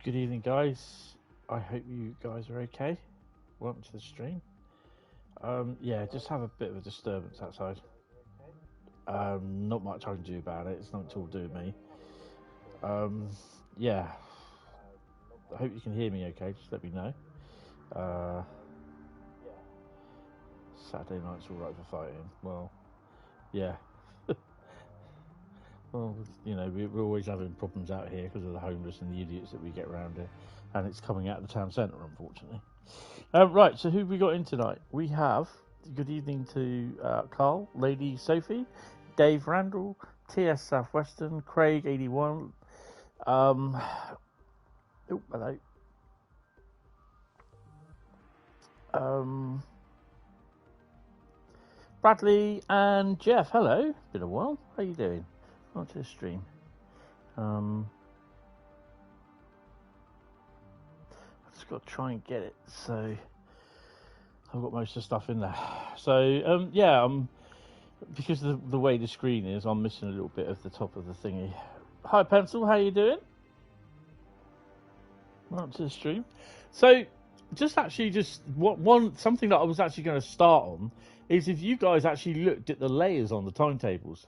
Good evening, guys. I hope you guys are okay. Welcome to the stream. Yeah, just have a bit of a disturbance outside. Not much I can do about it. It's nothing to all do with me. Yeah. I hope you can hear me okay. Just let me know. Saturday night's all right for fighting. Well, yeah. Well, you know, we're always having problems out here because of the homeless and the idiots that we get around here. And it's coming out of the town centre, unfortunately. Right, so who have we got in tonight? We have, good evening to Carl, Lady Sophie, Dave Randall, TS Southwestern, Craig 81. Oh, hello. Bradley and Jeff, hello. Been a while. How you doing? On to the stream. I've just got to try and get it. So I've got most of the stuff in there. So yeah, because of the way the screen is, I'm missing a little bit of the top of the thingy. Hi Pencil, how you doing? Welcome to the stream. So something that I was actually going to start on is if you guys actually looked at the layers on the timetables.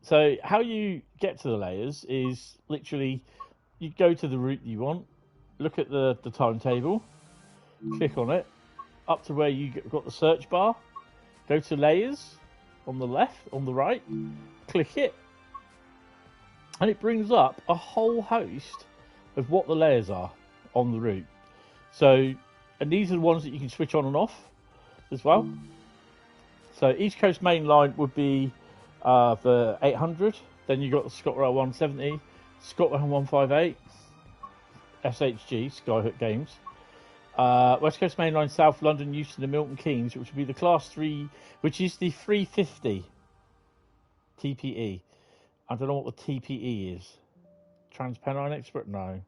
So how you get to the layers is literally you go to the route you want, look at the timetable, click on it, up to where you got the search bar, go to layers on the left, on the right, click it, and it brings up a whole host of what the layers are on the route. So, and these are the ones that you can switch on and off as well. So East Coast Mainline would be the 800, then you got the ScotRail 170, ScotRail 158, SHG, Skyhook Games, West Coast Mainline South, London, Euston and Milton Keynes, which would be the Class 3, which is the 350 TPE. I don't know what the TPE is. Transpennine Expert? No.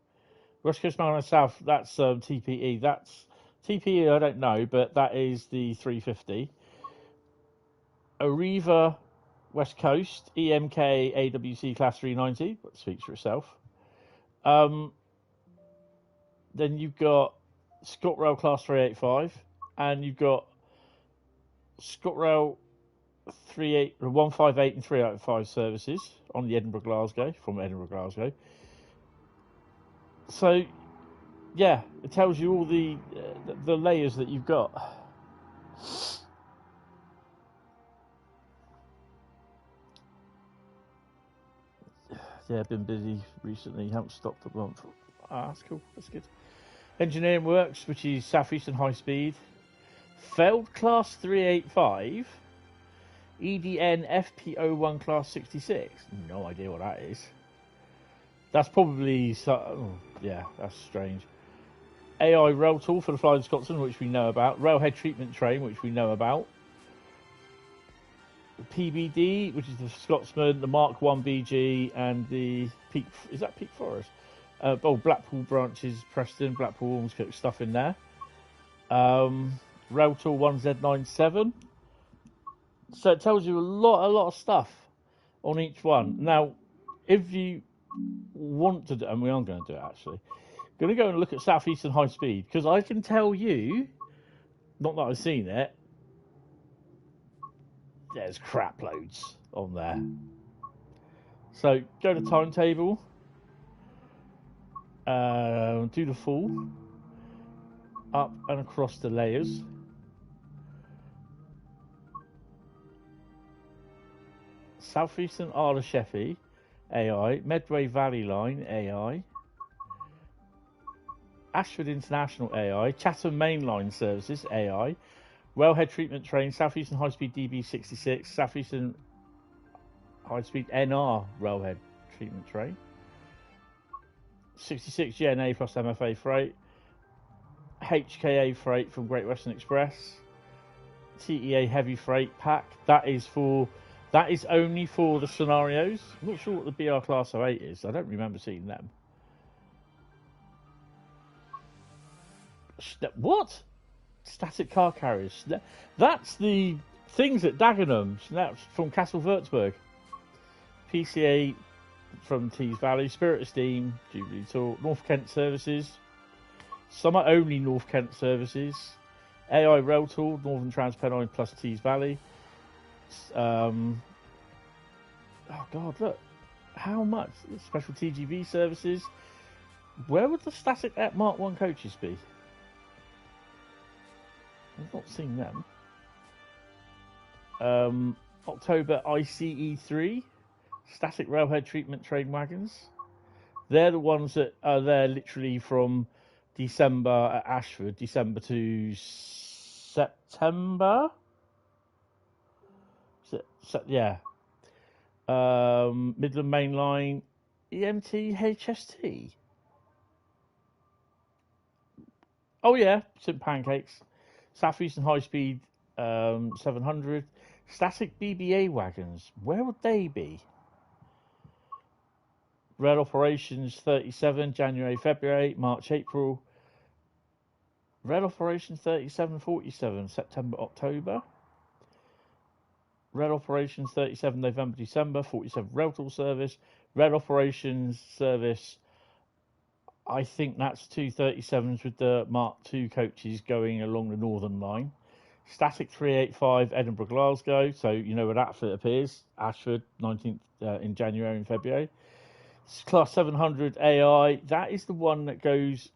West Coast Mainline South, that's TPE. That's TPE, I don't know, but that is the 350. Arriva West Coast, EMK AWC Class 390, that speaks for itself. Then you've got ScotRail Class 385, and you've got ScotRail 158 and 385 services on the Edinburgh Glasgow, from Edinburgh Glasgow. So, yeah, it tells you all the layers that you've got. Yeah, I've been busy recently. Haven't stopped a month. That's cool. That's good. Engineering Works, which is Southeastern Highspeed. Feld Class 385. EDN FP01 Class 66. No idea what that is. That's probably... yeah, that's strange. AI Rail Tool for the Flying Scotsman, which we know about. Railhead Treatment Train, which we know about. PBD, which is the Scotsman, the Mark 1 BG, and the Peak... Is that Peak Forest? Blackpool branches, Preston, Blackpool, Ormskirk stuff in there. Rail Tool 1Z97. So it tells you a lot of stuff on each one. Now, if you want to do, and we are going to do it actually, going to go and look at Southeastern High Speed, because I can tell you, not that I've seen it, there's crap loads on there. So go to timetable, do the full, up and across the layers. Southeastern Isle of Sheppey, AI. Medway Valley Line, AI. Ashford International, AI. Chatham Mainline Services, AI. Railhead Treatment Train, Southeastern High Speed DB66, Southeastern High Speed NR Railhead Treatment Train. 66 GNA plus MFA freight. HKA freight from Great Western Express. TEA heavy freight pack. That is only for the scenarios. I'm not sure what the BR Class 08 is. I don't remember seeing them. What? Static car carriers. That's the things at Dagenham. That's from Castle Würzburg. PCA from Tees Valley, Spirit of Steam, Jubilee Tour, North Kent Services, summer only North Kent Services, AI Rail Tour, Northern Transpennine plus Tees Valley. Oh God, look, how much special TGV services? Where would the static Mark 1 coaches be? I've not seen them. October ICE3, static railhead treatment train wagons. They're the ones that are there literally from December at Ashford, December to September. Yeah. Midland Mainline, EMT, HST. Oh yeah, St Pancakes. Southeastern Highspeed 700. Static BBA wagons. Where would they be? Rail operations 37, January, February, March, April. Rail operations 37, 47, September, October. Rail operations 37, November, December, 47 rail tool service. Rail operations service, I think that's 237s with the Mark II coaches going along the Northern Line. Static 385 Edinburgh Glasgow, so you know where that fit appears. Ashford 19th in January and February. Class 700 AI, that is the one that goes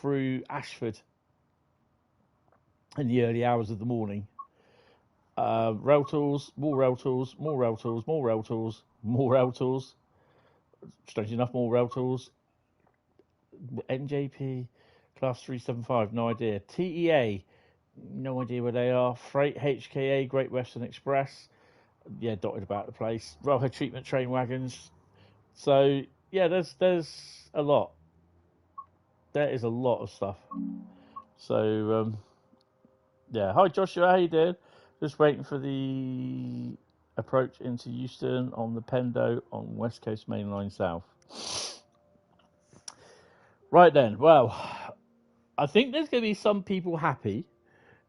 through Ashford in the early hours of the morning. Rail tools, more rail tools, more rail tools, more rail tools, more rail tools. Strange enough, more rail tools. NJP class 375, no idea. TEA, no idea where they are. Freight HKA, Great Western Express, yeah, dotted about the place. Railhead treatment train wagons. So yeah, there's a lot. There is a lot of stuff. So yeah, hi Joshua, how you doing? Just waiting for the approach into Euston on the Pendo on West Coast Mainline South. Right then, well, I think there's going to be some people happy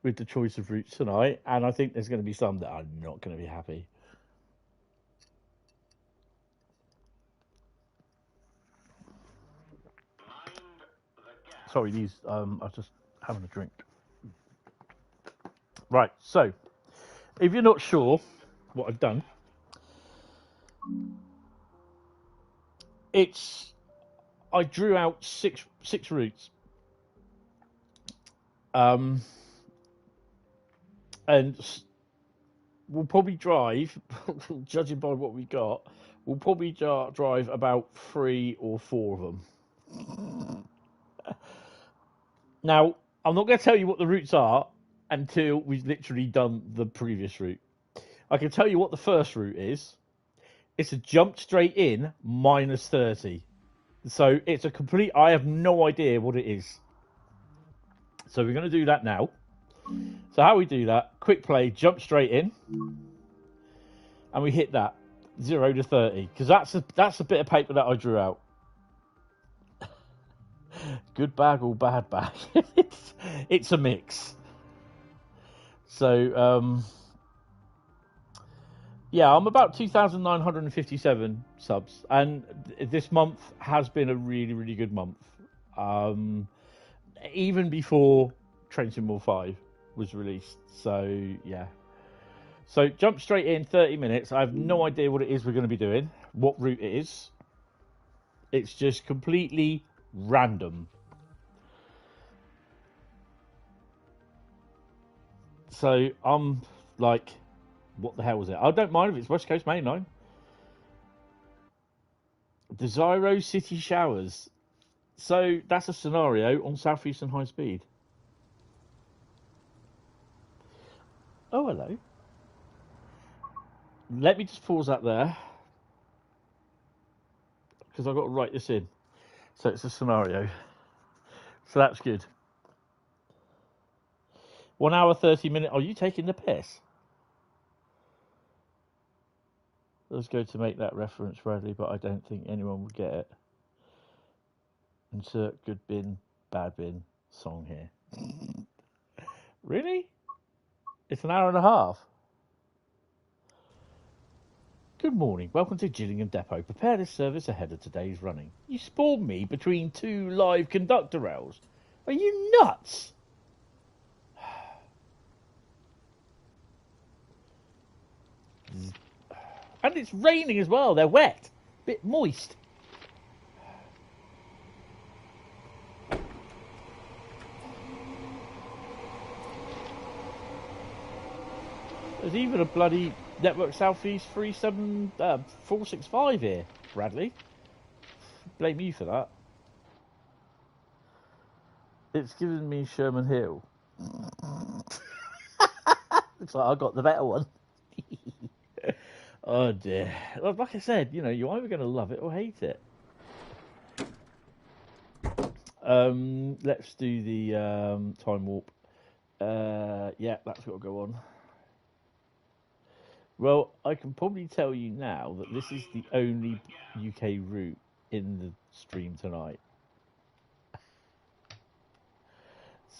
with the choice of routes tonight, and I think there's going to be some that are not going to be happy. Sorry, these. I was just having a drink. Right, so if you're not sure what I've done, I drew out six routes, and we'll probably drive, judging by what we got, we'll probably drive about 3 or 4 of them. Now, I'm not going to tell you what the routes are until we've literally done the previous route. I can tell you what the first route is. It's a jump straight in minus 30. So it's a complete, I have no idea what it is. So we're going to do that now. So how we do that, quick play, jump straight in. And we hit that, 0 to 30. Because that's a bit of paper that I drew out. Good bag or bad bag? it's a mix. So, yeah, I'm about 2,957 subs. And this month has been a really, really good month. Even before Train Sim 5 was released. So, yeah. So, jump straight in, 30 minutes. I have no idea what it is we're going to be doing, what route it is. It's just completely random. So, I'm like, what the hell was it? I don't mind if it's West Coast Mainline. Desiro City Showers. So, that's a scenario on Southeastern Highspeed. Oh, hello. Let me just pause that there. Because I've got to write this in. So it's a scenario. So that's good. 1 hour, 30 minutes. Are you taking the piss? Let's go to make that reference, Bradley, but I don't think anyone would get it. Insert good bin, bad bin song here. Really? It's an hour and a half. Good morning. Welcome to Gillingham Depot. Prepare this service ahead of today's running. You spawned me between two live conductor rails. Are you nuts? And it's raining as well. They're wet. Bit moist. There's even a bloody Network Southeast 465 here, Bradley. Blame you for that. It's given me Sherman Hill. Looks like I got the better one. Oh dear. Like I said, you know, you're either going to love it or hate it. Let's do the time warp. Yeah, that's got to go on. Well, I can probably tell you now that this is the only UK route in the stream tonight.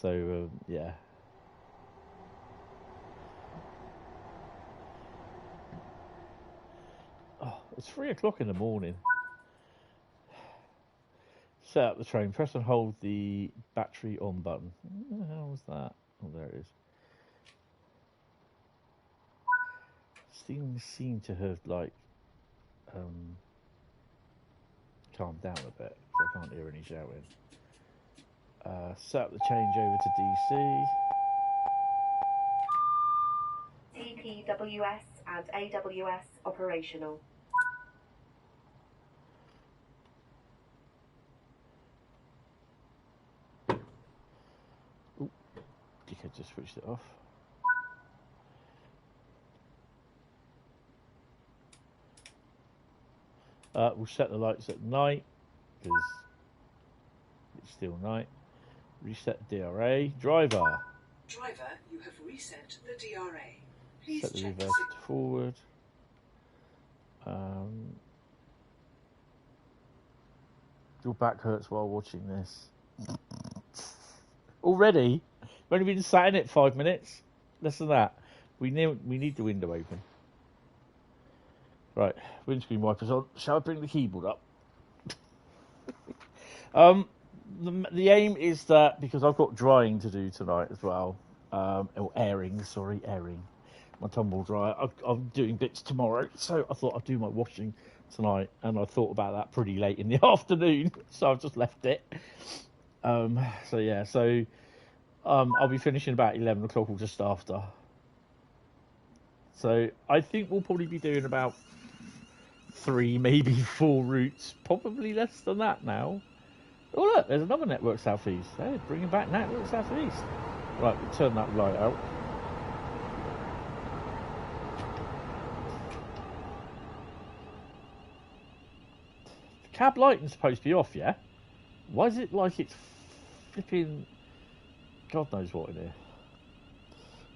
So, yeah. Oh, it's 3 o'clock in the morning. Set up the train. Press and hold the battery on button. What the hell was that? Oh, there it is. Things seem to have, like, calmed down a bit, so I can't hear any shouting. Set up the change over to DC. TPWS and AWS operational. Ooh, dickhead just switched it off. We'll set the lights at night because it's still night. Reset DRA. Driver. Driver, you have reset the DRA. Please Set the check reverse to forward. Your back hurts while watching this. Already? We've only been sat in it 5 minutes. Less than that. We need the window open. Right, windscreen wipers on. Shall I bring the keyboard up? The aim is that, because I've got drying to do tonight as well, or airing, my tumble dryer. I'm doing bits tomorrow, so I thought I'd do my washing tonight, and I thought about that pretty late in the afternoon, so I've just left it. So yeah, I'll be finishing about 11 o'clock or just after. So I think we'll probably be doing about 3, maybe 4 routes, probably less than that now. Oh look, there's another Network Southeast. They're bringing back Network Southeast. Right, we'll turn that light out. The cab lighting's supposed to be off, yeah? Why is it like it's flipping God knows what in here?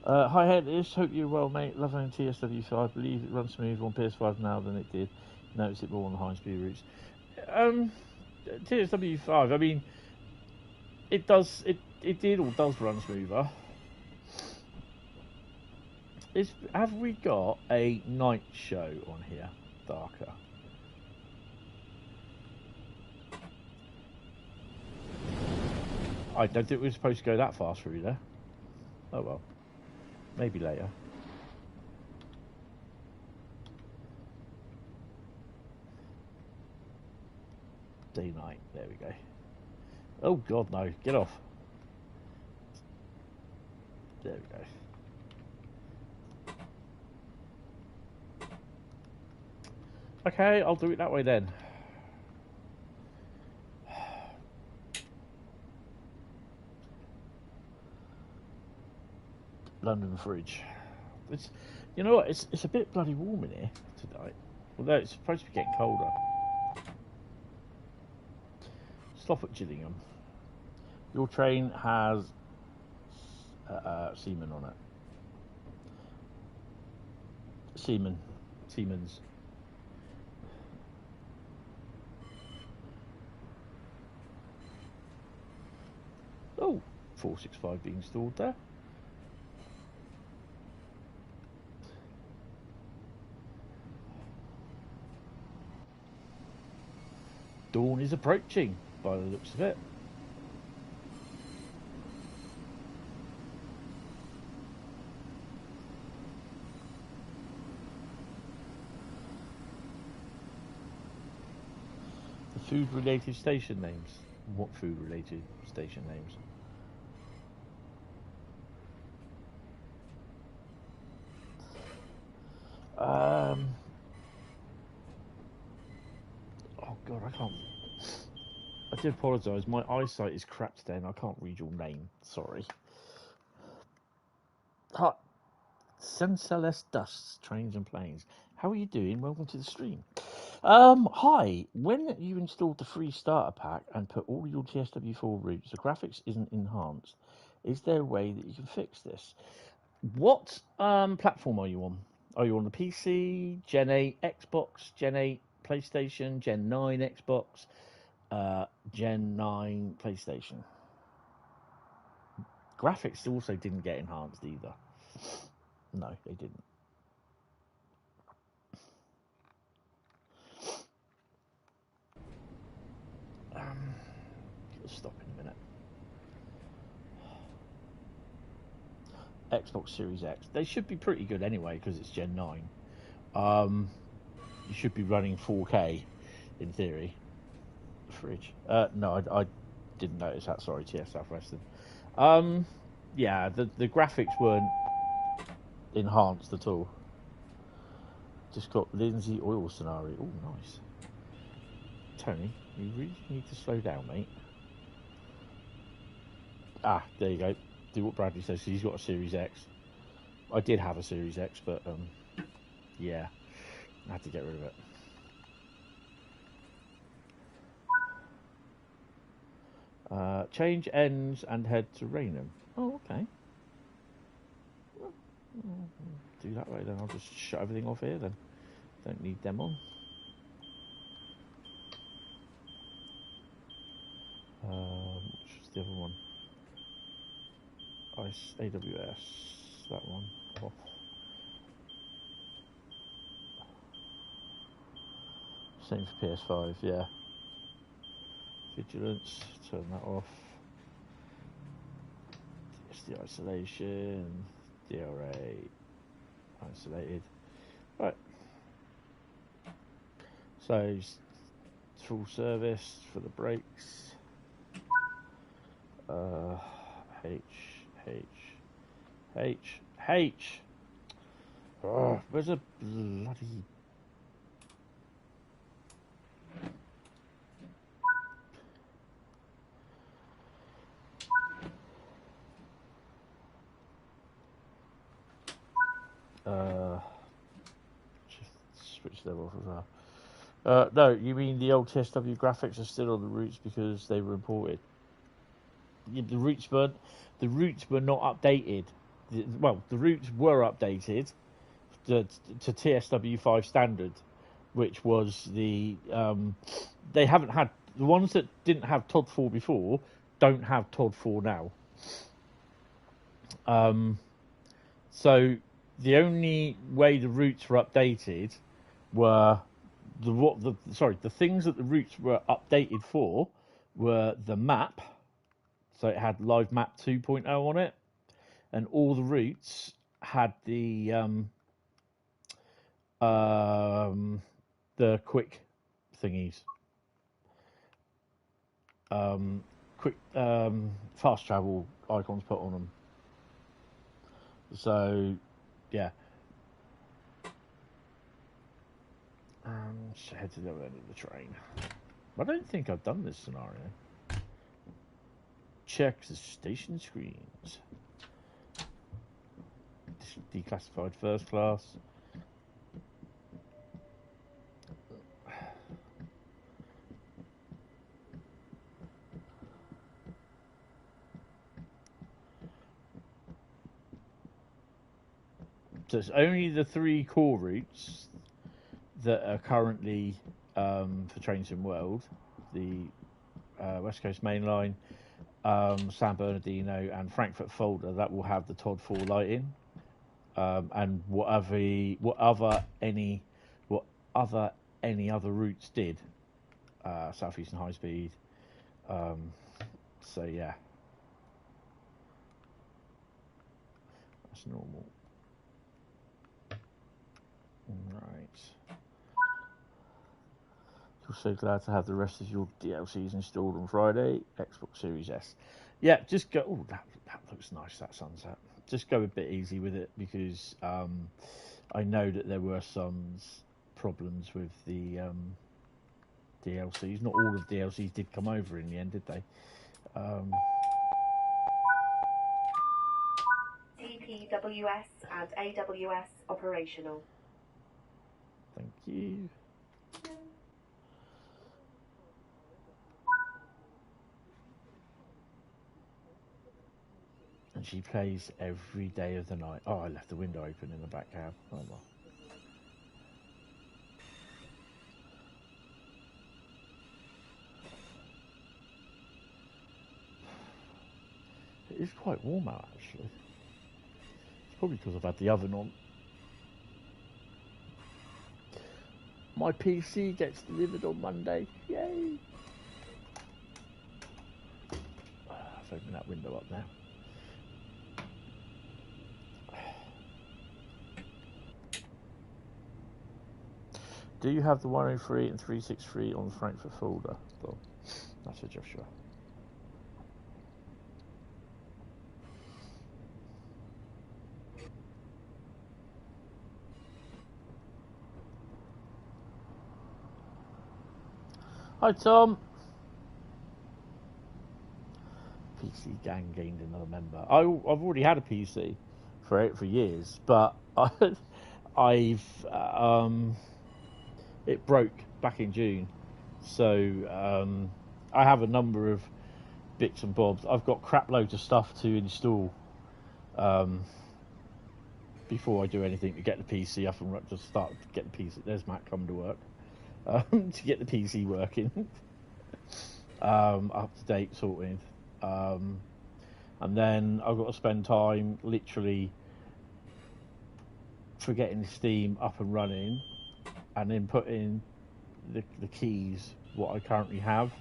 Hi Hentis, hope you're well mate. Loving TSW5. I believe it runs smoother on PS5 now than it did. Notice it more on the high-speed routes. TSW5, I mean, it does run smoother. Have we got a night show on here? Darker. I don't think we were supposed to go that fast through there. Oh well. Maybe later. Day night. There we go. Oh God, no! Get off. There we go. Okay, I'll do it that way then. London fridge. It's, you know what? It's a bit bloody warm in here tonight. Although it's supposed to be getting colder. Stop at Gillingham. Your train has seamen on it. Siemens. Oh, 465 being stored there. Dawn is approaching, by the looks of it. The food-related station names. What food-related station names? Oh God, I can't. I do apologise. My eyesight is crap today, and I can't read your name. Sorry. Hi, Senseless Dusts, Trains and Planes. How are you doing? Welcome to the stream. Hi. When you installed the free starter pack and put all your TSW4 routes, the graphics isn't enhanced. Is there a way that you can fix this? What platform are you on? Are you on the PC, Gen 8 Xbox, Gen 8 PlayStation, Gen 9 Xbox, Gen 9 PlayStation? Graphics also didn't get enhanced either. No, they didn't. Stop in a minute. Xbox Series X. They should be pretty good anyway because it's Gen 9. You should be running 4K in theory. Fridge. No, I didn't notice that. Sorry, TS Southwestern. Yeah, the graphics weren't enhanced at all. Just got Lindsay Oil scenario. Oh, nice. Tony, you really need to slow down, mate. Ah, there you go. Do what Bradley says. He's got a Series X. I did have a Series X, but yeah, I had to get rid of it. Change ends and head to Rhein. Oh, okay. Well, do that way then. I'll just shut everything off here then. Don't need them on. Which was the other one? AWS, that one off. Same for PS5, yeah. Vigilance, turn that off. SD isolation, DRA, isolated. Right. So, full service for the brakes. H. Oh, where's a bloody... Just switch them off as well. No, you mean the old TSW graphics are still on the routes because they were imported. The routes were not updated. Well, the routes were updated to TSW5 standard, which was the they haven't had the ones that didn't have TOD 4 before don't have TOD 4 now. So the only way the routes were updated were the things that the routes were updated for were the map. So it had Live Map 2.0 on it, and all the routes had the quick thingies, quick fast travel icons put on them. So, yeah. Let's head to the other end of the train. I don't think I've done this scenario. Check the station screens. Declassified first class. So it's only the 3 core routes that are currently for Trains in World. The West Coast Mainline, San Bernardino and Frankfurt Folder that will have the TOD 4 lighting, and what other any other routes did. Southeastern Highspeed. So yeah, that's normal. Right. You're so glad to have the rest of your DLCs installed on Friday. Xbox Series S. Yeah, just go. Oh, that looks nice. That sunset. Just go a bit easy with it because I know that there were some problems with the DLCs. Not all of the DLCs did come over in the end, did they? TPWS and AWS operational. Thank you. And she plays every day of the night. Oh, I left the window open in the back cab. Oh well. It is quite warm out, actually. It's probably because I've had the oven on. My PC gets delivered on Monday. Yay! I've opened that window up now. Do you have the 103 and 363 on the Frankfurt folder? Well, that's for Joshua. Hi Tom. PC gang gained another member. I've already had a PC for years, but I've it broke back in June, so I have a number of bits and bobs. I've got crap loads of stuff to install before I do anything to get the PC up and run. To start to get the PC. There's Matt coming to work to get the PC working, up to date, sorted. And then I've got to spend time literally for getting Steam up and running, and then put in the keys what I currently have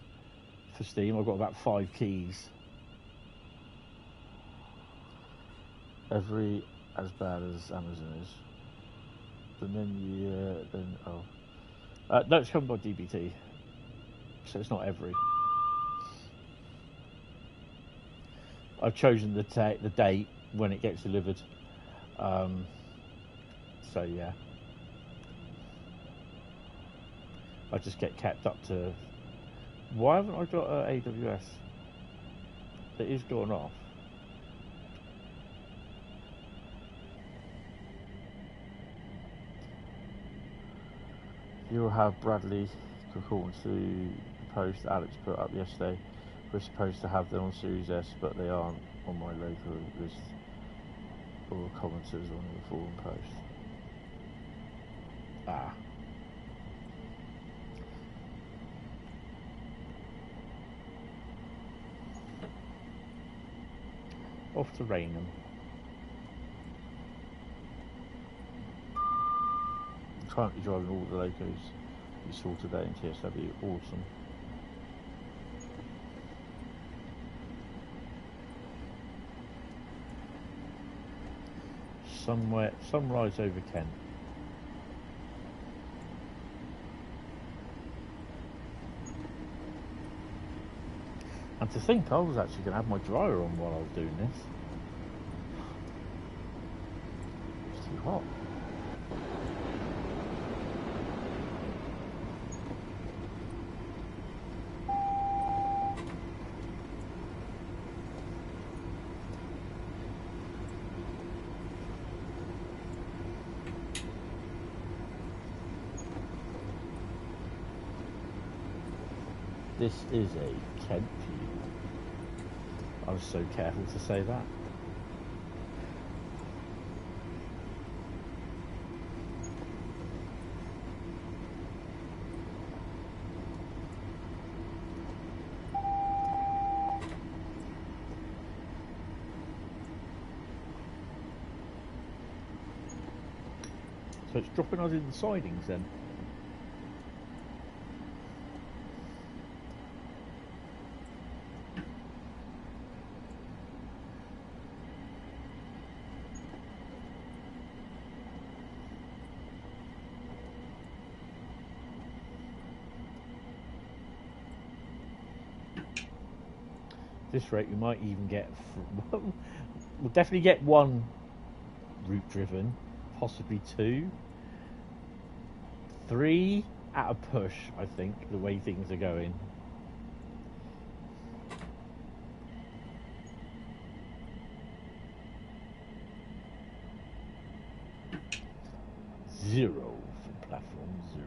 for Steam. I've got about 5 keys. Every as bad as Amazon is. And then no, it's covered by DBT, so it's not every. I've chosen the date when it gets delivered. So yeah, I just get kept up to. Why haven't I got AWS? It is going off. You'll have Bradley, according to the post Alex put up yesterday. We're supposed to have them on Series S, but they aren't on my local list or commenters on the forum post. Ah. Off to Rhein. Currently driving all the locos you saw today in TSW. Awesome. Sunrise over Kent. And to think I was actually going to have my dryer on while I was doing this. It's too hot. This is a Kent view. I was so careful to say that. So it's dropping us in the sidings then. this rate, we might even get. We'll definitely get one route driven, possibly two, three at a push. I think the way things are going. Zero for platform zero.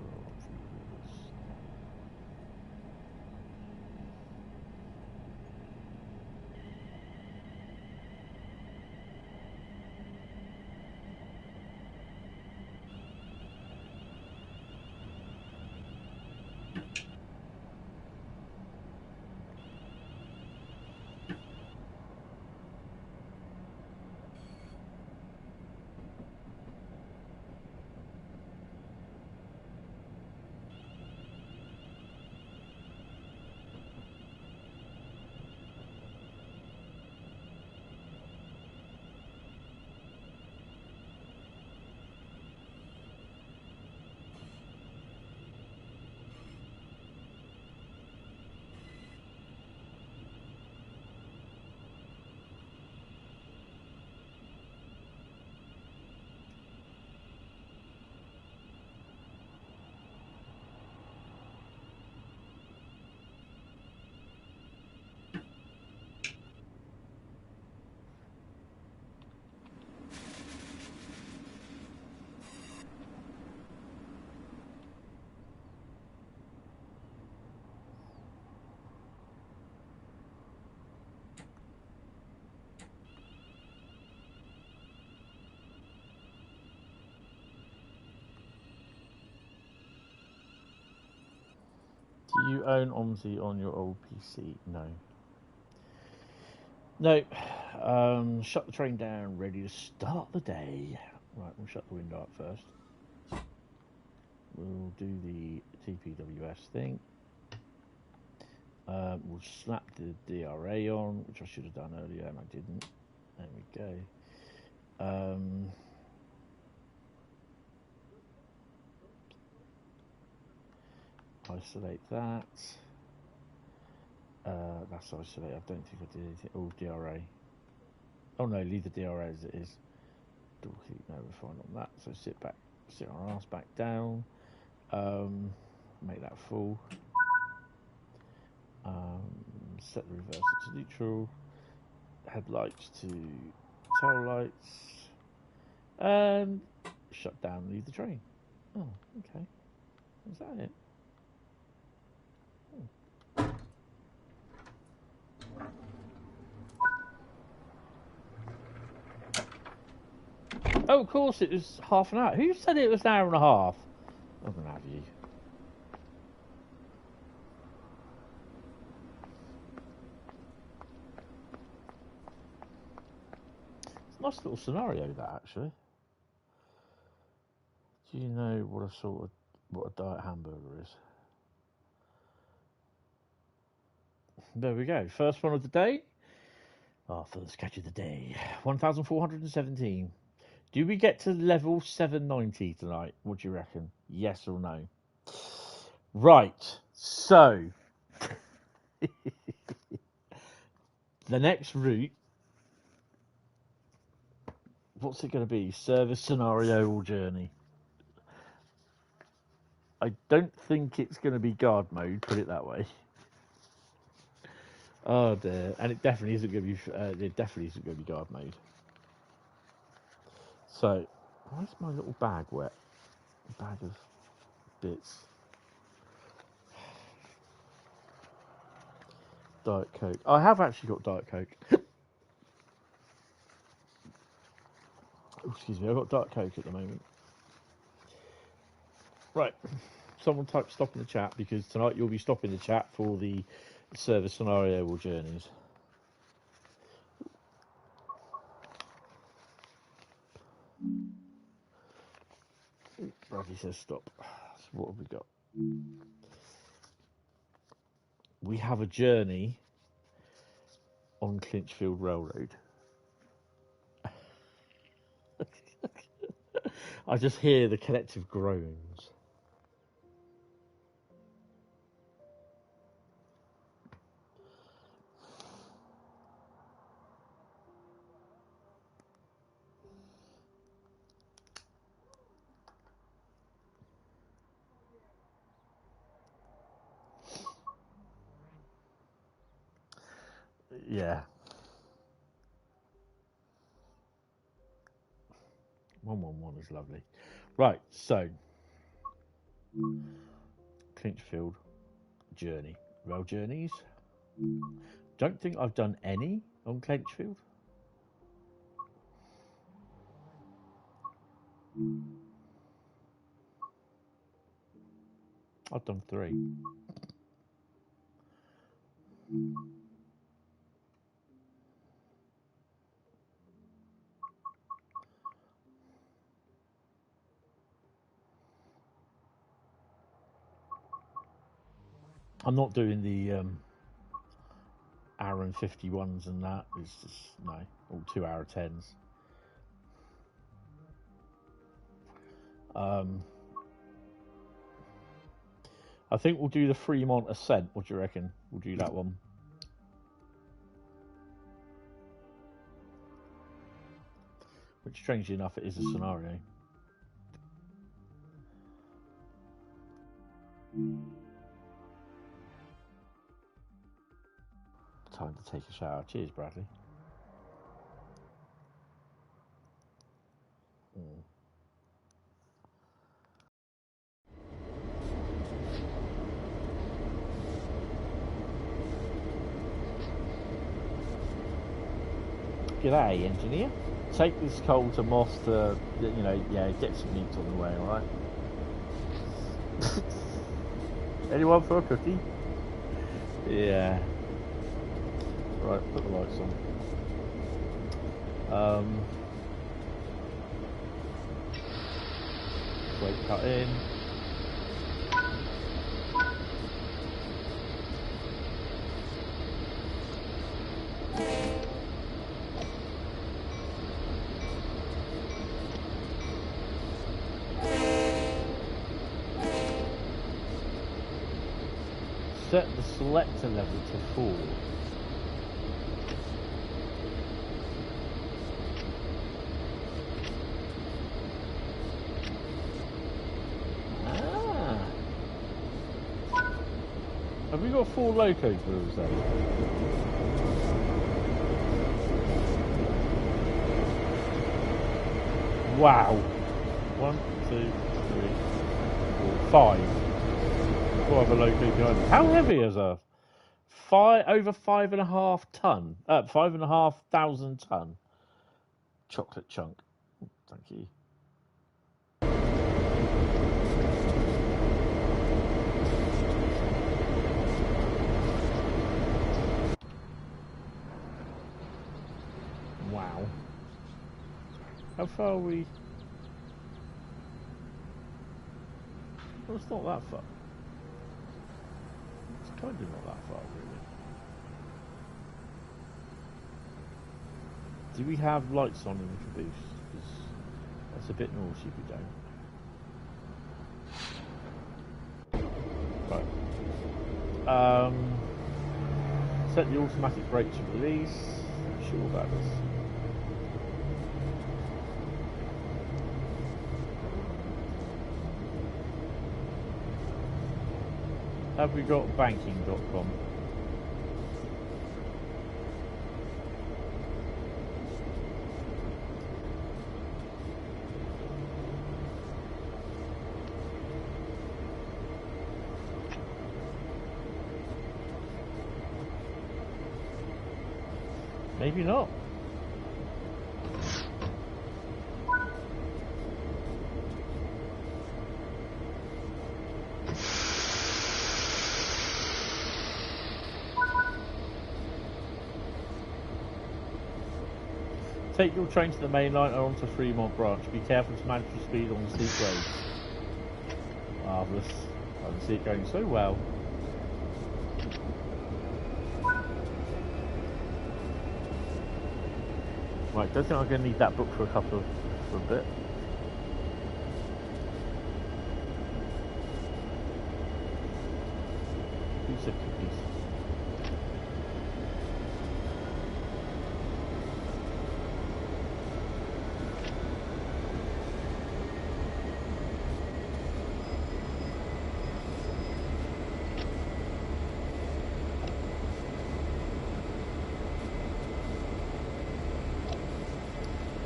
Do you own OMSI on your old PC? No. No. Shut the train down, ready to start the day. Right, we'll shut the window up first. We'll do the TPWS thing. We'll slap the DRA on, which I should have done earlier and I didn't. There we go. Isolate that. That's isolate. I don't think I did anything. Oh, DRA. Oh no, leave the DRA as it is. Double click. No, we're fine on that. So sit our ass back down. Make that full. Set the reverser to neutral. Headlights to tail lights. And shut down and leave the train. Oh, okay. Is that it? Oh, of course, it was half an hour. Who said it was an hour and a half? I'm going to have you. It's a nice little scenario, that, actually. Do you know what a diet hamburger is? There we go. First one of the day. Our first catch of the day. 1,417. Do we get to level 790 tonight? What do you reckon? Yes or no? Right. So, the next route. What's it going to be? Service, scenario, or journey? I don't think it's going to be guard mode. Put it that way. Oh dear, and it definitely isn't going to be guard mode. So, why is my little bag wet? A bag of bits. Diet Coke. I have actually got Diet Coke. Oh, excuse me, I've got Diet Coke at the moment. Right, someone type stop in the chat because tonight you'll be stopping the chat for the service, scenario, or journeys. Bradley says stop. So what have we got? We have a journey on Clinchfield Railroad. I just hear the collective groans. Yeah. 111 is lovely. Right, so Clinchfield journey. Rail journeys. Don't think I've done any on Clinchfield. I've done 3. I'm not doing the hour and 51s and that. It's just, no, all 2 hour 10s. I think we'll do the Fremont Ascent. What do you reckon? We'll do that one. Which, strangely enough, it is a scenario. Time to take a shower. Cheers, Bradley. G'day, engineer. Take this coal to Moss to, you know, yeah, get some meat on the way, alright? Anyone for a cookie? Yeah. Right, put the lights on. Weight cut in. Set the selector level to 4. Have we got 4 loco drills then? Wow. 1, 2, 3, 4, 5. 4 other loco behind us. How heavy is a over 5.5 ton? 5,500 ton chocolate chunk. Thank you. Wow. How far are we? Well, it's not that far. It's kind of not that far, really. Do we have lights on in the caboose? Because that's a bit naughty if we don't. Right. Set the automatic brake to release. Sure that is. Have we got banking.com? Maybe not. Take your train to the main line or onto Fremont branch. Be careful to manage your speed on the steep roads. Marvellous. I can see it going so well. Right, don't think I'm going to need that book for a bit. Who said cookies?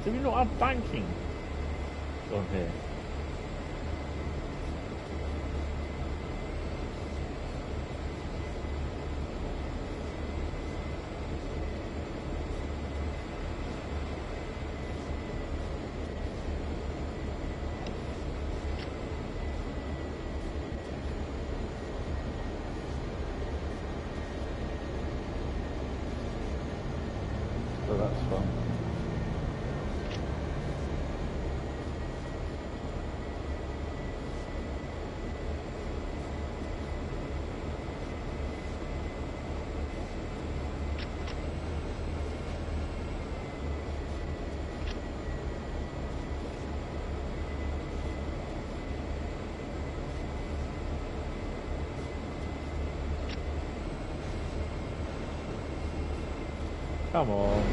Do we not have banking on here? So that's fun. Come on.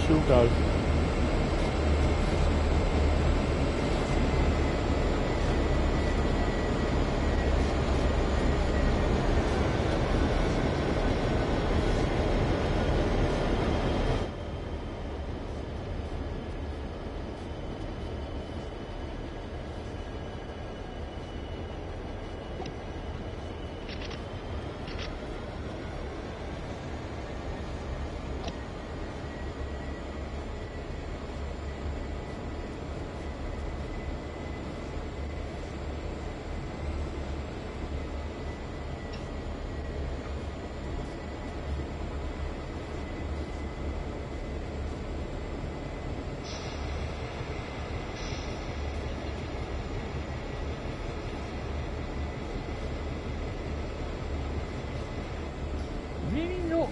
She'll go. Really not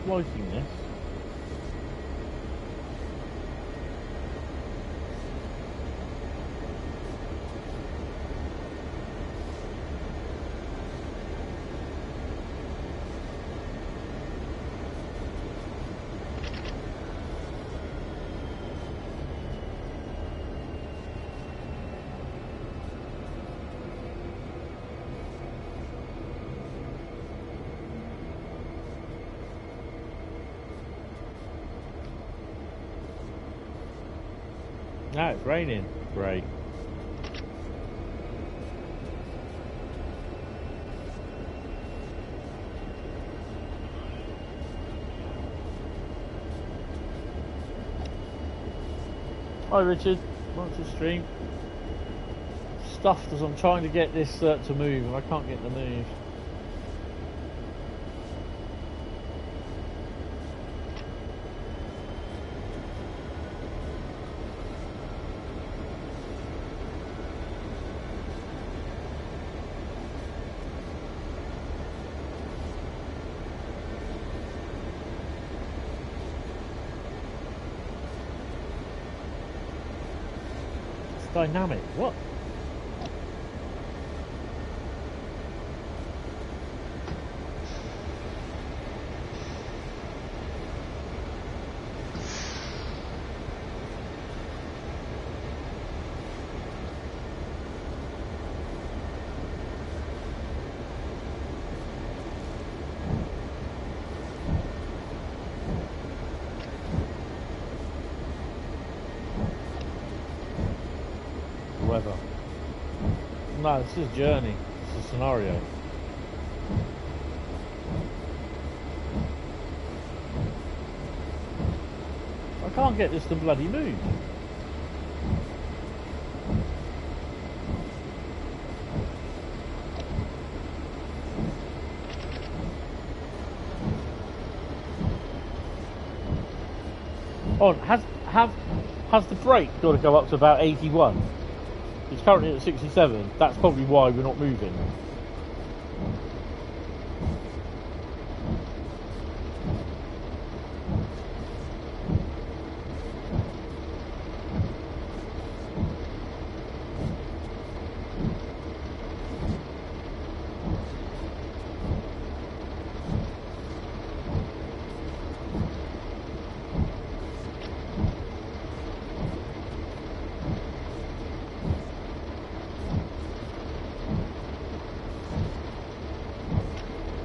liking this. Now it's raining. Great. Hi Richard, welcome to the stream. Stuffed as I'm trying to get this to move and I can't get the move. Dynamic, what? Weather. no, this is a journey. It's a scenario. I can't get this to bloody move. On, has the brake got to go up to about 81? It's currently at 67. That's probably why we're not moving.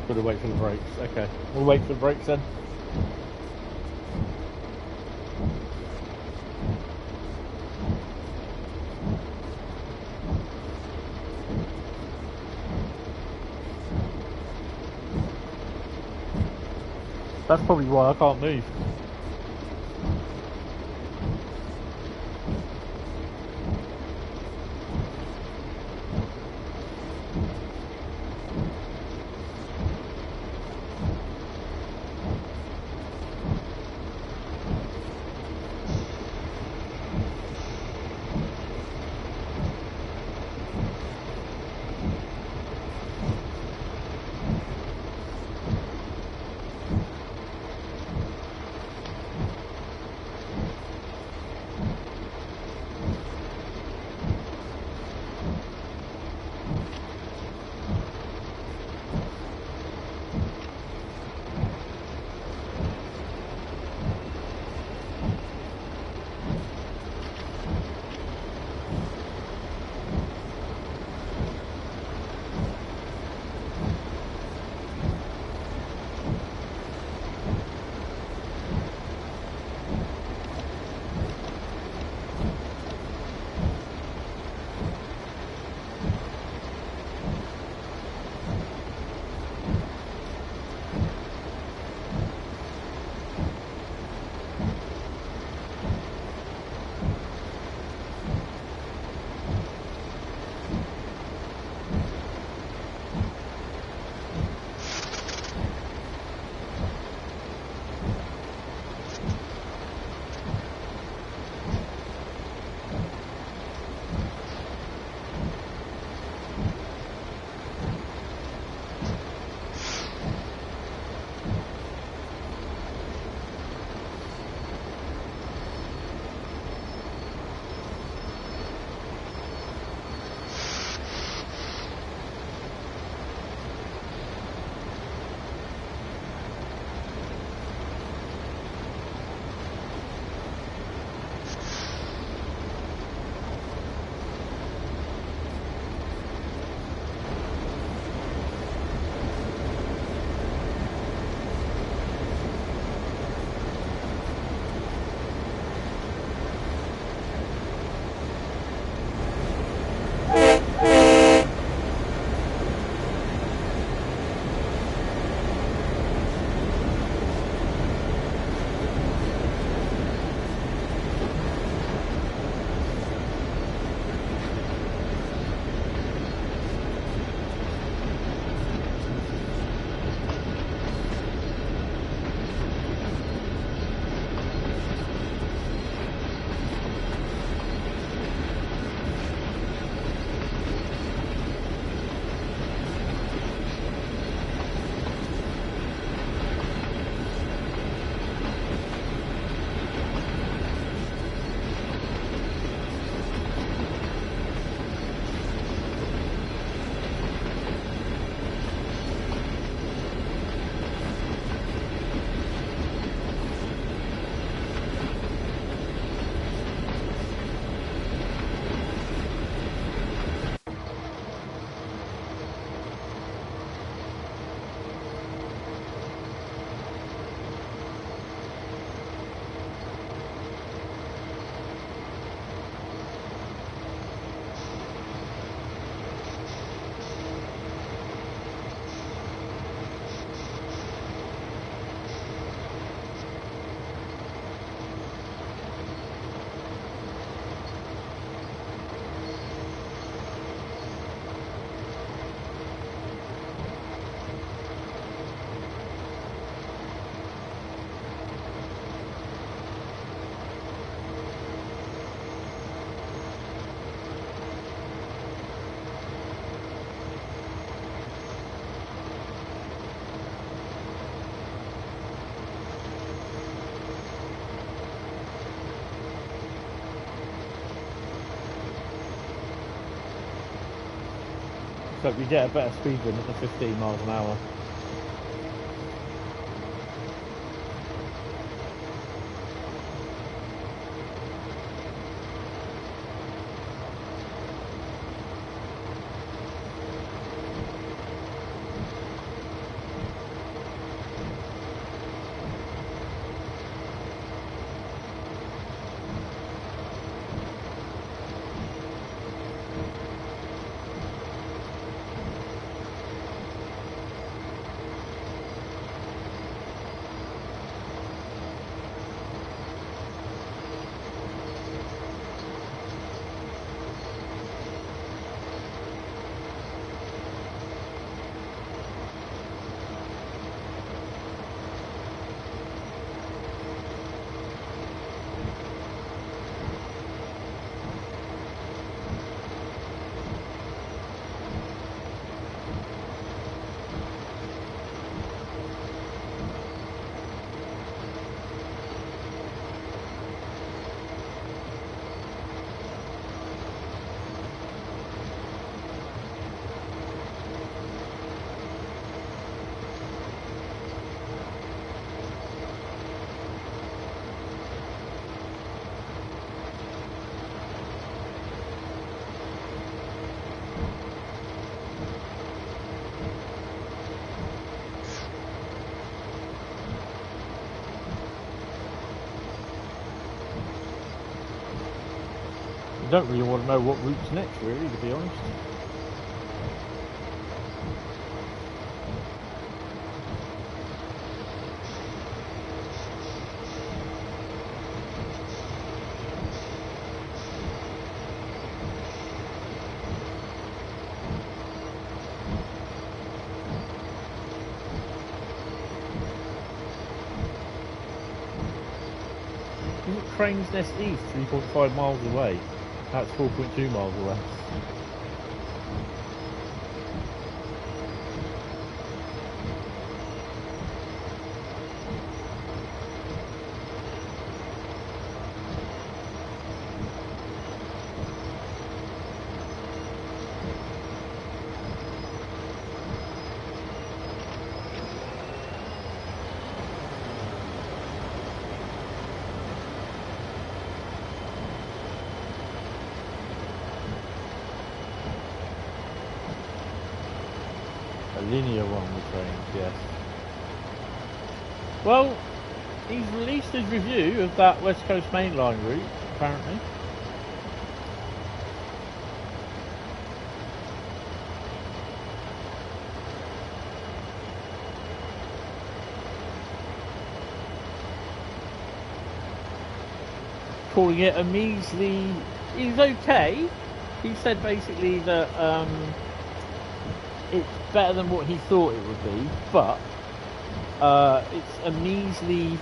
Got to wait for the brakes. Okay, we'll wait for the brakes then. That's probably why I can't move. hope you get a better speed limit than 15 miles an hour. I don't really want to know what route's next, really, to be honest. Isn't Crane's Nest East 3.5 miles away? That's 4.2 miles away. Linear one with trains, yes. Well, he's released his review of that West Coast Mainline route, apparently. Calling it a measly... He's okay. He said basically that it's better than what he thought it would be, but it's a measly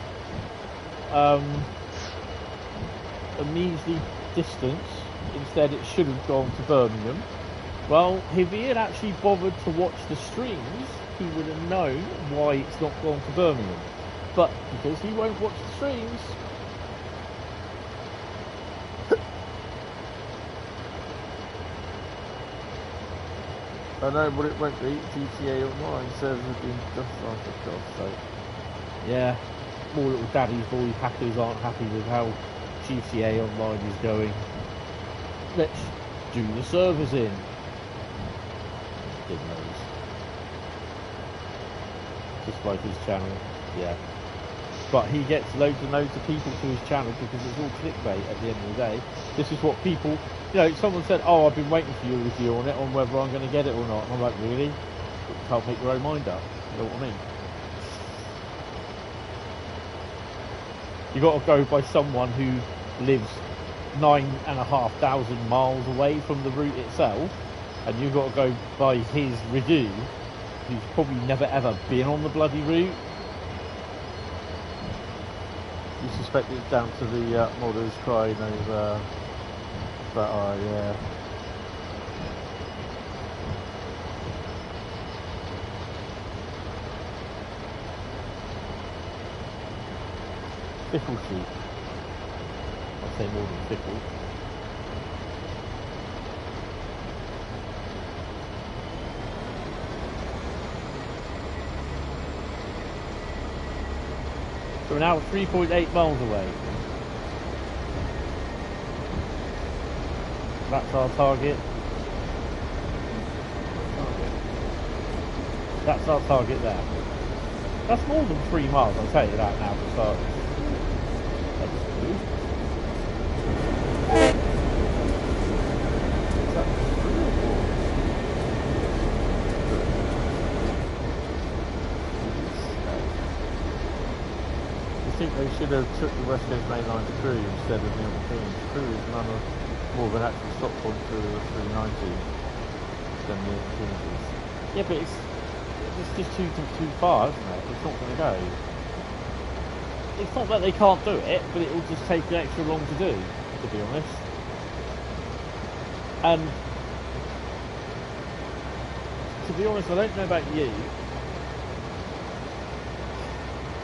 distance. Instead, it should have gone to Birmingham. Well, if he had actually bothered to watch the streams, he would have known why it's not gone to Birmingham. But because he won't watch the streams, I know, but it won't be. GTA Online servers have been just on for God's sake. Yeah, more little daddy's boy hackers aren't happy with how GTA Online is going. Let's do the servers in. Did knows. Just like his channel, yeah. But he gets loads and loads of people to his channel because it's all clickbait at the end of the day. This is what people, you know, someone said, oh, I've been waiting for your review on it, on whether I'm going to get it or not. And I'm like, really? You can't make your own mind up. You know what I mean? You got to go by someone who lives 9,500 miles away from the route itself, and you've got to go by his review, who's probably never ever been on the bloody route. You suspect it's down to the modders crying over, but yeah. Fickle sheep. I'd say more than fickle. We're now 3.8 miles away. That's our target. That's our target there. That's more than 3 miles, I'll tell you that now for starters. That's good. I think they should have took the West Coast Mainline to Crewe instead of Milton Keynes. Crewe is more of an actual stop point for the 390 than Milton Keynes is. Yeah, but it's just too far, isn't it? It's not going to go. It's not that they can't do it, but it will just take an extra long to do, to be honest. And to be honest, I don't know about you,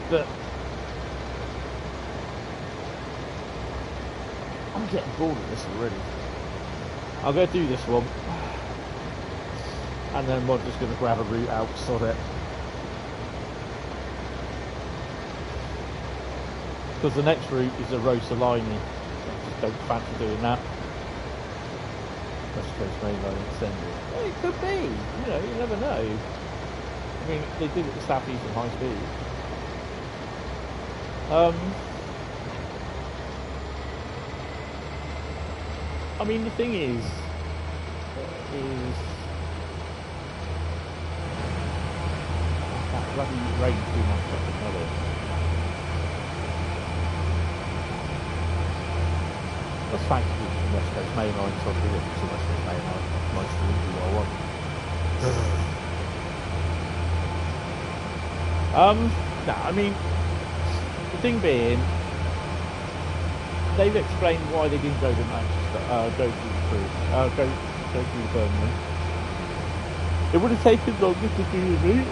but I'm getting bored of this already. I'll go do this one, and then we're just going to grab a route out, sod it. Because the next route is a Rosa line. I just don't fancy doing that. West Coast Mainline extended. Well, it could be, you know, you never know. I mean, they did it with Southeastern Highspeed. I mean, the thing is that bloody rain too much like another. Let's thank you for the West Coast Mainline, so I'll do it to West Coast Mainline. Nice to meet you, I want. No, I mean, the thing being, they've explained why they didn't go to Manchester, go through Birmingham. It would have taken longer to do the route.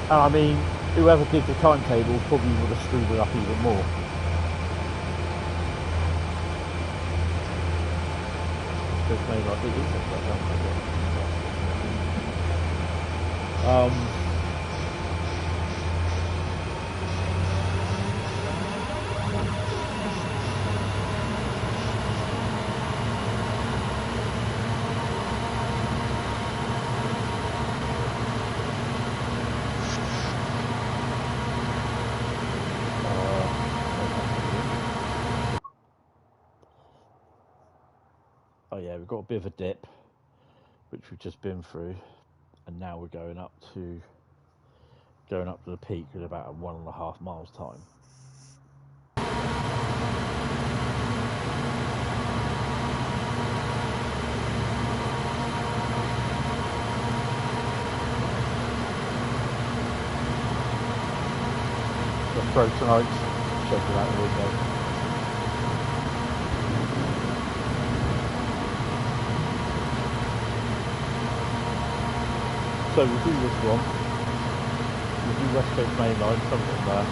And I mean, whoever did the timetable probably would have screwed it up even more. There's no like it is yeah, we've got a bit of a dip, which we've just been through, and now we're going up to the peak at about 1.5 miles time. The throw tonight, check it out the window. So we'll do this one, we'll do West Coast Mainline, something there.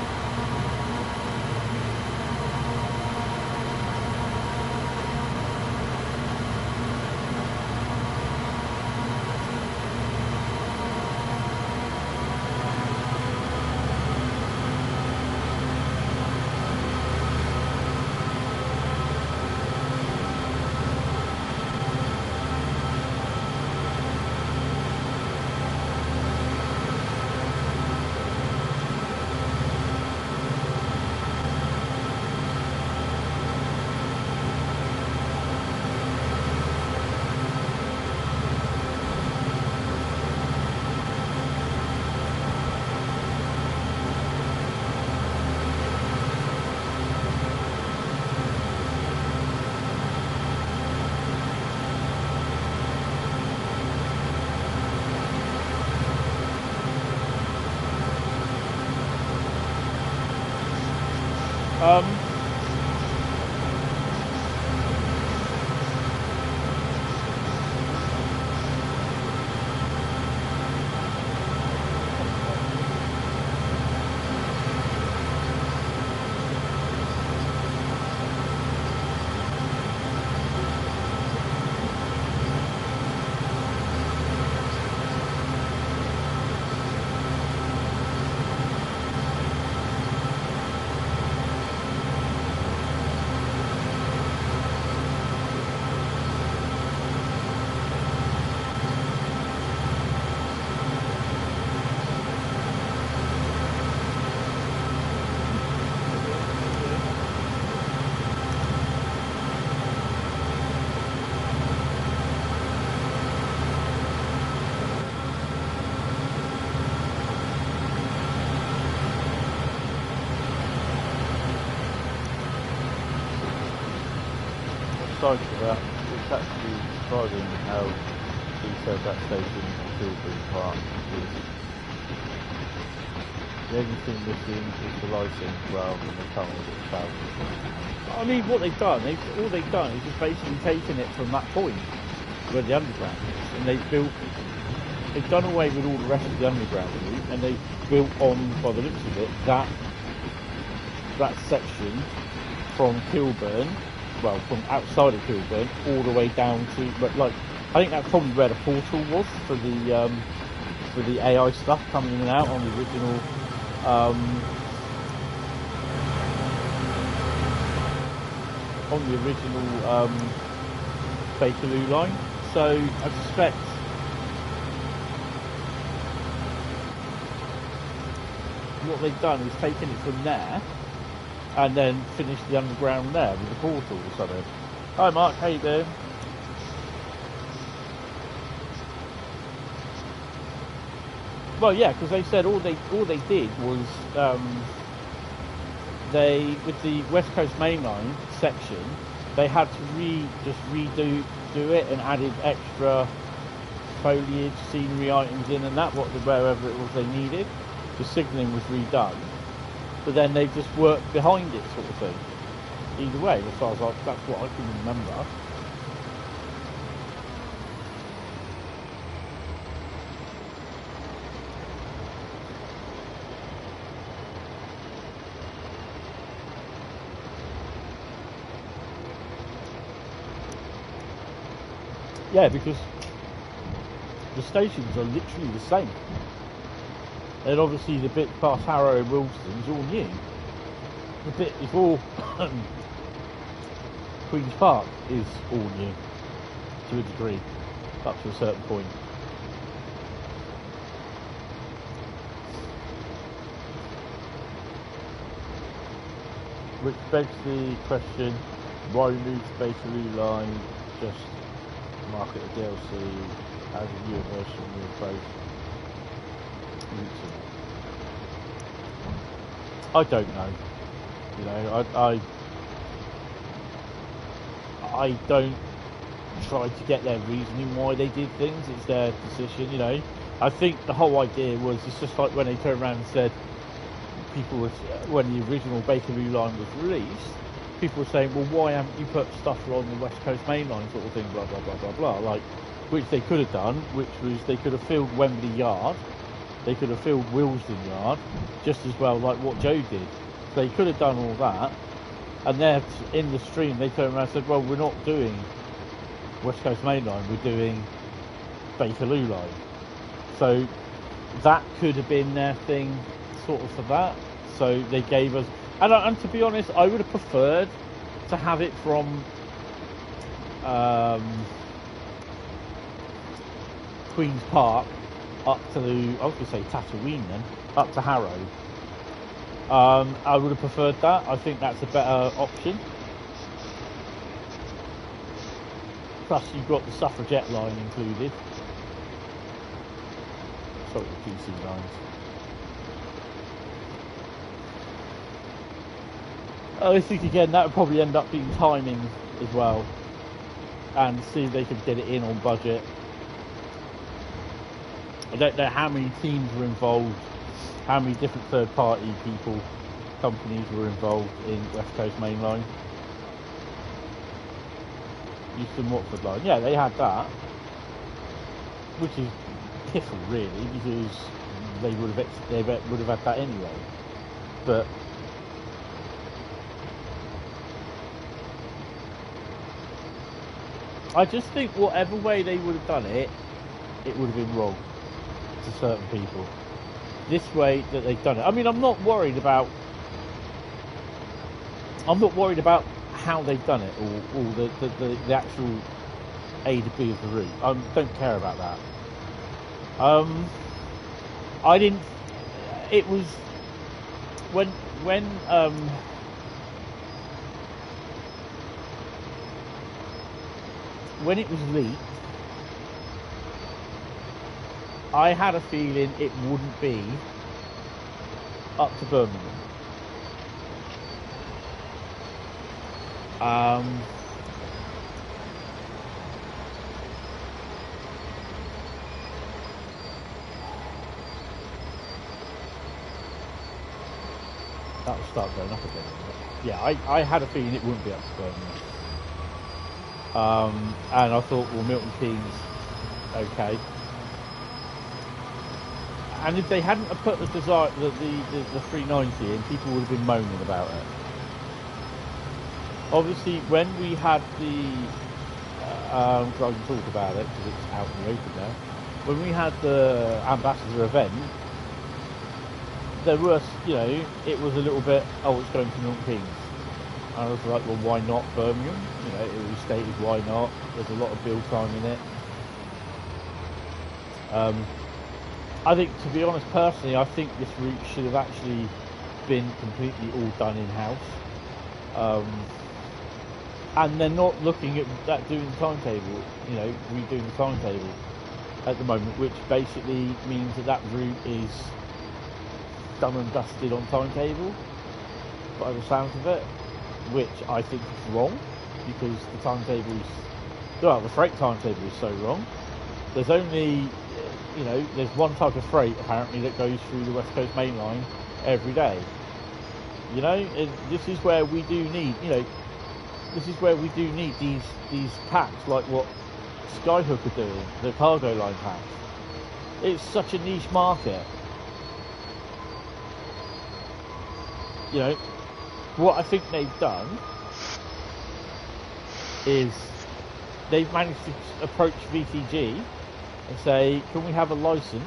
side to that, it's actually surprising how he said that station in Tilbury Park is the only thing missing is the lighting rather than the tunnel itself. I mean, what they've done, all they've done is just basically taken it from that point where the underground is, and they've done away with all the rest of the underground route, and they've built on, by the looks of it, that section from Kilburn, well, from outside of Kilburn, all the way down to, but like, I think that's probably where the portal was for the AI stuff coming in and out on the original. On the original Bakerloo line, so I suspect what they've done is taken it from there and then finished the underground there with the portal or something. Hi Mark, how you doing? Well, yeah, because they said all they did was they, with the West Coast Mainline section, they had to just redo it and added extra foliage, scenery items in and that, wherever it was they needed. The signalling was redone, but then they just worked behind it, sort of thing. Either way, as far as that's what I can remember. Yeah, because the stations are literally the same. And obviously the bit past Harrow and Wilson is all new. The bit before Queen's Park is all new, to a degree, up to a certain point. Which begs the question, why remove the Bakerloo line, just market the DLC as a newer version with both routes? I don't know. You know, I don't try to get their reasoning why they did things. It's their decision, you know. I think the whole idea was, it's just like when they turned around and said, people was, when the original Bakerloo line was released, people were saying, well, why haven't you put stuff on the West Coast Mainline sort of thing, blah, blah, blah, blah, blah, like, which they could have done, which was they could have filled Wembley Yard, they could have filled Willesden Yard, just as well like what Joe did. So they could have done all that, and then in the stream they turned around and said, well, we're not doing West Coast Mainline, we're doing Bakerloo line. So that could have been their thing sort of for that. So they gave us, and to be honest, I would have preferred to have it from Queen's Park up to, I was going to say Tatooine then, up to Harrow. I would have preferred that. I think that's a better option. Plus you've got the suffragette line included. Sorry, the PC lines. I think again that would probably end up being timing as well, and see if they could get it in on budget. I don't know how many teams were involved, how many different third-party people, companies were involved in West Coast Mainline. Euston Watford line, yeah, they had that, which is piffle really, because they would have had that anyway. But I just think whatever way they would have done it, it would have been wrong to certain people. This way that they've done it. I mean, I'm not worried about how they've done it, or the actual A to B of the route. I don't care about that. I didn't. It was when it was leaked, I had a feeling it wouldn't be up to Birmingham. That'll start going up again. Yeah, I had a feeling it wouldn't be up to Birmingham. And I thought, well, Milton Keynes, okay. And if they hadn't have put the 390 in, people would have been moaning about it. Obviously, when we had the, I can talk about it because it's out in the open now. When we had the ambassador event, there was, it was a little bit, oh, it's going to Milton Keynes. And I was like, well, why not Birmingham? It was stated, why not? There's a lot of build time in it. I think, to be honest, personally, I think this route should have actually been completely all done in-house. And they're not looking at doing the timetable, redoing the timetable at the moment, which basically means that route is done and dusted on timetable, by the sounds of it, which I think is wrong, because the timetable is, well, the freight timetable is so wrong. There's only, there's one type of freight apparently that goes through the West Coast Mainline every day. And this is where we do need, these packs like what Skyhook are doing, the cargo line packs. It's such a niche market. What I think they've done is they've managed to approach VTG and say, can we have a license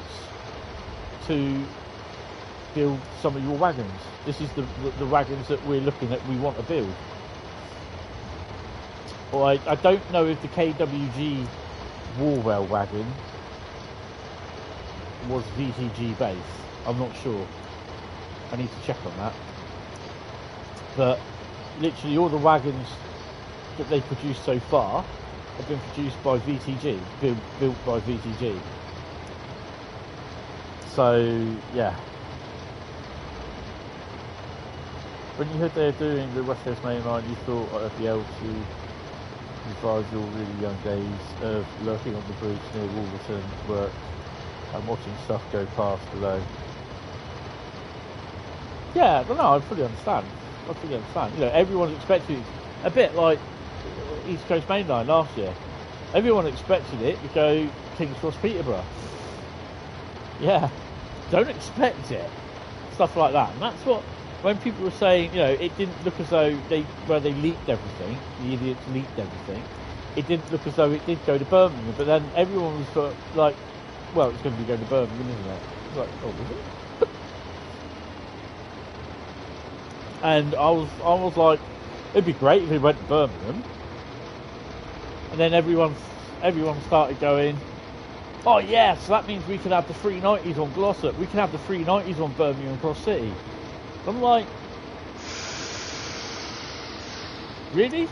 to build some of your wagons? This is the wagons that we're looking at, we want to build. Well, I don't know if the KWG Warwell wagon was VTG based. I'm not sure. I need to check on that. But literally all the wagons that they produced so far have been produced by VTG, built by VTG. So, yeah. When you heard they're doing the West Coast Mainline, you thought I'd be able to revive your really young days of lurking on the bridge near Wolverton work and watching stuff go past below. Yeah, but no, I fully understand. Everyone's expecting it, a bit like East Coast Mainline last year. Everyone expected it to go King's Cross Peterborough. Yeah, don't expect it. Stuff like that. And that's what, when people were saying, it didn't look as though they leaked everything, the idiots leaked everything. It didn't look as though it did go to Birmingham, but then everyone was like, well, it's going to be going to Birmingham, isn't it? It's like, oh, was it? And I was like, it'd be great if it went to Birmingham. And then everyone started going, oh yeah, so that means we can have the 390s on Glossop, we can have the 390s on Birmingham Cross City. I'm like, really?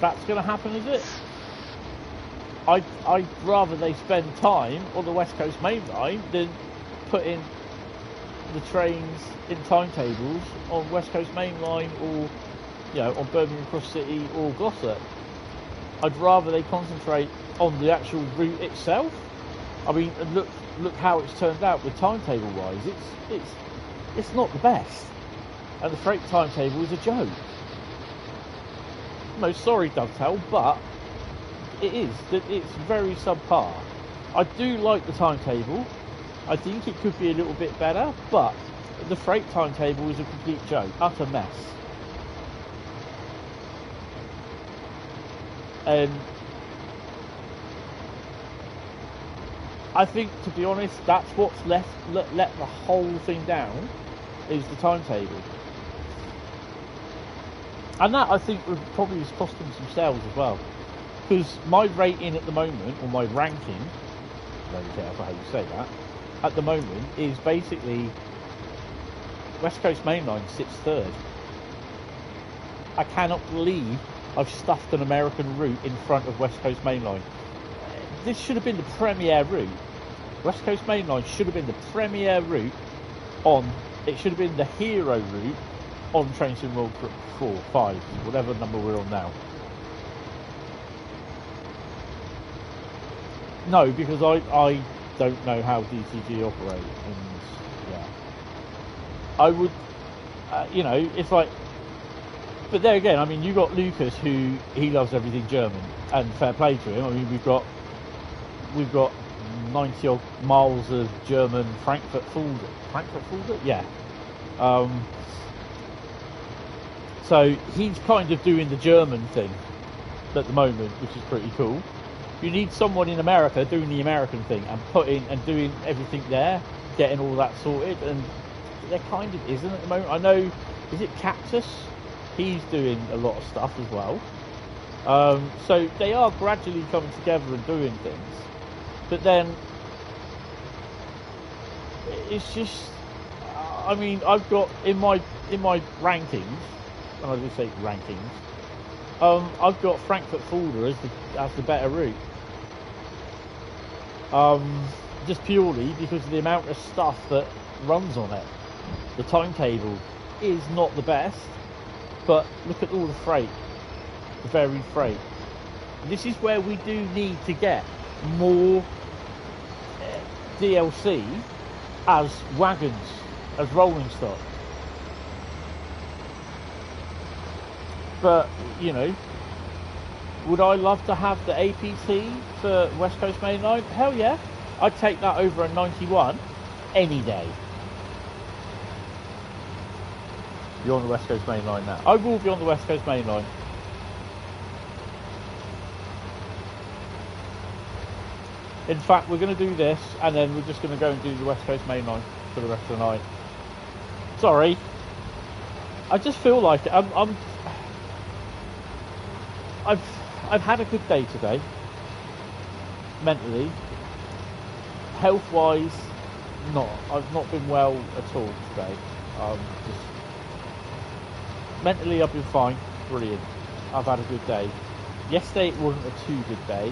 That's going to happen, is it? I'd rather they spend time on the West Coast Mainline than put in the trains in timetables on West Coast Mainline or on Birmingham Cross City or Glossop. I'd rather they concentrate on the actual route itself. I mean, look how it's turned out with timetable wise. It's not the best, and the freight timetable is a joke. No, sorry Dovetail, but it is. It's very subpar. I do like the timetable. I think it could be a little bit better, but the freight timetable is a complete joke, utter mess. And I think, to be honest, that's what's let the whole thing down, is the timetable. And that, I think, would probably cost them some sales as well. Because my rating at the moment, or my ranking, I don't care how you say that, at the moment is basically West Coast Mainline sits third. I cannot believe I've stuffed an American route in front of West Coast Mainline. This should have been the premier route. West Coast Mainline should have been the premier route it should have been the hero route on Trainsim World 4, 5, whatever number we're on now. No, because I don't know how DTG operate, and yeah. I would, you know, it's like. But there again, I mean, you got Lucas, who he loves everything German, and fair play to him. I mean, we've got 90 odd miles of German Frankfurt Fulda, yeah. So he's kind of doing the German thing at the moment, which is pretty cool. You need someone in America doing the American thing and doing everything there, getting all that sorted, and there kind of isn't at the moment. I know, is it Cactus? He's doing a lot of stuff as well. So they are gradually coming together and doing things. But then it's just, I mean, I've got in my rankings, and I do say rankings, I've got Frankfurt Fulda as the better route. Just purely because of the amount of stuff that runs on it. The timetable is not the best. But look at all the freight, the varied freight. This is where we do need to get more DLC as wagons, as rolling stock. But, you know, would I love to have the APT for West Coast Mainline? Hell yeah. I'd take that over a 91 any day. You're on the West Coast Mainline now. I will be on the West Coast Mainline. In fact, we're going to do this, and then we're just going to go and do the West Coast Mainline for the rest of the night. Sorry. I just feel like it. I've had a good day today. Mentally. Health-wise, not. I've not been well at all today. Just mentally, I've been fine. Brilliant. I've had a good day. Yesterday, it wasn't a too good day.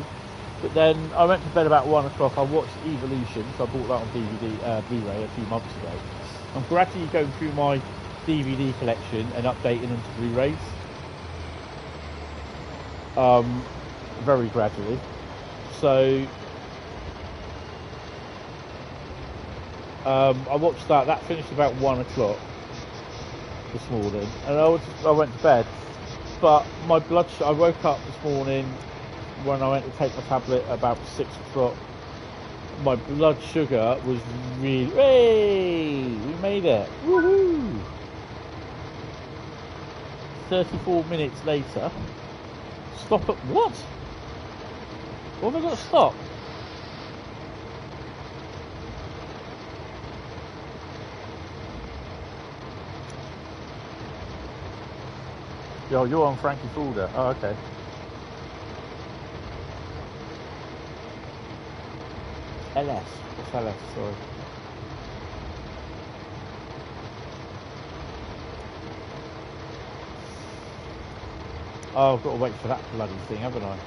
But then I went to bed about 1 o'clock. I watched Evolution, so I bought that on DVD, Blu-ray a few months ago. I'm gradually going through my DVD collection and updating them to Blu-rays. Very gradually. So I watched that. That finished about 1 o'clock this morning, and I went to bed. But my blood sugar, I woke up this morning when I went to take my tablet about 6 o'clock. My blood sugar was really, hey, we made it, woohoo! 34 minutes later, stop at what? What have I got to stop? Yo, you're on Frankie Fulda. Oh, okay. LS. What's LS? Sorry. Oh, I've got to wait for that bloody thing, haven't I?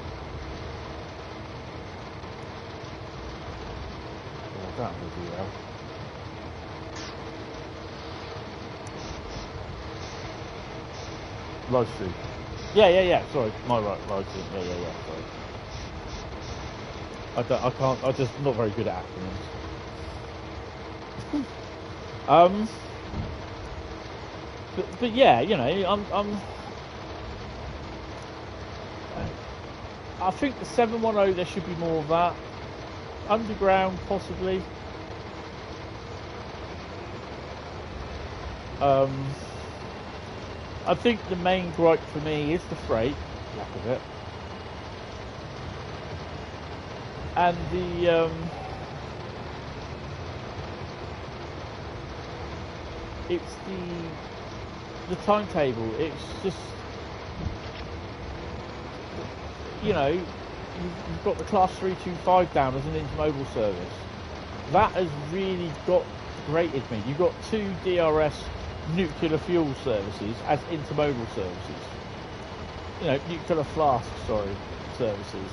Oh, that would be well. Live stream. Yeah. Sorry, my right, live stream. Yeah. Sorry. I can't. I'm just not very good at acronyms. But yeah, you know, I think the 710 there should be more of that. Underground, possibly. I think the main gripe for me is the freight, lack of it, and it's the timetable. It's just, you know, you've got the Class 325 down as an intermodal service. That has really grated me. You've got 2 DRS nuclear fuel services as intermodal services. You know, nuclear flask, services.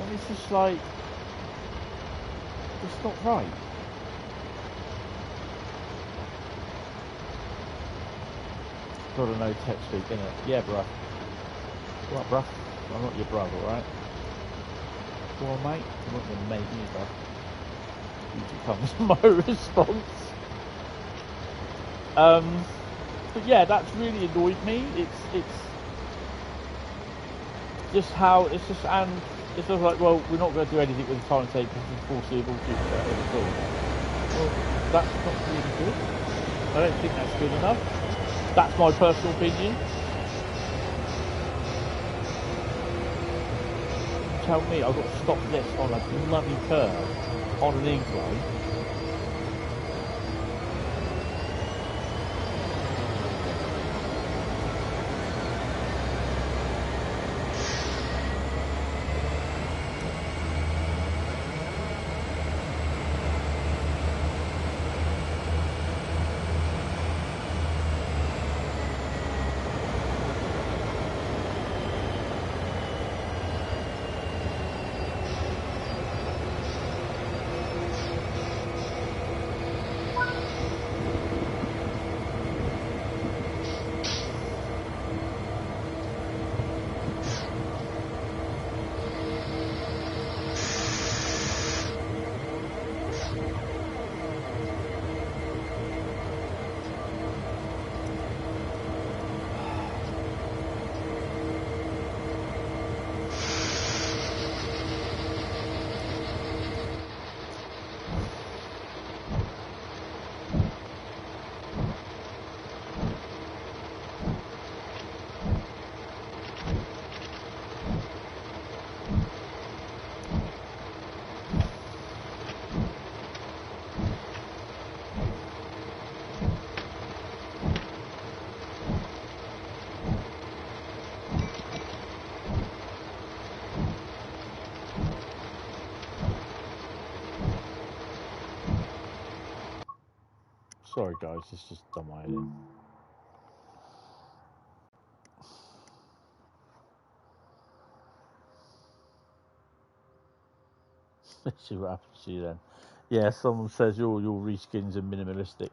And it's just like, it's not right. Gotta know tech speak, innit? Yeah, bruh. What, bruh? I'm not your brother, alright? Go on, mate. I'm not your mate either. Here comes my response. But yeah, that's really annoyed me. It's just how it's just and it's just like, well, we're not going to do anything with the timetable for the foreseeable future at all. Well, that's not really good. I don't think that's good enough. That's my personal opinion. Tell me I've got to stop this on a bloody curve on an incline. Sorry guys, it's just dumb idea. Let's see what happens to you then. Yeah, someone says your reskins are minimalistic.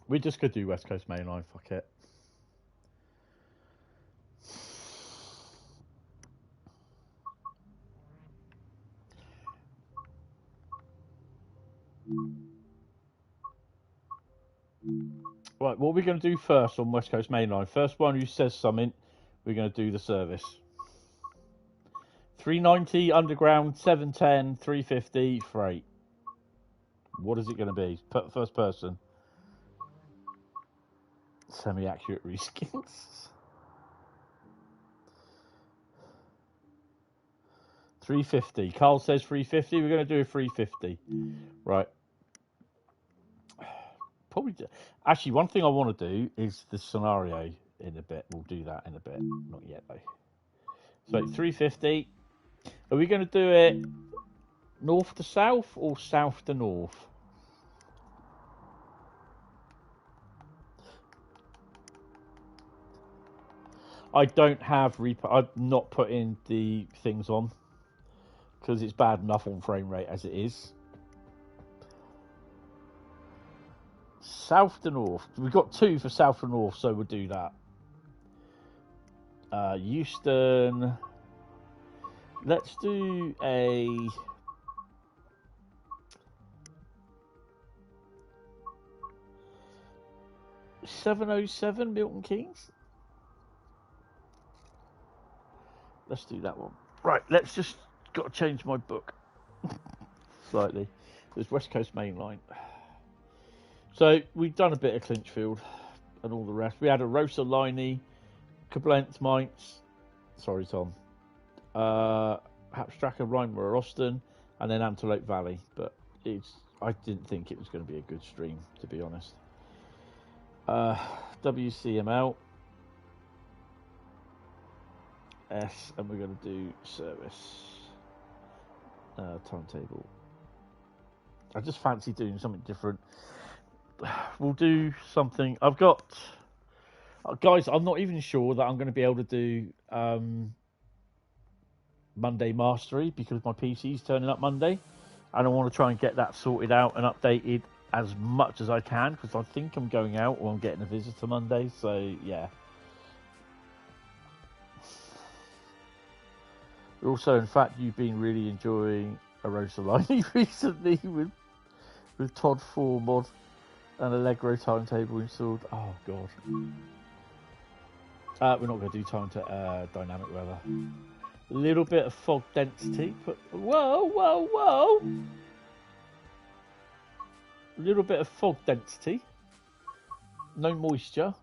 We're just gonna do West Coast Mainline, fuck it. Right, what we're going to do first on West Coast Mainline, first one who says something, we're going to do the service. 390 underground, 710, 350 freight. What is it going to be? First person. Semi-accurate reskins. $350. Carl says $350. We're going to do a $350. Right. Probably. Actually, one thing I want to do is the scenario in a bit. We'll do that in a bit. Not yet though. So $350. Are we going to do it north to south or south to north? I don't have I'm not putting the things on because it's bad enough on frame rate as it is. South to north. We've got 2 for south to north, so we'll do that. Euston. Let's do a 707 Milton Keynes. Let's do that one. Right, let's just got to change my book slightly. There's West Coast Mainline. So we've done a bit of Clinchfield and all the rest. We had a Rosa Liney, Koblenz Mainz. Sorry, Tom. Hauptstrecke, Rhein, Ruhr, Austin, and then Antelope Valley. But I didn't think it was going to be a good stream, to be honest. WCML S, and we're going to do service timetable. I just fancy doing something different. We'll do something. I've got guys. I'm not even sure that I'm going to be able to do Monday Mastery because my PC's turning up Monday, and I want to try and get that sorted out and updated as much as I can because I think I'm going out or I'm getting a visitor Monday. So yeah. Also, in fact, you've been really enjoying Arosa Line recently with Todd 4 mod and Allegro timetable installed. Oh god. We're not going to do dynamic weather. A little bit of fog density, but whoa. A little bit of fog density. No moisture.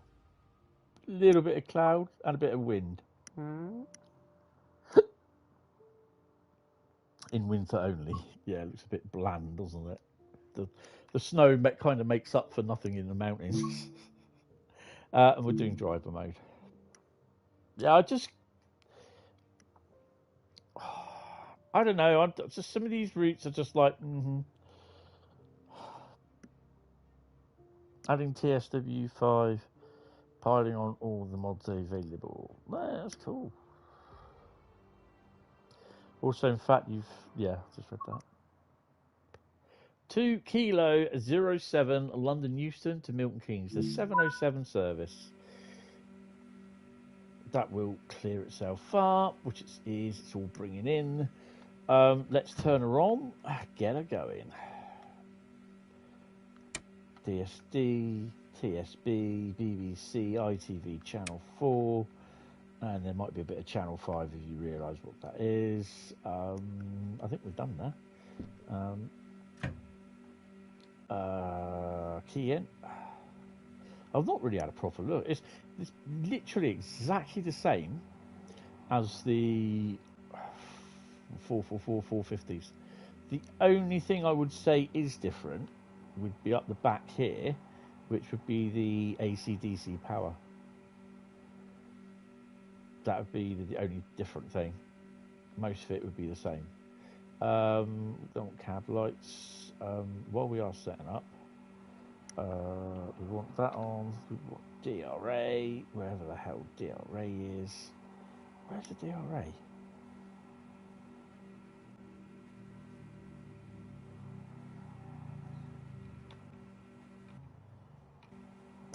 A little bit of cloud and a bit of wind. In winter only. Yeah, it looks a bit bland, doesn't it? The snow kind of makes up for nothing in the mountains. And we're doing driver mode. Yeah, I don't know. Just some of these routes are just like, adding TSW5, piling on all the mods available. No, that's cool. Also, in fact, just read that. 2 Kilo 07 London Euston to Milton Keynes. The 707 service. That will clear itself up, which it is. It's all bringing in. Let's turn her on. Get her going. DSD, TSB, BBC, ITV, Channel 4. And there might be a bit of Channel 5 if you realise what that is. I think we've done that. Key in. I've not really had a proper look. It's literally exactly the same as the 444 450s. The only thing I would say is different would be up the back here, which would be the AC/DC power. That would be the only different thing. Most of it would be the same. Don't want cab lights. While we are setting up, we want that on. We want DRA, wherever the hell DRA is. Where's the DRA?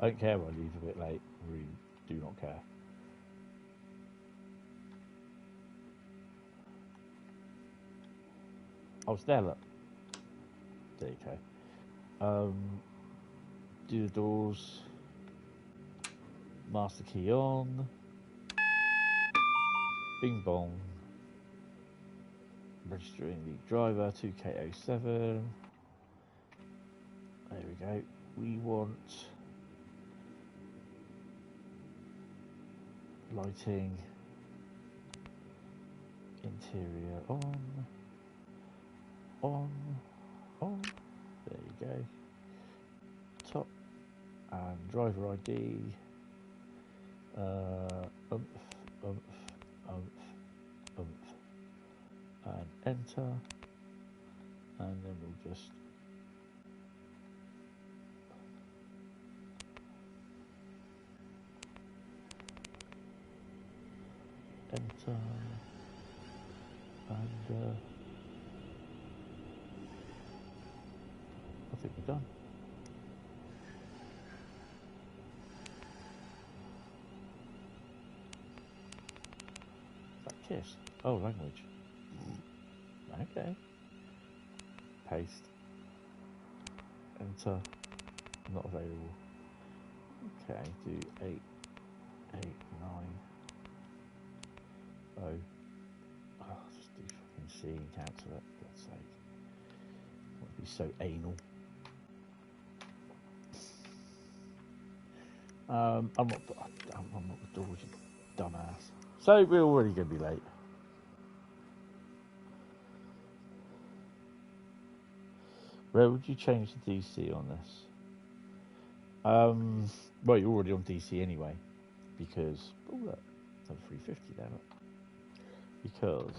I don't care if I leave a bit late. I really do not care. I was there, look. There you go. Do the doors. Master key on. Bing bong. Registering the driver 2K07. There we go. We want lighting. Interior on. On. There you go. Top and driver ID. And enter. And then we'll just enter. And I think we're done. Is that kiss? Oh, language. Okay. Paste. Enter. Not available. Okay, do 8, 8, 9. Oh. Just do fucking C and cancel it, for God's sake. Won't be so anal. I'm not the doors, you dumbass. So we're already going to be late. Where would you change the DC on this? Well, you're already on DC anyway, because oh look, it's on 350 there. Look. Because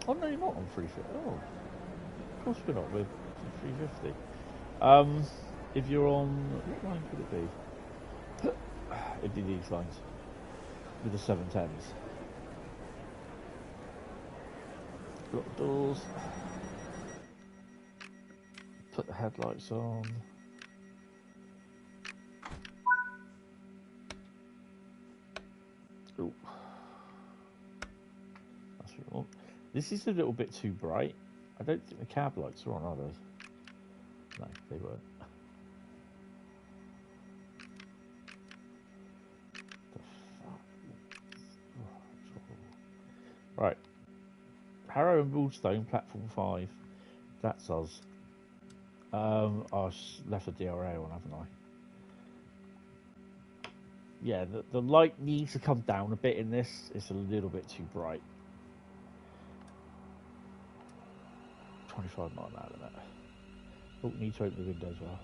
oh no, you're not on 350. Oh, of course we're not. We're 350. If you're on, what line could it be? It'd be these lines with the 710s. Lock doors. Put the headlights on. Ooh. That's what we want. This is a little bit too bright. I don't think the cab lights are on, are they? No, they weren't. Right. Harrow and Wallstone, platform 5. That's us. I left the DRA on, haven't I? Yeah, the light needs to come down a bit in this. It's a little bit too bright. 25 mile an hour limit. Oh, need to open the window as well.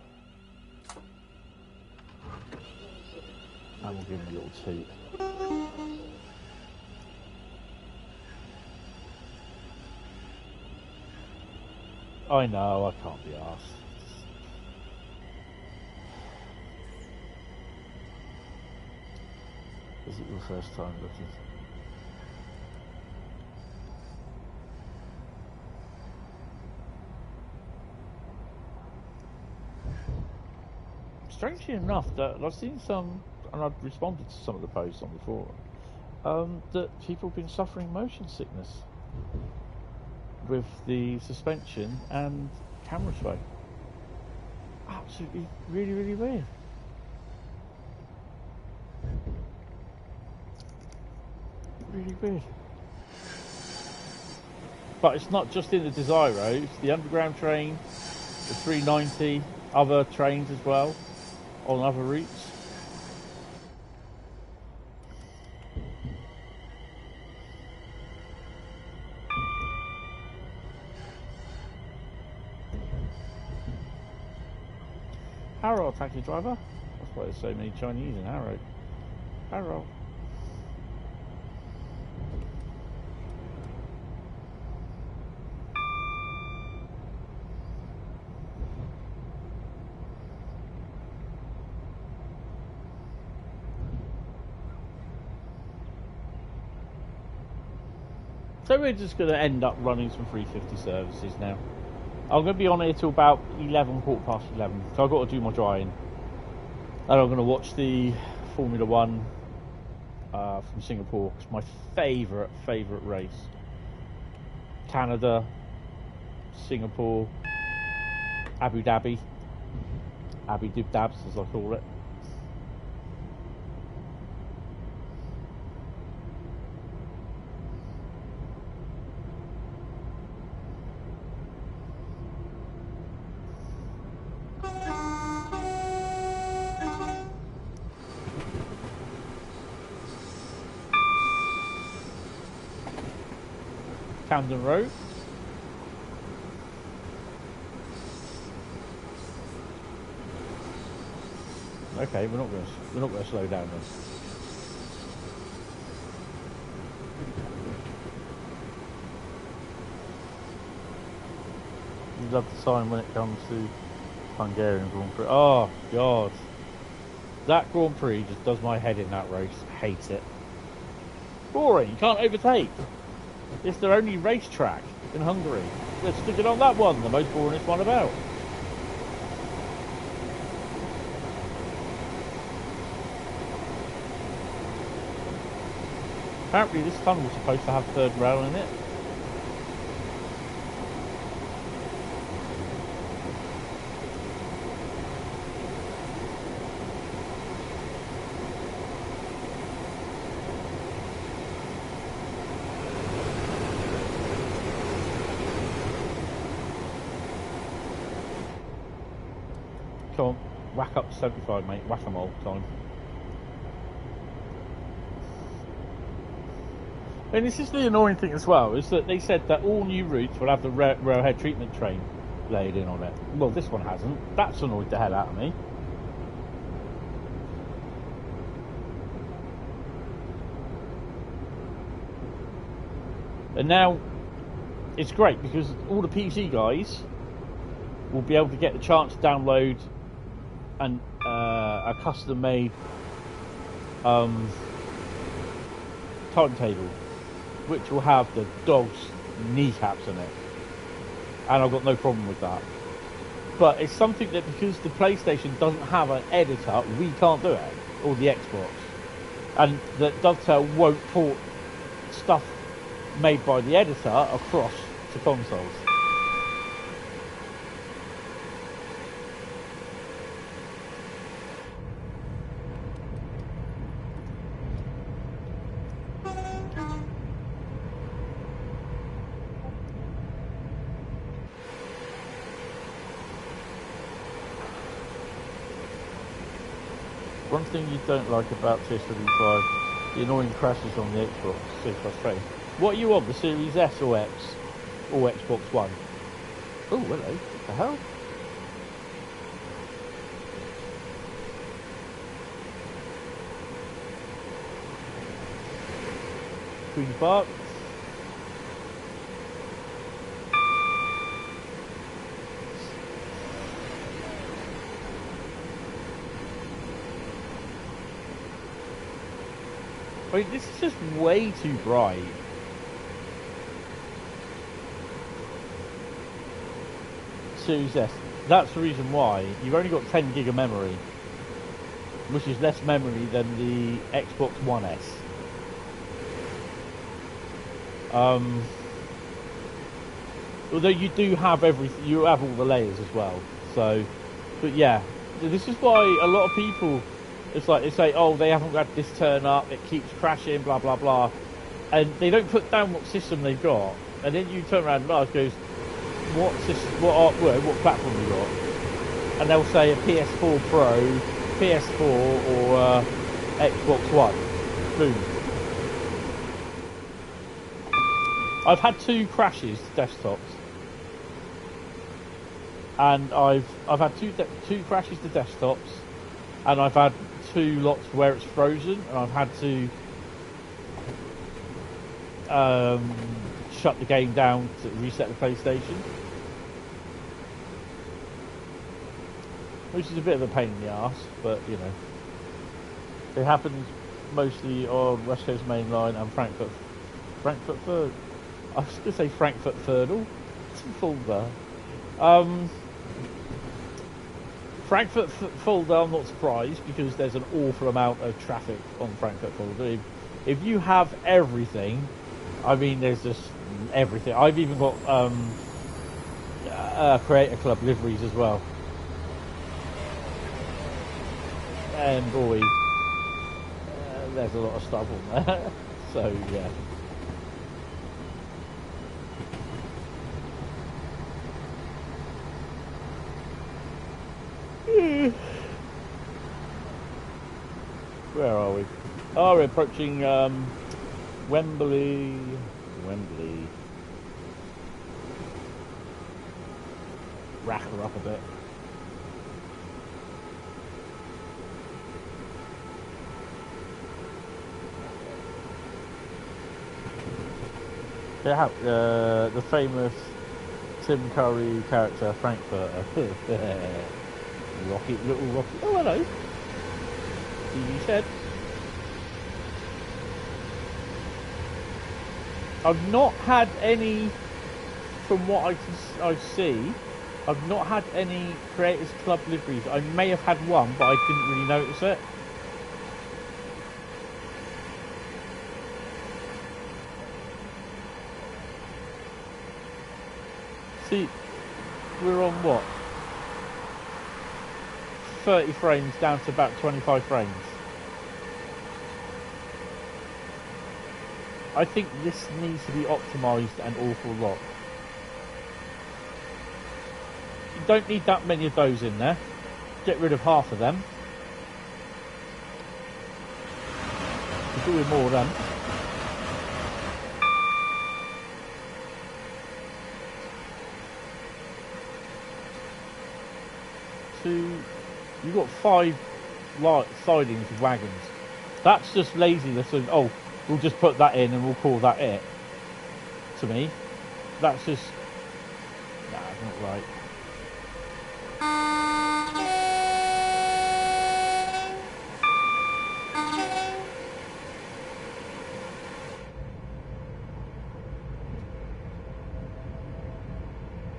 And we'll give him a little toot. I know, I can't be arsed. Is it your first time looking? Strangely enough, that I've seen some, and I've responded to some of the posts on the forum, that people have been suffering motion sickness with the suspension and camera sway. Absolutely, really, really weird. Really weird. But it's not just in the Desiro, it's the underground train, the 390, other trains as well, on other routes. Harrow, taxi driver. That's why there's so many Chinese in Harrow. Harrow. So we're just going to end up running some 350 services now. I'm going to be on here till about 11, quarter past 11. So I've got to do my drying. And I'm going to watch the Formula 1 from Singapore. It's my favourite race. Canada, Singapore, Abu Dhabi. Abu Dib Dabs, as I call it. Camden Road. Okay, we're not going to slow down then. You love the sign when it comes to Hungarian Grand Prix. Oh God, that Grand Prix just does my head in that race. Hate it. Boring. You can't overtake. It's their only racetrack in Hungary. Let's stick it on that one, the most boringest one about. Apparently this tunnel was supposed to have third rail in it. Come on, whack up to 75, mate. Whack-a-mole time. And this is the annoying thing as well, is that they said that all new routes will have the railhead treatment train laid in on it. Well, this one hasn't. That's annoyed the hell out of me. And now, it's great because all the PC guys will be able to get the chance to download a custom-made timetable, which will have the dog's kneecaps in it, and I've got no problem with that. But it's something that, because the PlayStation doesn't have an editor, we can't do it, or the Xbox. and that Dovetail won't port stuff made by the editor across to consoles. One thing you don't like about TSW5, the annoying crashes on the Xbox, so frustrating. What are you on, the Series S or X? Or Xbox One? Oh, hello. What the hell? $3. I mean, this is just way too bright. Series S. That's the reason why. You've only got 10 gig of memory, which is less memory than the Xbox One S. Although you do have everything, you have all the layers as well. So, but yeah, this is why a lot of people, it's like they say, oh, they haven't got this turn up, it keeps crashing, blah blah blah, and they don't put down what system they've got, and then you turn around and ask, goes, what system, what platform you got, and they'll say a PS4 Pro, PS4, or Xbox One. Boom. I've had 2 crashes to desktops, and I've had two crashes to desktops, and I've had 2 lots where it's frozen, and I've had to shut the game down to reset the PlayStation, which is a bit of a pain in the arse, but you know, it happens mostly on West Coast Mainline and Frankfurt Third. I was going to say Frankfurt Thurnal. It's Fulda. Frankfurt Fulda, I'm not surprised, because there's an awful amount of traffic on Frankfurt Fulda. If you have everything, I mean, there's just everything. I've even got Creator Club liveries as well. And boy, there's a lot of stuff on there. So yeah. Where are we? Oh, we're approaching Wembley. Rack her up a bit. Yeah, the famous Tim Curry character, Frankfurter. Rocky, little Rocky. Oh, hello. TV shed. I've not had any, from what I see, I've not had any Creators Club liveries. I may have had one, but I didn't really notice it. See, we're on what? 30 frames down to about 25 frames. I think this needs to be optimised an awful lot. You don't need that many of those in there. Get rid of half of them. We're doing more of them. You've got 5 sidings of wagons. That's just laziness. And oh, we'll just put that in and we'll call that it. To me, that's just not right.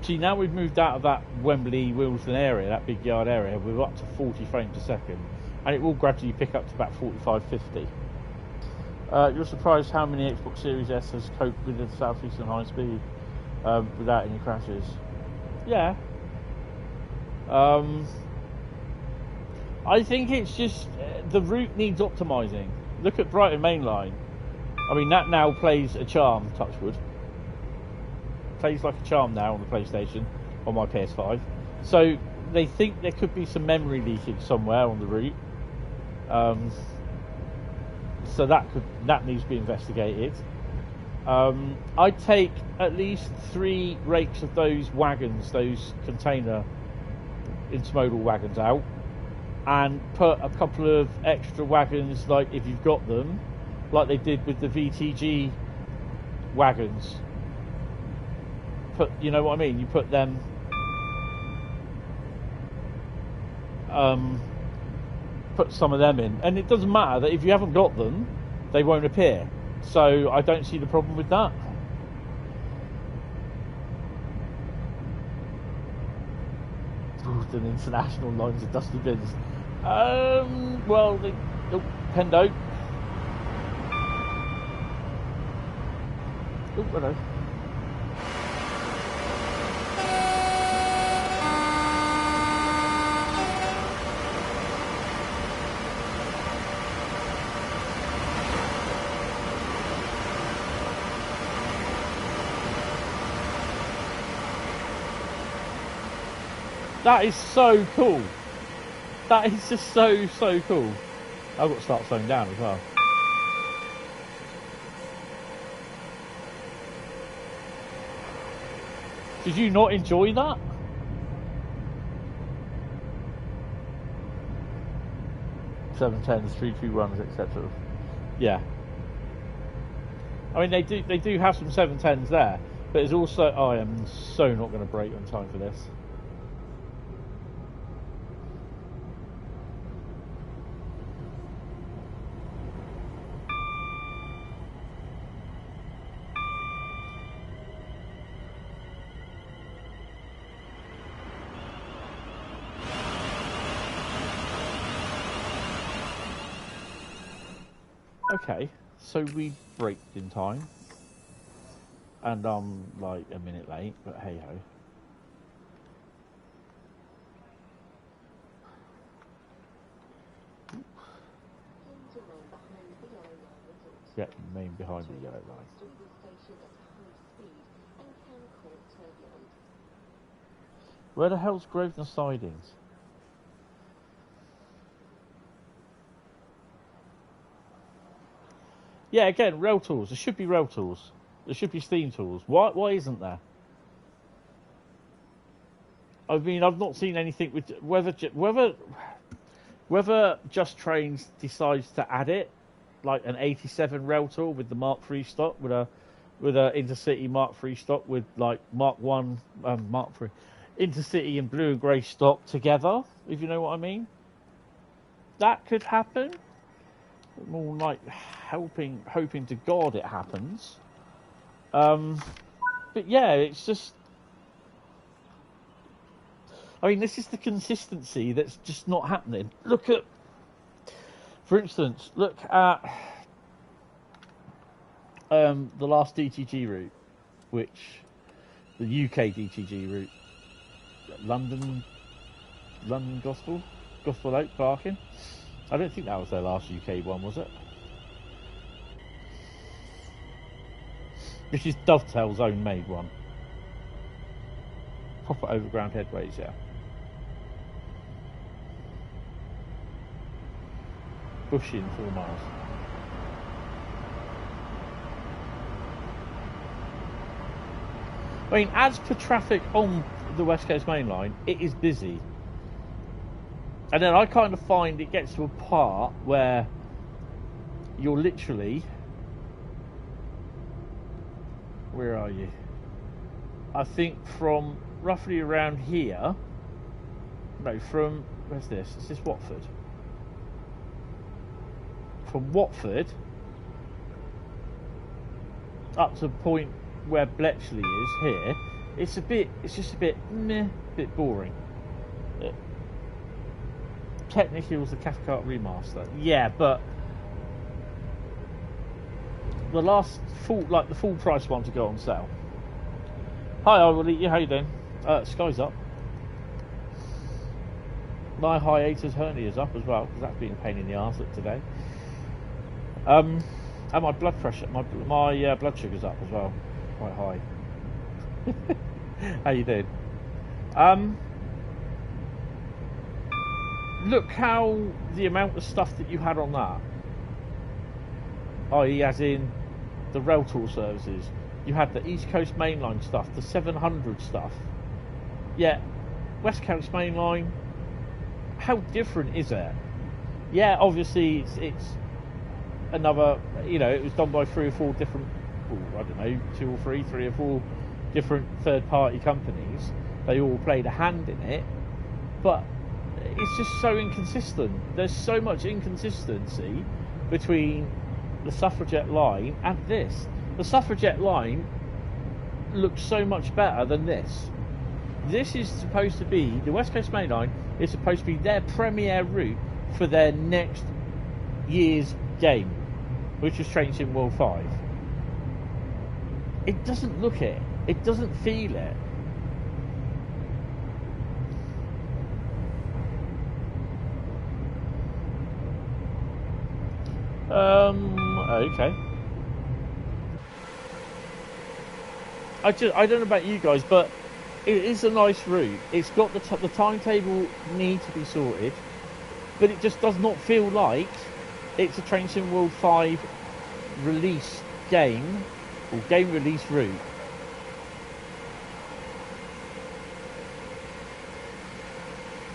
See, now we've moved out of that Wembley Wilson area, that big yard area, we're up to 40 frames a second, and it will gradually pick up to about 45, 50. You're surprised how many Xbox Series S has coped with the Southeastern Highspeed without any crashes. Yeah. I think it's just the route needs optimising. Look at Brighton Mainline. I mean, that now plays a charm, touchwood. Plays like a charm now on the PlayStation, on my PS5. So they think there could be some memory leakage somewhere on the route. So that needs to be investigated. I'd take at least 3 rakes of those wagons, those container intermodal wagons out, and put a couple of extra wagons, like if you've got them, like they did with the VTG wagons. You know what I mean? You put them, put some of them in, and it doesn't matter that if you haven't got them, they won't appear. So I don't see the problem with that. An international lines of dusty bins. Well, Pendo. Oh, hello. That is so cool. That is just so cool. I've got to start slowing down as well. Did you not enjoy that? Seven tens, 321s, etc. Yeah. I mean, they do have some 710s there, but it's also, I am so not going to brake on time for this. Okay, so we braked in time, and I'm like a minute late, but hey ho. Yeah, main behind the yellow line. Where the hell's Grosvenor Sidings? Yeah, again, rail tools. There should be rail tools. There should be steam tools. Why isn't there? I mean, I've not seen anything with whether Just Trains decides to add it, like an 87 rail tool with the Mark III stock, with a Intercity Mark III stock with like Mark 1 Mark III Intercity and blue and grey stock together, if you know what I mean. That could happen. More like hoping to God it happens. But yeah, it's just, I mean, this is the consistency that's just not happening. Look at, for instance, look at the last DTG route, which the UK DTG route, London Gospel Oak Barking. I don't think that was their last UK one, was it? This is Dovetail's own made one. Proper overground headways, yeah. Bushy in 4 miles. I mean, as per traffic on the West Coast Mainline, it is busy. And then I kind of find it gets to a part where you're literally... Where are you? I think from roughly around here... No, from... Where's this? Is this Watford? From Watford up to the point where Bletchley is here, it's just a bit meh, bit boring. Technically it was the Cathcart remaster. Yeah, but the last full, like the full price one to go on sale. Hi, I will eat you. How you doing? Sky's up. My hiatus hernia is up as well because that's been a pain in the arse today. And my blood pressure, my blood sugar's up as well, quite high. How you doing? Look how the amount of stuff that you had on that, i.e. as in the rail tour services. You had the East Coast Mainline stuff, the 700 stuff. Yeah, West Coast Mainline. How different is it? Yeah, obviously it's another, it was done by 3 or 4 different, I don't know, 2 or 3 or 4 different third-party companies. They all played a hand in it, but it's just so inconsistent. There's so much inconsistency between the suffragette line and this. The suffragette line looks so much better than this. This is supposed to be, the West Coast Main Line is supposed to be their premier route for their next year's game, which is Train Sim World 5. It doesn't look it. It doesn't feel it. Okay. I don't know about you guys, but it is a nice route. It's got the timetable need to be sorted, but it just does not feel like it's a Train Sim World 5 release game or game release route.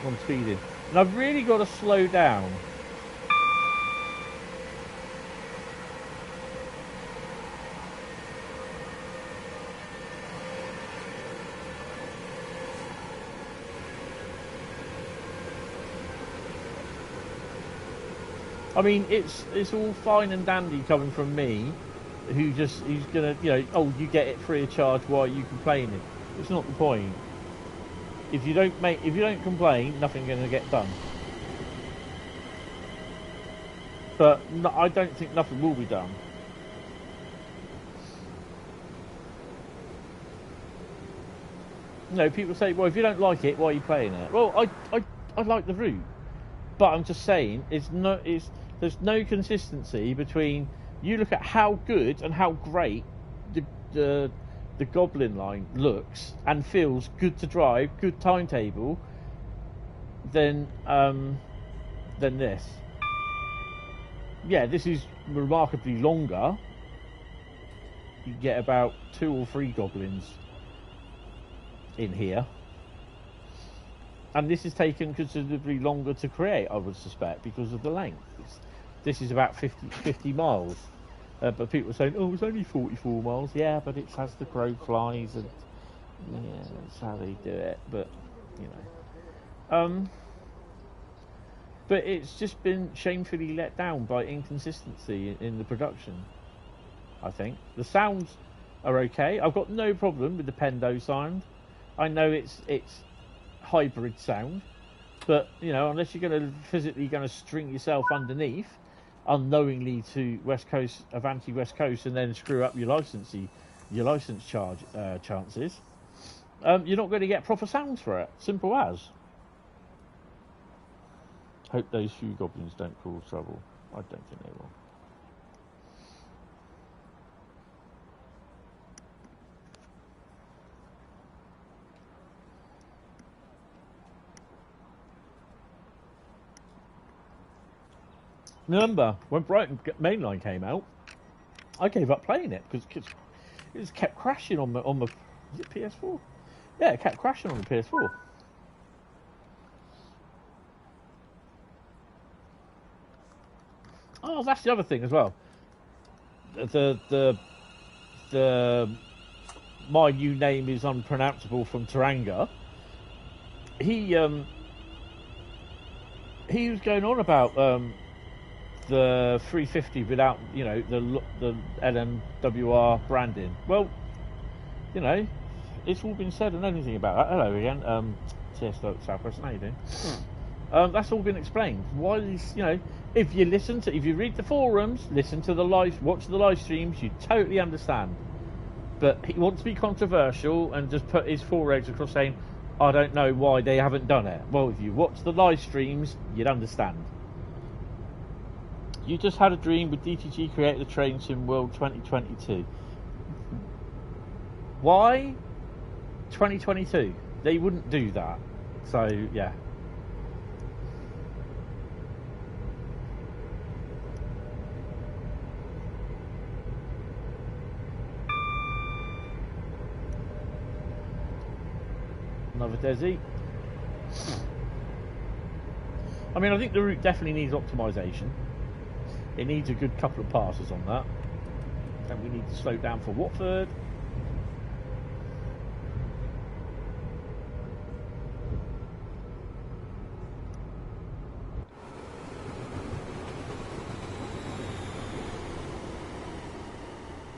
I'm speeding, and I've really got to slow down. I mean, it's all fine and dandy coming from me, who's gonna, you get it free of charge while you complaining. It's not the point. If you don't complain, nothing's gonna get done. But no, I don't think nothing will be done. People say, well, if you don't like it, why are you playing it? Well, I like the route, but I'm just saying there's no consistency between. You look at how good and how great the Goblin line looks and feels good to drive, good timetable, than this. Yeah, this is remarkably longer. You get about 2 or 3 Goblins in here. And this is taken considerably longer to create, I would suspect, because of the length. This is about 50 miles. But people are saying, oh, it's only 44 miles. Yeah, but it's as the crow flies, and yeah, that's how they do it. But, but it's just been shamefully let down by inconsistency in the production, I think. The sounds are okay. I've got no problem with the Pendo sound. I know it's hybrid sound, but unless you're physically going to string yourself underneath unknowingly to Avanti West Coast and then screw up your license charge chances, you're not going to get proper sounds for it. Simple as. Hope those few goblins don't cause trouble. I don't think they will. Remember, when Brighton Mainline came out, I gave up playing it because it just kept crashing on the is it PS4? Yeah, it kept crashing on the PS4. Oh, that's the other thing as well. The my new name is unpronounceable from Taranga. He was going on about the 350 without the LMWR branding. Well, it's all been said and anything about that. Hello again, TS Southwest. How you doing? That's all been explained. Why these, you know, if you read the forums, watch the live streams, you totally understand. But he wants to be controversial and just put his foreheads across saying, I don't know why they haven't done it. Well, if you watch the live streams, you'd understand. You just had a dream with DTG created the Train Sim World 2022. Why 2022? They wouldn't do that. So, yeah. Another Desi. I mean, I think the route definitely needs optimisation. It needs a good couple of passes on that. And we need to slow down for Watford.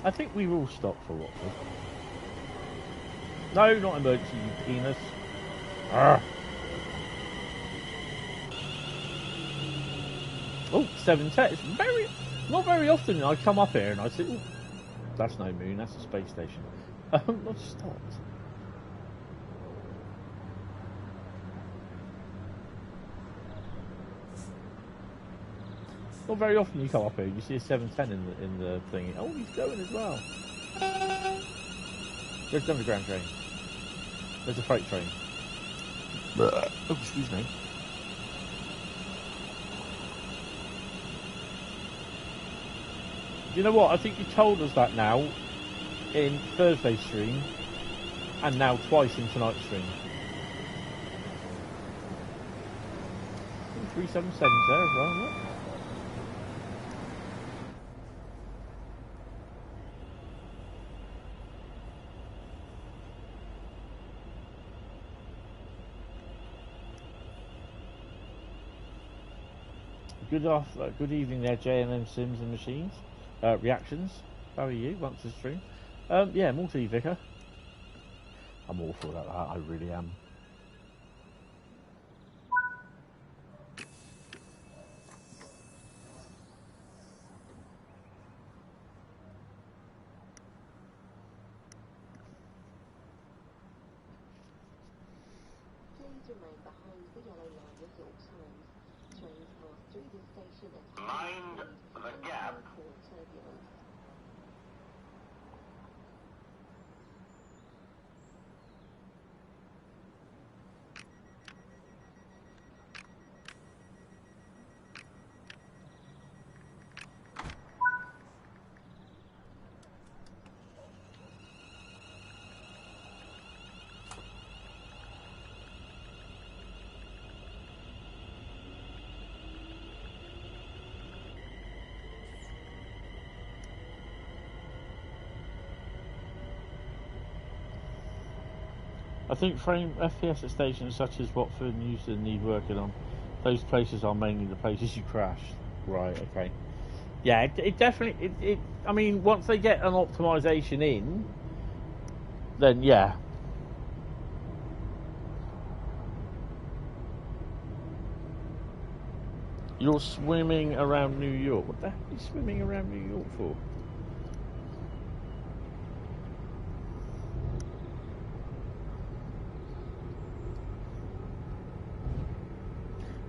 I think we will stop for Watford. No, not emergency, you penis. Arrgh. Oh, 710. It's not very often I come up here and I say, oh, that's no moon, that's a space station. Not stopped. Not very often you come up here, you see a 710 in the thingy. Oh, he's going as well. There's an underground train. There's a freight train. Oh, excuse me. You know what? I think you told us that now in Thursday's stream and now twice in tonight's stream. 377's there as well, look. Good evening there, J&M Sims and Machines. Reactions. How are you? Once the stream. Yeah, multi Vicar. I'm awful at that. I really am. Please remain behind the yellow line at all times. Trains pass through this station at high speed and gap. Turbulence. I think frame FPS at stations such as Watford and Euston need working on. Those places are mainly the places you crash. Right, okay. Yeah, it definitely... I mean, once they get an optimisation in, then yeah. You're swimming around New York. What the hell are you swimming around New York for?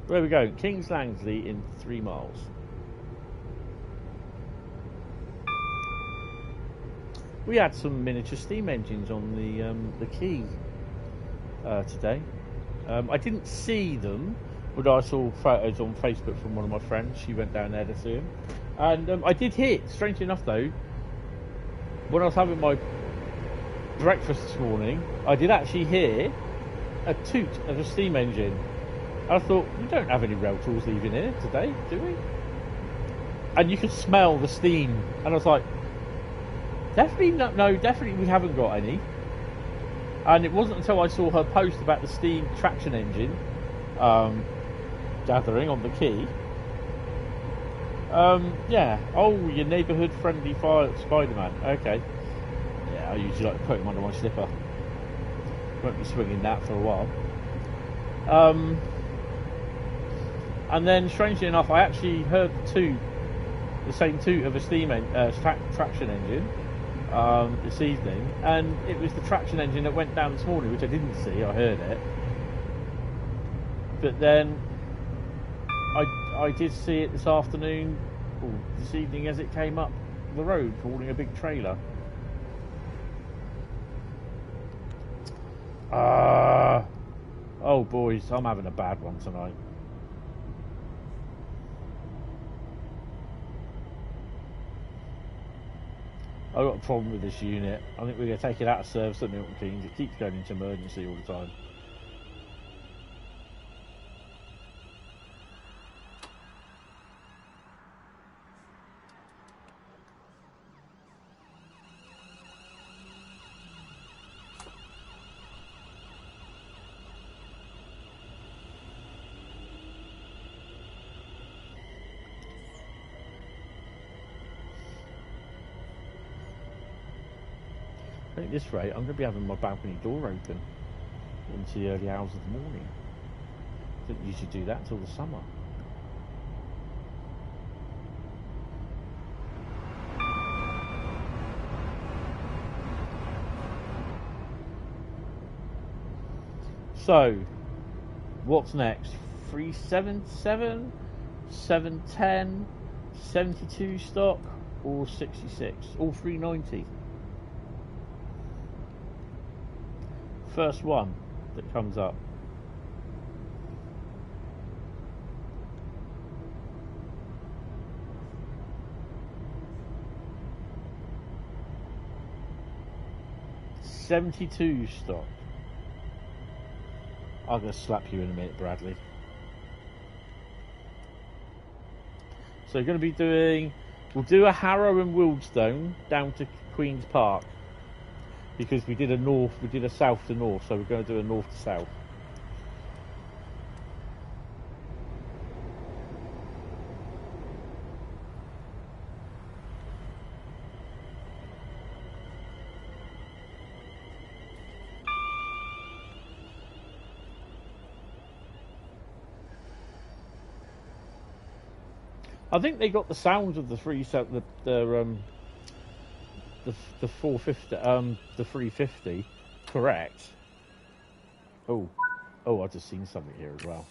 Where we go? King's Langsley in 3 miles. We had some miniature steam engines on the quay today. I didn't see them, but I saw photos on Facebook from one of my friends. She went down there to see them, and I did hear. Strangely enough, though, when I was having my breakfast this morning, I did actually hear a toot of a steam engine. I thought, we don't have any rail tools leaving here today, do we? And you could smell the steam. And I was like, definitely no, definitely we haven't got any. And it wasn't until I saw her post about the steam traction engine gathering on the quay. Yeah. Oh, your neighbourhood friendly Spider-Man. Okay. Yeah, I usually like to put him under my slipper. Won't be swinging that for a while. And then, strangely enough, I actually heard the same toot of a traction engine this evening, and it was the traction engine that went down this morning, which I didn't see. I heard it, but then I did see it this afternoon, or this evening, as it came up the road, hauling a big trailer. Oh boys, I'm having a bad one tonight. I've got a problem with this unit. I think we're going to take it out of service at Milton Keynes. It keeps going into emergency all the time. At this rate, I'm going to be having my balcony door open into the early hours of the morning. I didn't usually do that until the summer. So, what's next? 377, 710, 72 stock, or 66, or 390? First one that comes up. $72 stock. I'm gonna slap you in a minute, Bradley. So we're gonna be doing. We'll do a Harrow and Wildstone down to Queen's Park. Because we did a south to north, so we're going to do a north to south. I think they got the sounds of the 450, the 350, correct. Oh, I've just seen something here as well.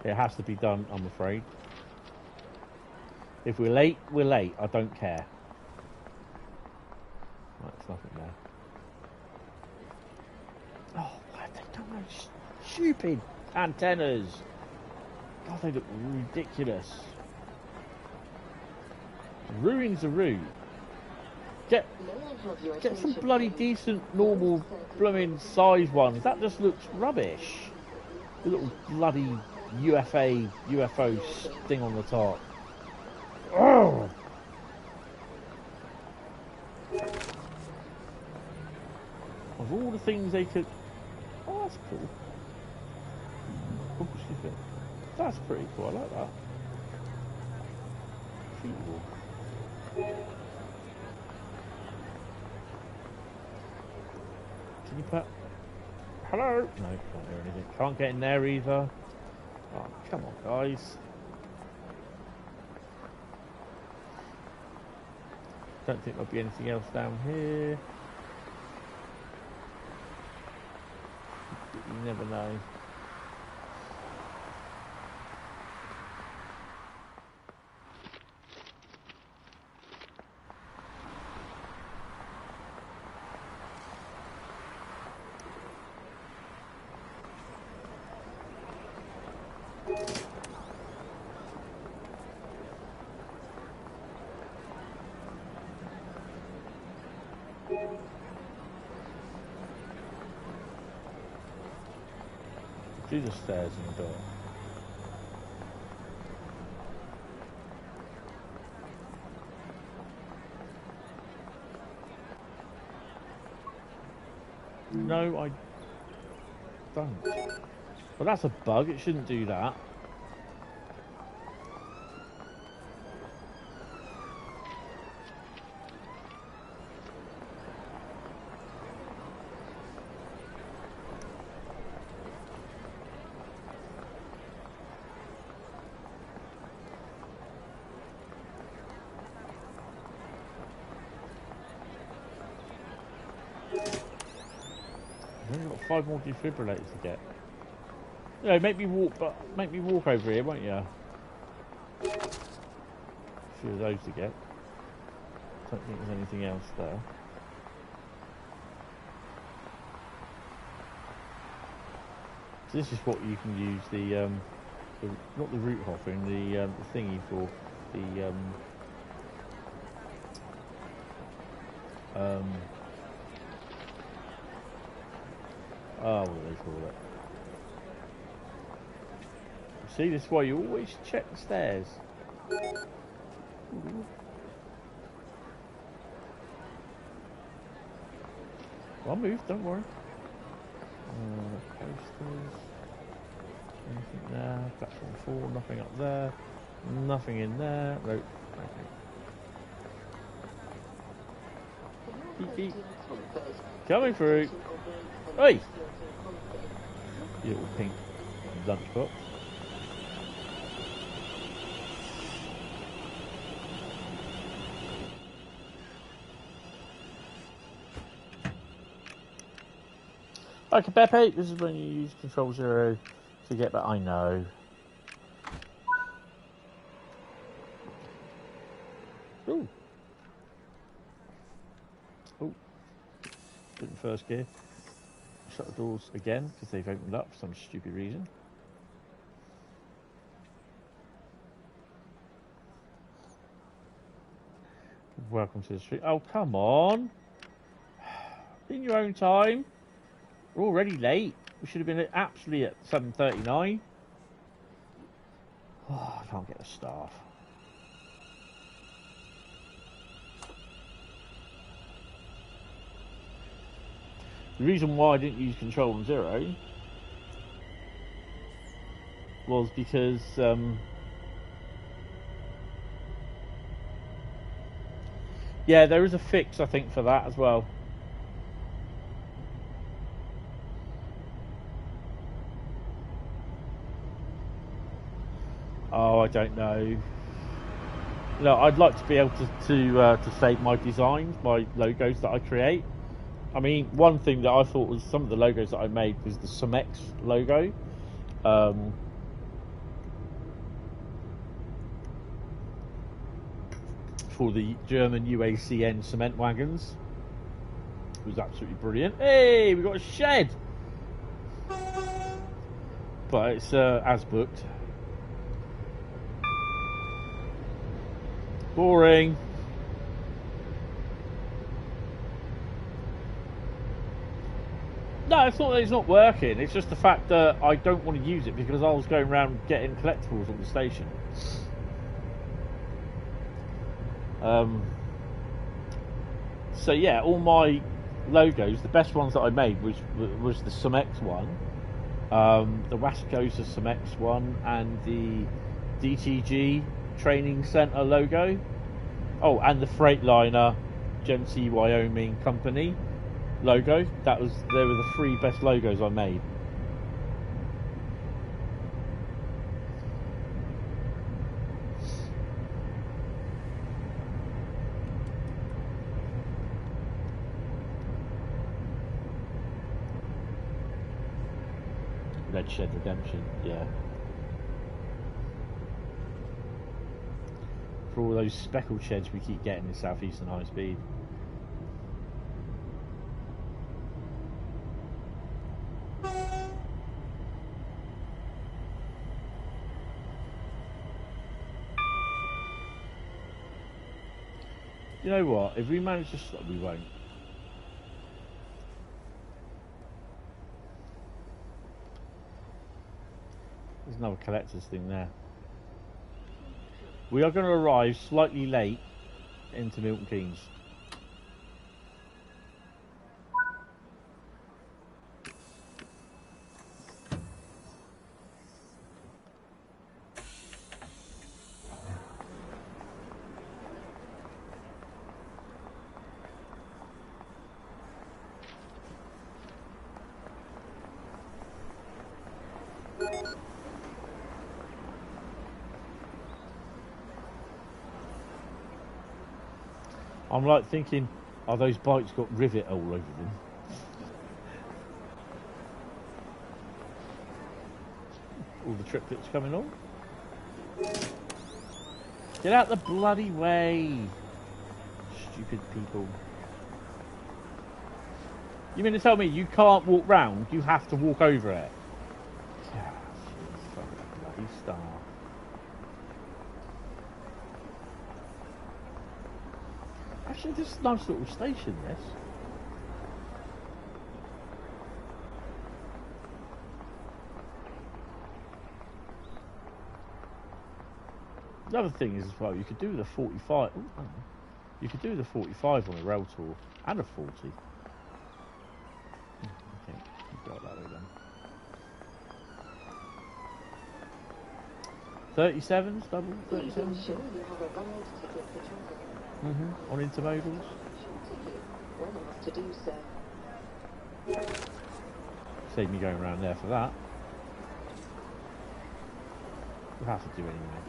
It has to be done, I'm afraid. If we're late, we're late. I don't care. Right, there's nothing there. Oh, why have they done those stupid antennas? God, they look ridiculous. Ruin's a route. Get some bloody decent, normal, blooming size ones. That just looks rubbish. The little bloody UFO thing on the top. Oh! Of all the things they could... Oh, that's cool. That's pretty cool, I like that. Cool. Can you put... Hello? No, can't hear anything. Can't get in there either. Oh, come on, guys. Don't think there'll be anything else down here. But you never know. Do the stairs and the door. No, I don't. Well, that's a bug. It shouldn't do that. got 5 more defibrillators to get. You know, make me walk over here, won't you? A few of those to get. Don't think there's anything else there. So this is what you can use the not the root hopping, the thingy for the what do they call it? See, this is why you always check the stairs. I'll move, don't worry. Posters. Anything there? Platform 4, nothing up there. Nothing in there. Nope. Okay. Beep, beep. Coming through. Hey! You little pink lunchbox. Okay, Pepe, this is when you use Control 0 to get back. I know. Ooh. Ooh. Put in first gear. Shut the doors again because they've opened up for some stupid reason. Welcome to the street. Oh, come on. In your own time. We're already late. We should have been actually at 7:39. Oh, I can't get the staff. The reason why I didn't use Control 0 was because yeah, there is a fix I think for that as well. Oh, I don't know. No, I'd like to be able to save my designs, my logos that I create. I mean, one thing that I thought was some of the logos that I made was the SEHS logo. For the German UACN cement wagons. It was absolutely brilliant. Hey, we got a shed! But it's as booked. Boring. No, it's not that it's not working. It's just the fact that I don't want to use it because I was going around getting collectibles on the station. So yeah, all my logos, the best ones that I made was the SEHS one, the Wascosa SEHS one, and the DTG Training Center logo. Oh, and the Freightliner Genesee Wyoming Company logo. They were the 3 best logos I made. Red Shed Redemption, yeah. For all those speckled sheds we keep getting in Southeastern Highspeed. You know what? If we manage to stop, we won't. There's another collector's thing there. We are going to arrive slightly late into Milton Keynes. I'm like thinking, are those bikes got rivet all over them? all the triplets coming on. Get out the bloody way, stupid people. You mean to tell me you can't walk round? You have to walk over it. Yeah, fucking bloody star. Actually, this is a nice little station, this. The other thing is as well, you could do the 45. Ooh, you could do the 45 on a rail tour and a 40. I think you got that way then. 37s, double 37s. On intermodals. To do so. Save me going around there for that. We'll have to do anyway.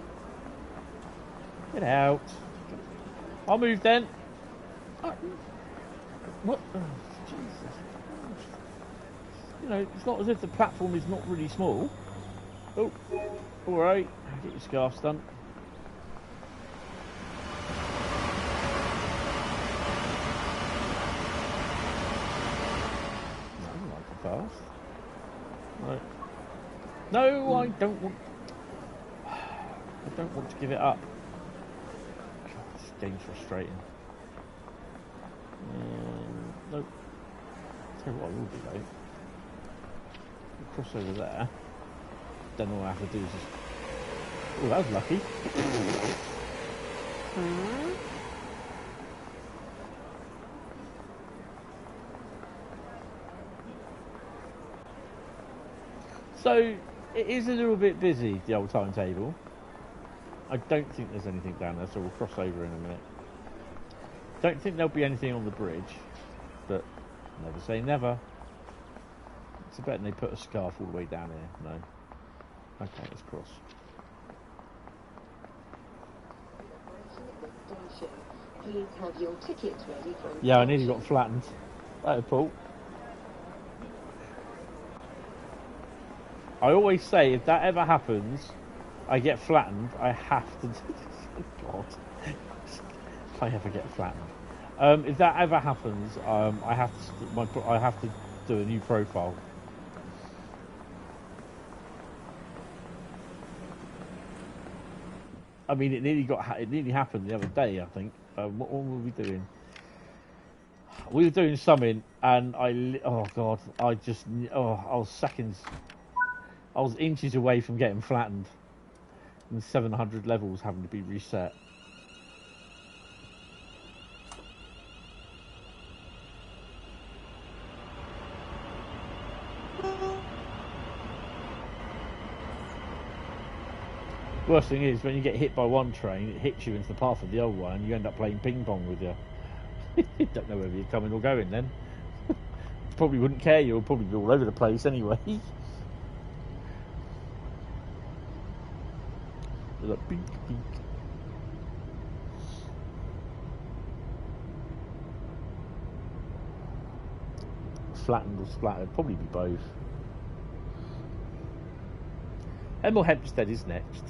Get out. I'll move then. Oh, what? Oh, Jesus. You know, it's not as if the platform is not really small. Oh, alright. Get your scarf done. Fast. Right. No, I don't want. I don't want to give it up. God, this game's frustrating. Nope. Tell you what I will do though. We'll cross over there. Then all I have to do is just. Oh, that was lucky. So, it is a little bit busy, the old timetable. I don't think there's anything down there, so we'll cross over in a minute. Don't think there'll be anything on the bridge, but never say never. It's a bet they put a scarf all the way down here. No. Okay, let's cross. Please have your tickets ready for. Yeah, I nearly got flattened. That Paul. I always say, if that ever happens, I get flattened, I have to do God. If I ever get flattened. If that ever happens, I have to do a new profile. I mean, it nearly happened the other day, I think. What were we doing? We were doing something, and oh God, I was seconds. I was inches away from getting flattened, and 700 levels having to be reset. Worst thing is when you get hit by one train, it hits you into the path of the old one, and you end up playing ping pong with you. You don't know whether you're coming or going then. Probably wouldn't care, you'll probably be all over the place anyway. Like, beak, beak. Flattened or splattered, probably be both. Hemel Hempstead is next.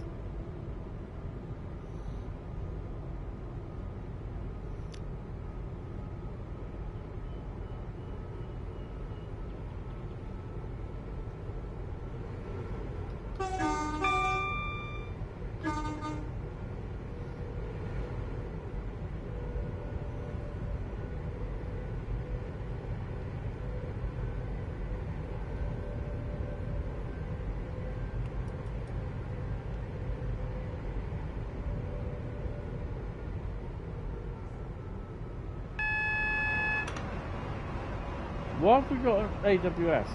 Why have we got an AWS?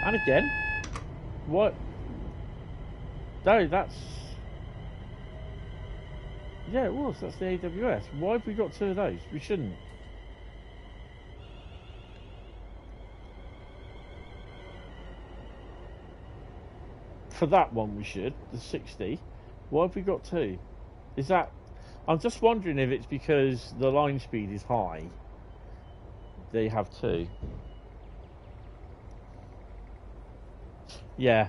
And again? What? No, that's... Yeah, it was. That's the AWS. Why have we got two of those? We shouldn't. For that one we should. The 60. Why have we got two? Is that... I'm just wondering if it's because the line speed is high. They have two. Yeah.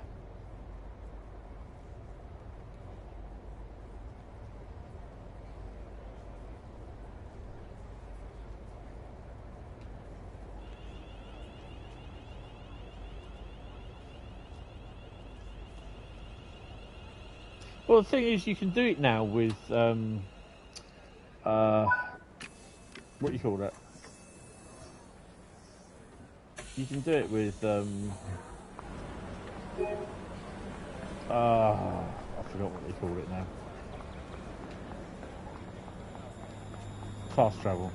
Well, the thing is, you can do it now with what do you call it? You can do it with I forgot what they call it now. Fast travel.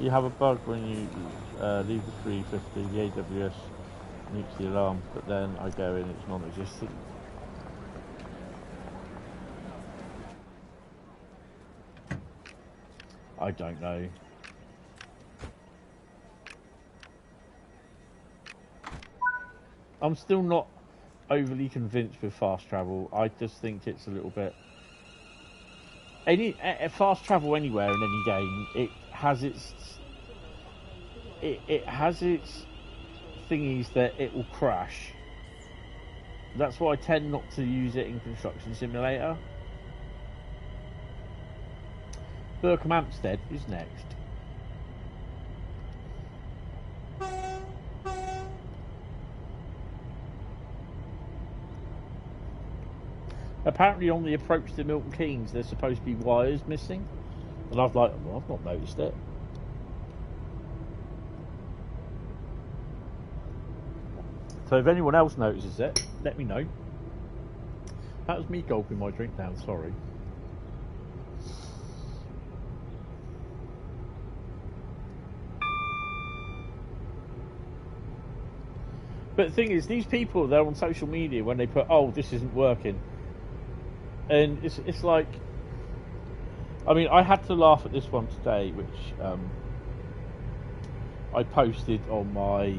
You have a bug when you leave the 350, the AWS nukes the alarm, but then I go in, it's non-existent. I don't know. I'm still not overly convinced with fast travel. I just think it's a little bit... fast travel anywhere in any game, it has its thingies that it will crash. That's why I tend not to use it in Construction Simulator. Burkham Hampstead is next. Apparently on the approach to Milton Keynes there's supposed to be wires missing. And I was like, well, I've not noticed it. So if anyone else notices it, let me know. That was me gulping my drink down, sorry. But the thing is, these people, they're on social media when they put, oh, this isn't working. And it's like, I mean, I had to laugh at this one today, which I posted on my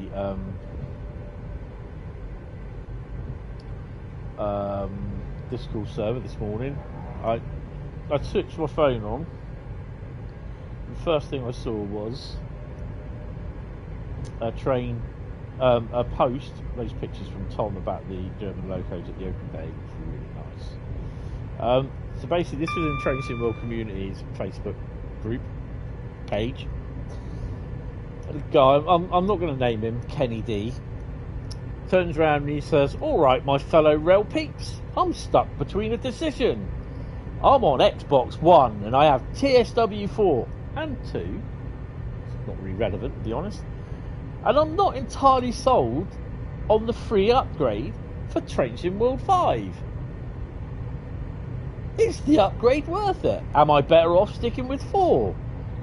Discord server this morning. I switched my phone on. The first thing I saw was a train, a post, those pictures from Tom about the German locos at the open day, which were really nice. So basically, this was in Train Sim World Community's Facebook group page. And the guy, I'm not going to name him, Kenny D, turns around and he says, "All right, my fellow rail peeps, I'm stuck between a decision. I'm on Xbox One and I have TSW 4 and 2. It's not really relevant, to be honest. And I'm not entirely sold on the free upgrade for Train Sim World 5. Is the upgrade worth it? Am I better off sticking with 4?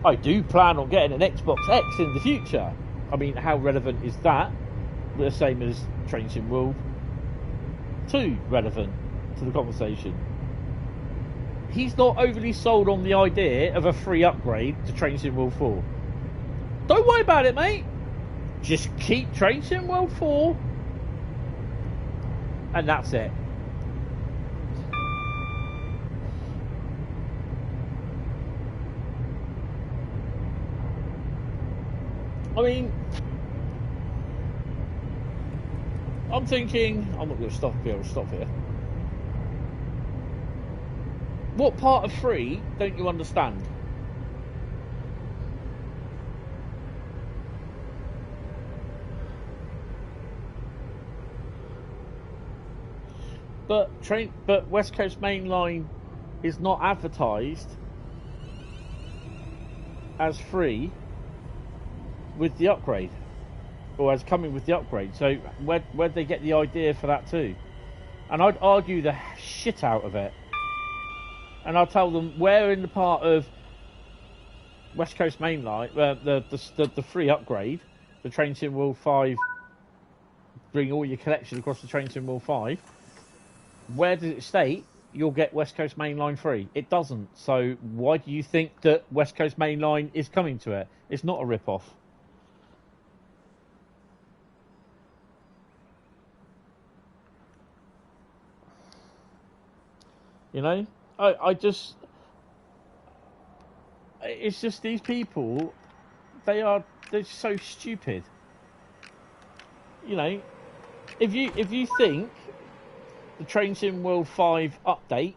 I do plan on getting an Xbox X in the future." I mean, how relevant is that? The same as Train Sim World 2 relevant to the conversation. He's not overly sold on the idea of a free upgrade to Train Sim World 4. Don't worry about it, mate. Just keep Train Sim World 4 and that's it. I mean, I'm thinking, I'm not going to be able to stop here. What part of free don't you understand? But West Coast Mainline is not advertised as free with the upgrade, or as coming with the upgrade. So where'd they get the idea for that too? And I'd argue the shit out of it. And I'll tell them where in the part of West Coast Mainline, the free upgrade, the Train Sim World 5, bring all your collection across the Train Sim World 5. Where does it state you'll get West Coast Mainline free? It doesn't. So why do you think that West Coast Mainline is coming to it? It's not a rip-off. You know, it's just these people, they're so stupid. You know, if you think the Train Sim World 5 update,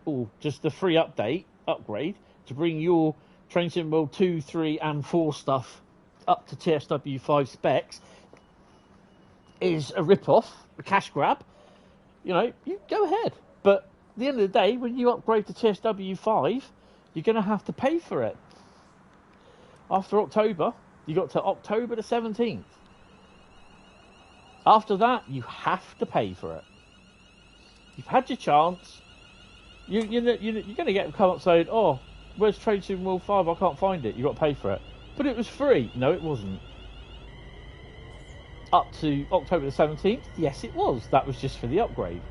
or just the free upgrade to bring your Train Sim World 2, 3 and 4 stuff up to TSW 5 specs is a rip-off, a cash grab, you know, you go ahead. But at the end of the day, when you upgrade to TSW 5, you're going to have to pay for it. After October, you got to October the 17th. After that, you have to pay for it. You've had your chance. You're going to get come up saying, oh, where's Train Sim World 5? I can't find it. You've got to pay for it. But it was free. No, it wasn't. Up to October the 17th, yes, it was. That was just for the upgrade.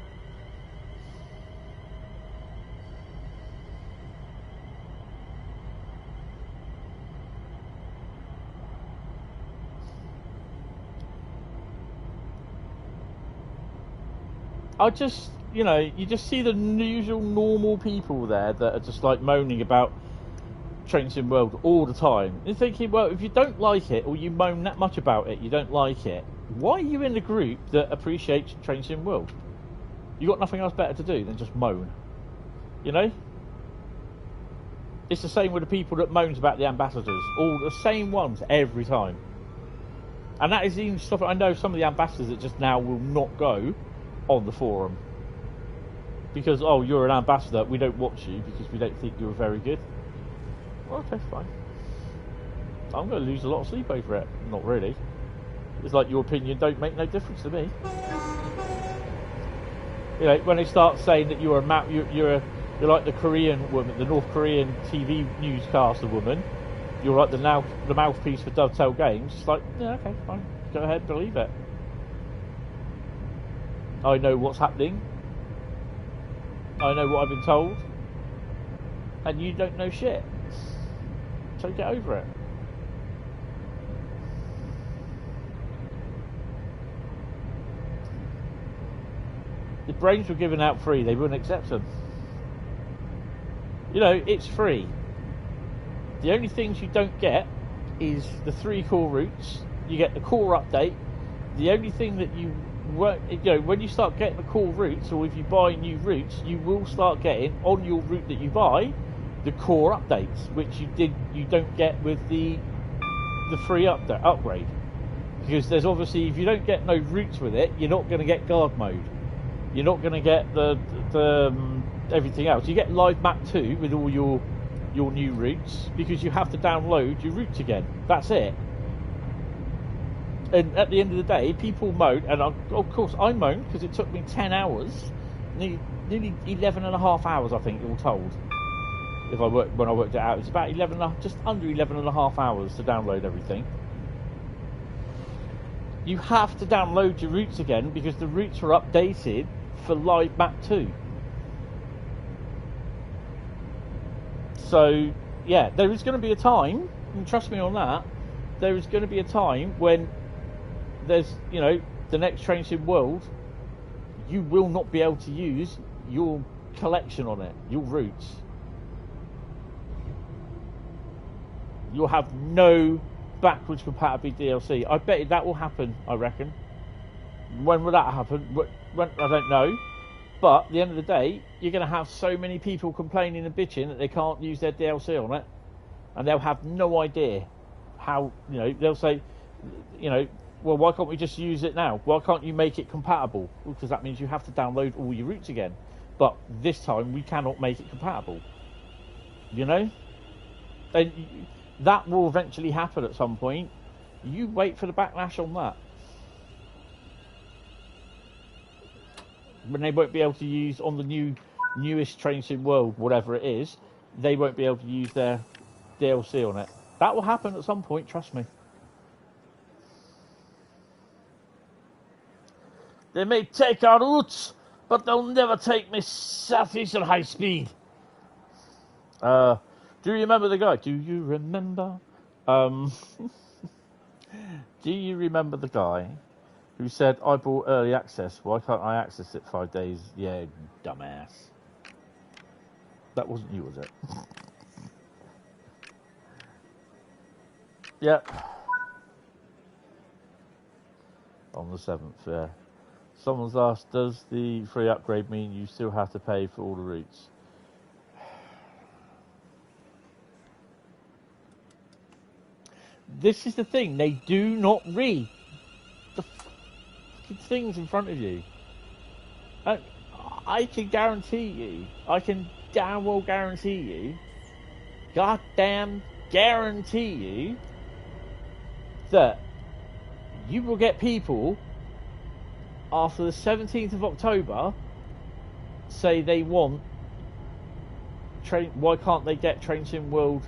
I just, you know, you just see the usual normal people there that are just like moaning about Train Sim World all the time. You're thinking, well, if you don't like it or you moan that much about it, you don't like it, why are you in the group that appreciates Train Sim World? You got nothing else better to do than just moan. You know? It's the same with the people that moans about the ambassadors. All the same ones every time. And that is even stuff. I know some of the ambassadors that just now will not go on the forum because, oh, you're an ambassador, we don't watch you because we don't think you're very good. Well, okay, fine. I'm going to lose a lot of sleep over it. Not really. It's like your opinion don't make no difference to me. You know, when they start saying that you're like the Korean woman, the North Korean TV newscaster woman, you're like the mouthpiece for Dovetail Games. It's like, yeah, okay, fine, go ahead, believe it. I know what's happening. I know what I've been told. And you don't know shit. So get over it. If brains were given out free, they wouldn't accept them. You know, it's free. The only things you don't get is the 3 core routes. You get the core update. The only thing that you know, when you start getting the core routes, or if you buy new routes, you will start getting on your route that you buy the core updates, which you don't get with the free upgrade, because there's obviously, if you don't get no routes with it, you're not going to get guard mode, you're not going to get the everything else. You get live map 2 with all your new routes, because you have to download your routes again. That's it. And at the end of the day, people moan, and of course I moan, because it took me 10 hours, nearly 11 and a half hours, I think, all told. When I worked it out, it's about just under 11 and a half hours to download everything. You have to download your routes again, because the routes are updated for live map 2. So, yeah, there is going to be a time, and trust me on that, there is going to be a time when there's, you know, the next Train Sim World, you will not be able to use your collection on it, your routes. You'll have no backwards compatibility DLC. I bet that will happen, I reckon. When will that happen? When, I don't know. But at the end of the day, you're going to have so many people complaining and bitching that they can't use their DLC on it. And they'll have no idea how, you know, they'll say, you know, well, why can't we just use it now? Why can't you make it compatible? Because that means you have to download all your routes again. But this time, we cannot make it compatible. You know? And that will eventually happen at some point. You wait for the backlash on that. When they won't be able to use on the newest Train Sim World, whatever it is, they won't be able to use their DLC on it. That will happen at some point, trust me. They may take our routes, but they'll never take me Southeastern Highspeed. Do you remember the guy? Do you remember? Do you remember the guy who said, I bought early access, why can't I access it 5 days? Yeah, dumbass. That wasn't you, was it? Yeah. On the 7th, yeah. Someone's asked, does the free upgrade mean you still have to pay for all the routes? This is the thing, they do not read the fucking things in front of you. I can guarantee you, I can damn well guarantee you, goddamn guarantee you, that you will get people after the 17th of October say they want why can't they get Train Sim World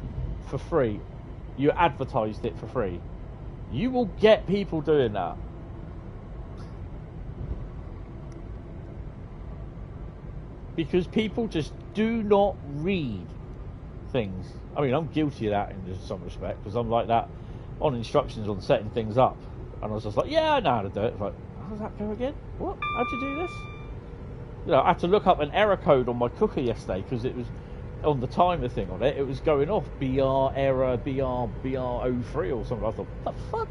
for free? You advertised it for free. You will get people doing that. Because people just do not read things. I mean, I'm guilty of that in some respect, because I'm like that on instructions on setting things up. And I was just like, yeah, I know how to do it. It's like, how does that go again? What? How'd you do this? You know, I had to look up an error code on my cooker yesterday, because it was on the timer thing on it. It was going off BR error, BR03 or something. I thought, what the fuck?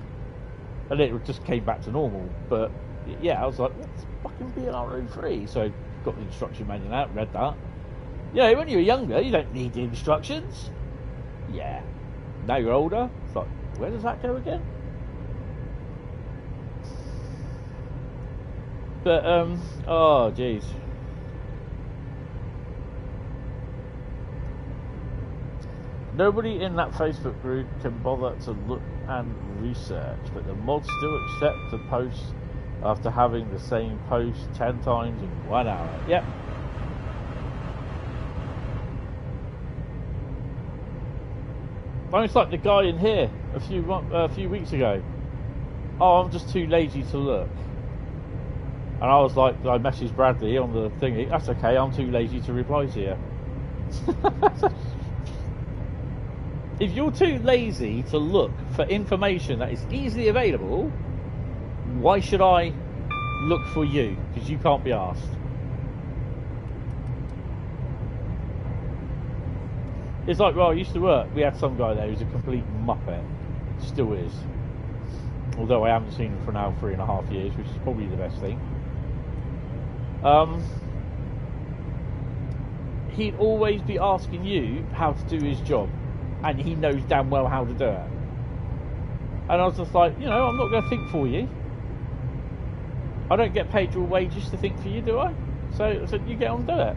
And it just came back to normal. But yeah, I was like, what's fucking BR03? So got the instruction manual out, read that. Yeah, when you were younger, you don't need the instructions. Yeah. Now you're older, it's like, where does that go again? But, oh, jeez. Nobody in that Facebook group can bother to look and research, but the mods still accept the posts after having the same post 10 times in 1 hour. Yep. It's like the guy in here a few weeks ago. Oh, I'm just too lazy to look. And I was like, I messaged Bradley on the thingy. That's okay, I'm too lazy to reply to you. If you're too lazy to look for information that is easily available, why should I look for you? Because you can't be asked. It's like, well, I used to work. We had some guy there who's a complete muppet. Still is. Although I haven't seen him for now 3.5 years, which is probably the best thing. He'd always be asking you how to do his job. And he knows damn well how to do it. And I was just like, you know, I'm not going to think for you. I don't get paid your wages to think for you, do I? So you get on and do it.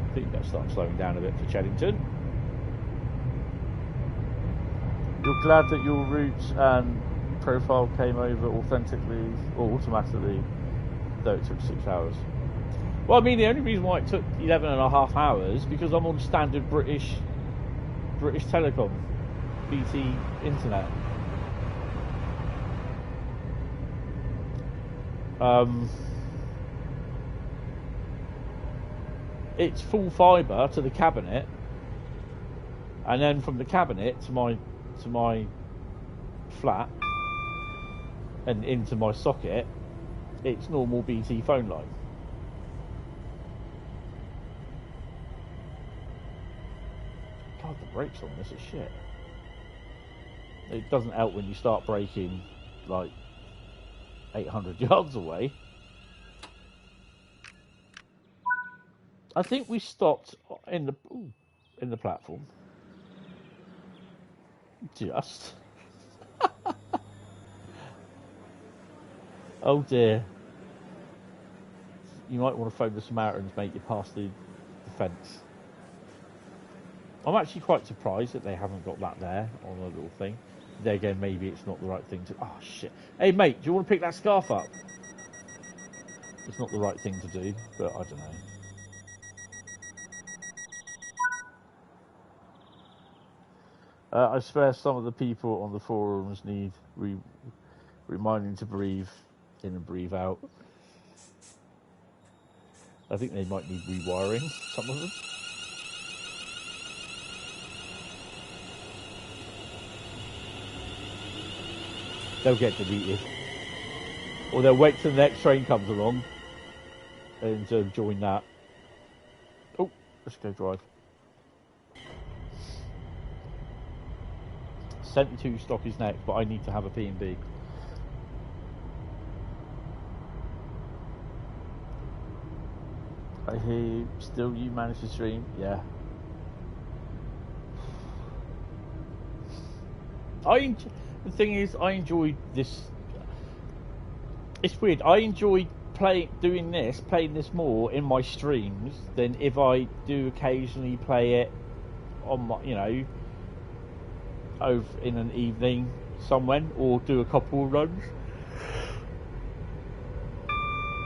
I think that's start slowing down a bit for Cheddington. You're glad that your routes and profile came over authentically or automatically, though it took 6 hours. Well, I mean, the only reason why it took 11.5 hours because I'm on standard British Telecom, BT internet. It's full fibre to the cabinet, and then from the cabinet to my flat and into my socket, it's normal BT phone line. God, the brakes on this is shit. It doesn't help when you start braking like 800 yards away. I think we stopped in the platform. Just. Oh dear. You might want to phone the Samaritans, mate. You passed the fence. I'm actually quite surprised that they haven't got that there on a little thing. There again, maybe it's not the right thing to... Oh, shit. Hey, mate, do you want to pick that scarf up? It's not the right thing to do, but I don't know. I swear some of the people on the forums need reminding to breathe in and breathe out. I think they might need rewiring, some of them. They'll get deleted. Or they'll wait till the next train comes along and join that. Oh, let's go drive. 72 stock is next, but I need to have a P&B. I hear you. Still you manage to stream? Yeah. The thing is, I enjoy this. It's weird. I enjoy playing this more in my streams than if I do occasionally play it on my, over in an evening somewhere, or do a couple of runs.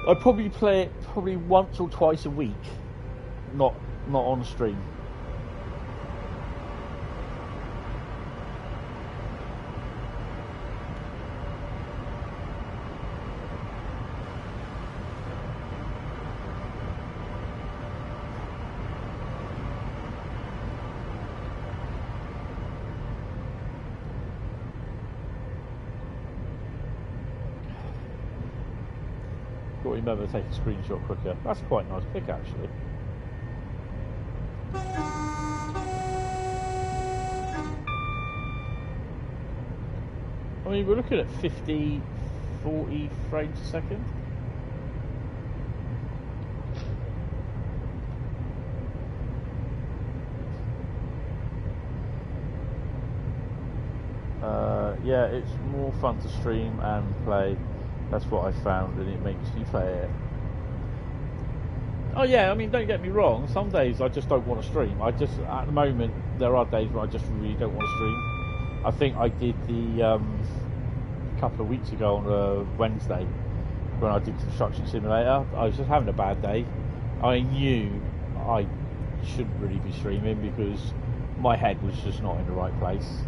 I probably play it once or twice a week, not on stream. Remember to take a screenshot quicker. That's quite a nice pick, actually. I mean, we're looking at 50, 40 frames a second. Yeah, it's more fun to stream and play. That's what I found, and it makes you play it. Oh yeah, I mean, don't get me wrong. Some days I just don't want to stream. At the moment, there are days where I just really don't want to stream. I think I did the a couple of weeks ago on a Wednesday when I did Construction Simulator. I was just having a bad day. I knew I shouldn't really be streaming because my head was just not in the right place.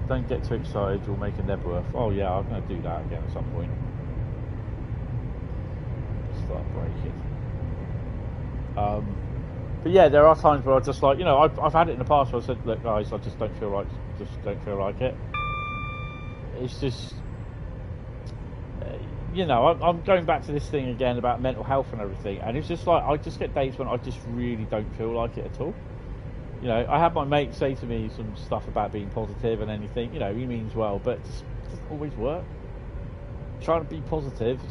Don't get too excited, you'll make a Nebworth. Oh yeah, I'm going to do that again at some point. Start breaking. But yeah, there are times where I just like, I've had it in the past where I said, look guys, I just don't feel like it. It's just, I'm going back to this thing again about mental health and everything, and it's just like, I just get days when I just really don't feel like it at all. I had my mate say to me some stuff about being positive and anything. He means well, but it just doesn't always work. Trying to be positive,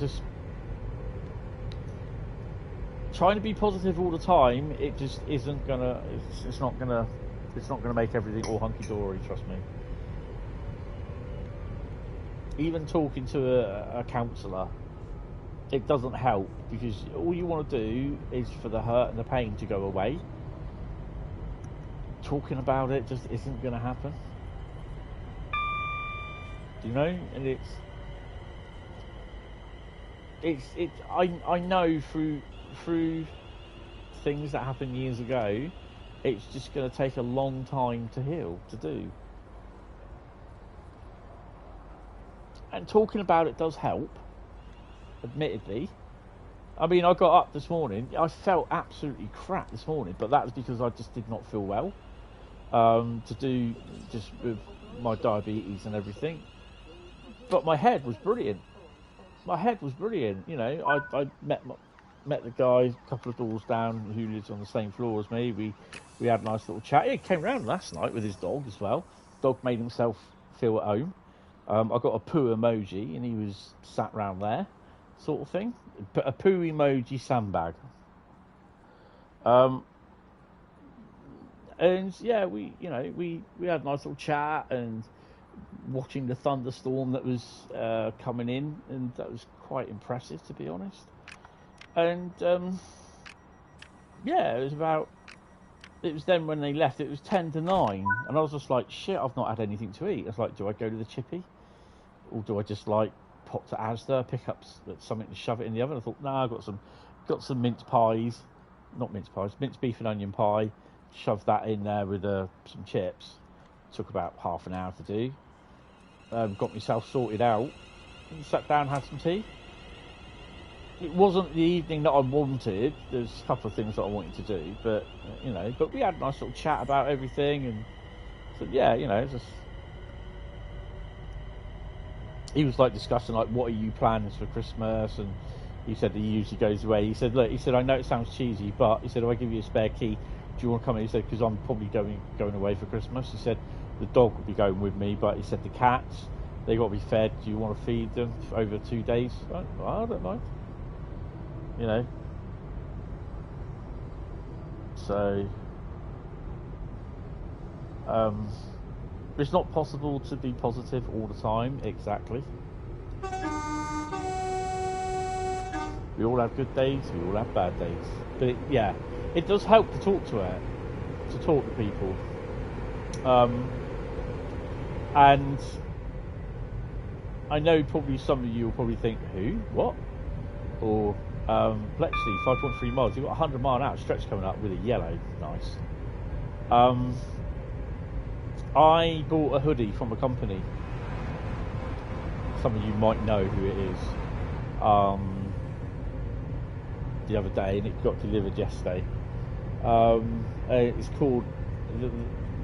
trying to be positive all the time, it just isn't gonna. It's not gonna make everything all hunky dory. Trust me. Even talking to a counsellor, it doesn't help, because all you want to do is for the hurt and the pain to go away. Talking about it just isn't going to happen. And I know through things that happened years ago, it's just going to take a long time to heal, to do. And talking about it does help, admittedly. I mean, I got up this morning, I felt absolutely crap this morning, but that was because I just did not feel well. To do just with my diabetes and everything. But my head was brilliant. I met the guy a couple of doors down who lives on the same floor as me. We had a nice little chat. He came round last night with his dog as well. Dog made himself feel at home. I got a poo emoji and he was sat round there, sort of thing. A poo emoji sandbag. And yeah, we had a nice little chat and watching the thunderstorm that was coming in, and that was quite impressive, to be honest. And yeah, it was then when they left, it was 10 to 9, and I was just like, shit, I've not had anything to eat. I was like, do I go to the chippy, or do I just like pop to Asda, pick up something to shove it in the oven? I thought, nah, I've got some mince beef and onion pie. Shoved that in there with some chips. Took about half an hour to do. Got myself sorted out. And sat down, had some tea. it wasn't the evening that I wanted. There's a couple of things that I wanted to do, but you know, but we had a nice little chat about everything, and so yeah, you know, it's just. He was like discussing like, what are you plans for Christmas, and he said he usually goes away. He said, look, he said, I know it sounds cheesy, but he said, if I give you a spare key, do you want to come in? He said, because I'm probably going away for Christmas. He said, the dog will be going with me, but he said, the cats, they got to be fed. Do you want to feed them for over 2 days? I don't mind. You know. So, it's not possible to be positive all the time, exactly. We all have good days, we all have bad days. But yeah, it does help to talk to people. And I know probably some of you will probably think, who? What? Or, Bletchley, 5.3 miles, you've got a 100 mile an hour stretch coming up with a yellow, nice. I bought a hoodie from a company. Some of you might know who it is. The other day, and it got delivered yesterday. It's called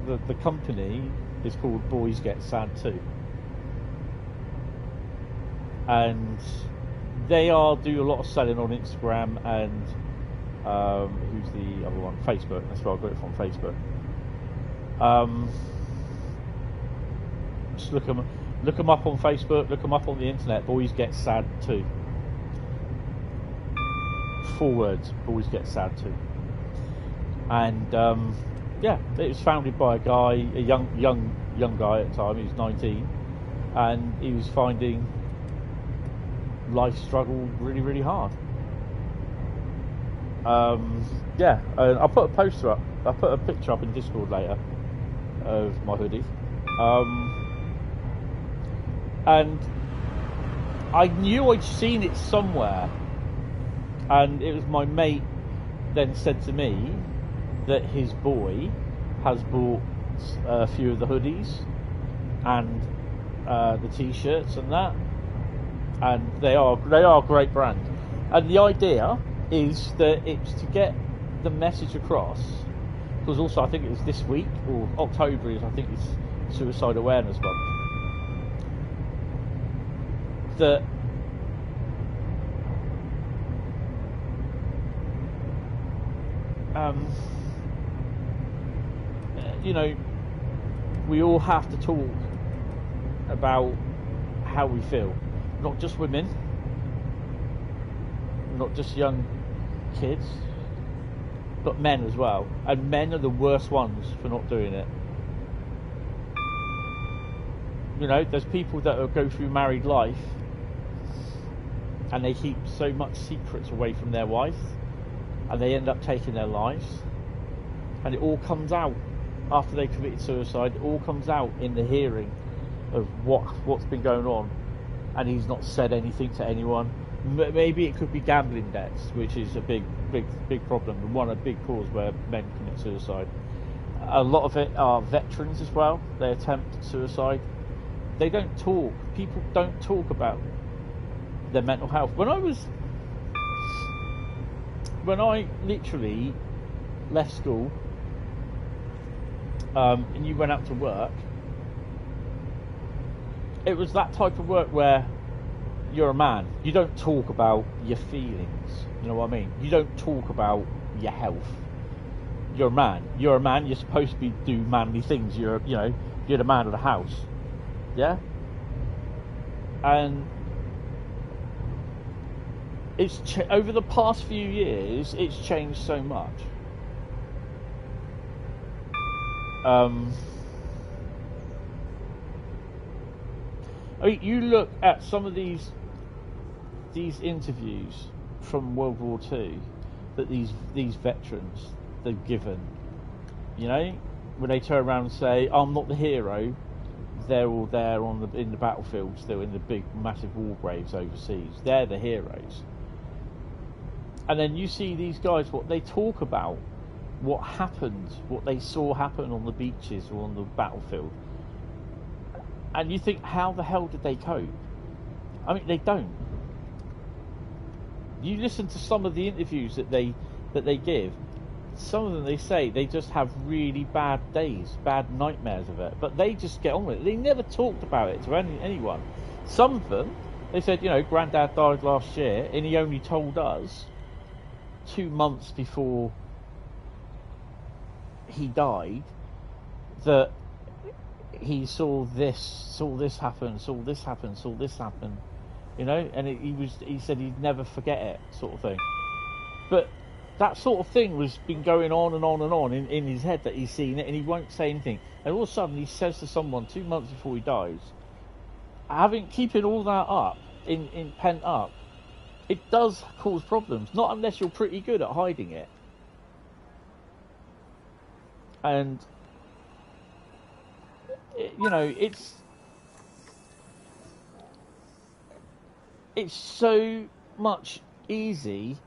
the company is called Boys Get Sad Too, and they do a lot of selling on Instagram and who's the other one? Facebook. That's where I got it from, Facebook. Just look them up on Facebook, look them up on the internet. Boys Get Sad Too. 4 words. Boys Get Sad Too. And yeah, it was founded by a guy, a young guy at the time. He was 19, and he was finding life struggle really, really hard. Yeah, and I'll put a poster up. I'll put a picture up in Discord later of my hoodie. And I knew I'd seen it somewhere, and it was my mate then said to me that his boy has bought a few of the hoodies and the t-shirts and that, and they are a great brand. And the idea is that it's to get the message across, because also I think it was this week, or October is, I think it's Suicide Awareness Month, that you know, we all have to talk about how we feel, not just women, not just young kids, but men as well. And men are the worst ones for not doing it. You know, there's people that go through married life and they keep so much secrets away from their wife, and they end up taking their lives, and it all comes out after they committed suicide. It all comes out in the hearing of what's been going on, and he's not said anything to anyone. Maybe it could be gambling debts, which is a big problem, and a big cause where men commit suicide. A lot of it are veterans as well. They attempt suicide. They don't talk. People don't talk about their mental health. When I literally left school, and you went out to work, it was that type of work where you're a man. You don't talk about your feelings. You know what I mean? You don't talk about your health. You're a man. You're a man. You're supposed to do manly things. You're the man of the house. Yeah. And it's over the past few years, it's changed so much. I mean, you look at some of these interviews from World War II that these veterans they've given. You know, when they turn around and say, "I'm not the hero," they're all there in the battlefield, still in the big, massive war graves overseas. They're the heroes. And then you see these guys, what they talk about, what happened, what they saw happen on the beaches or on the battlefield. And you think, how the hell did they cope? I mean, they don't. You listen to some of the interviews that they give. Some of them, they say they just have really bad days, bad nightmares of it, but they just get on with it. They never talked about it to anyone. Some of them, they said, you know, Granddad died last year, and he only told us 2 months before he died that he saw this happen, you know, and he said he'd never forget it, sort of thing. But that sort of thing was been going on and on and on in his head, that he's seen it, and he won't say anything. And all of a sudden he says to someone 2 months before he dies, keeping all that up in pent up, it does cause problems. Not unless you're pretty good at hiding it. And you know, it's so much easy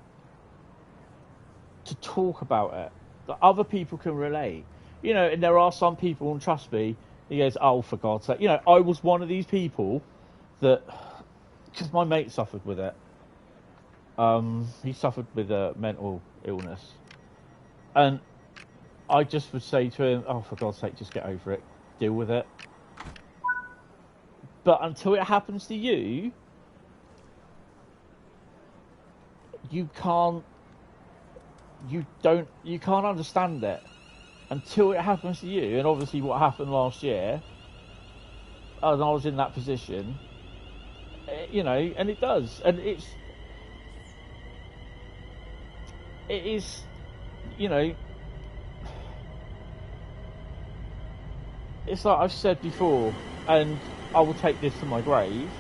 to talk about it that other people can relate, you know. And there are some people, and trust me, he goes, oh, for God's sake, you know, I was one of these people that, because my mate suffered with it. He suffered with a mental illness, and I just would say to him, oh, for God's sake, just get over it, deal with it. But until it happens to you, you can't understand it until it happens to you. And obviously what happened last year, and I was in that position, you know, and it does, and it is, you know, it's like I've said before, and I will take this to my grave,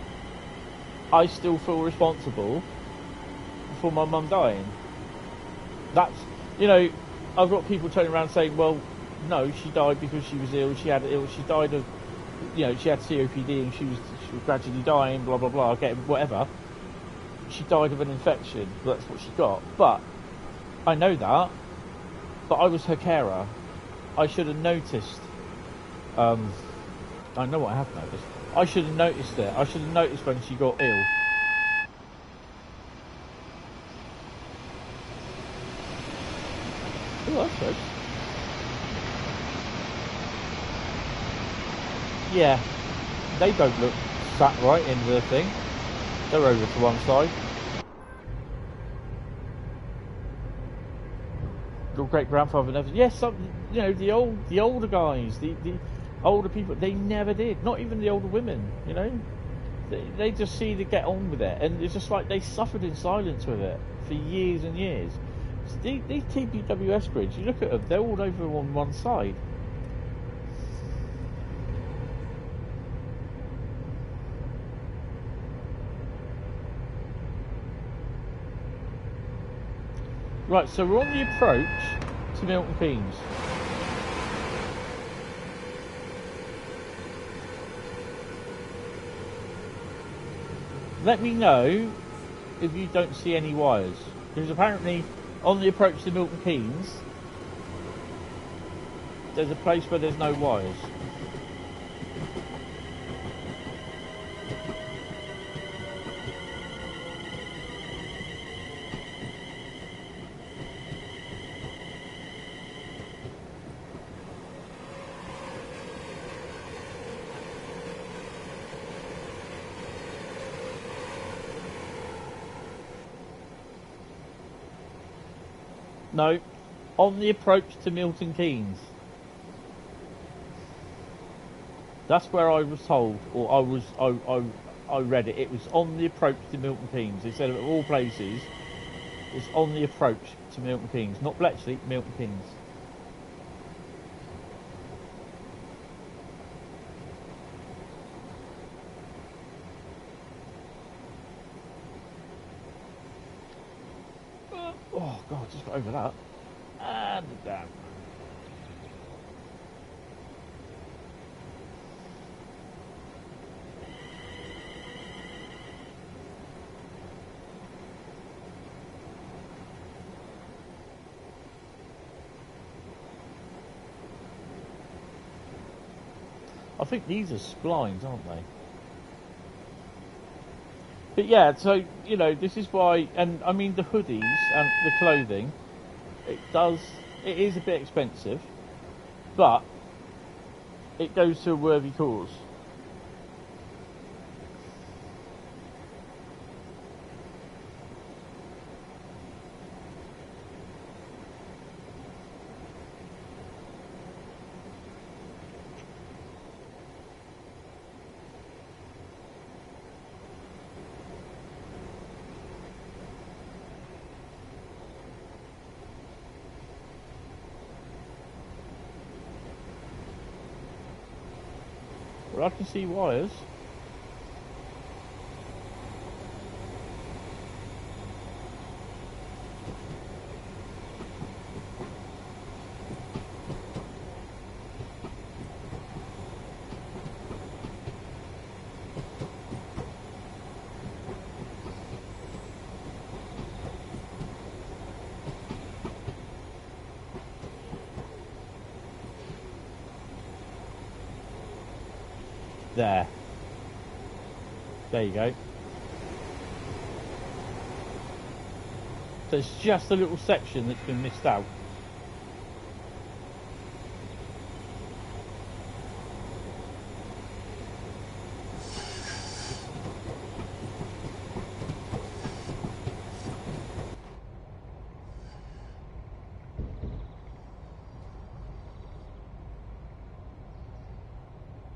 I still feel responsible for my mum dying. That's, you know, I've got people turning around saying, well, no, she died because she was ill, she died of, you know, she had COPD and she was gradually dying, blah, blah, blah, getting whatever. She died of an infection, that's what she got. But I know that, but I was her carer. I should have noticed. I know what I have noticed. I should have noticed it. I should have noticed when she got ill. Oh, that's good. Yeah, they don't look sat right in the thing. They're over to one side. Your great grandfather never. Yes, you know, the older guys, the older people, they never did. Not even the older women, you know. They just see to get on with it, and it's just like they suffered in silence with it for years and years. These TPWS grids, you look at them, they're all over on one side. Right, so we're on the approach to Milton Keynes. Let me know if you don't see any wires, because apparently on the approach to Milton Keynes there's a place where there's no wires. No, on the approach to Milton Keynes. That's where I was told, or I read it. It was on the approach to Milton Keynes. They said of all places, it's on the approach to Milton Keynes, not Bletchley, Milton Keynes. Oh God, just got over that. And down. I think these are splines, aren't they? But yeah, so you know, this is why, and I mean the hoodies and the clothing. It is a bit expensive, but it goes to a worthy cause. But I can see wires. There. There you go. So it's just a little section that's been missed out.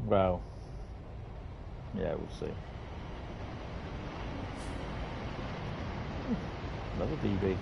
Well, yeah, we'll see. Another DB.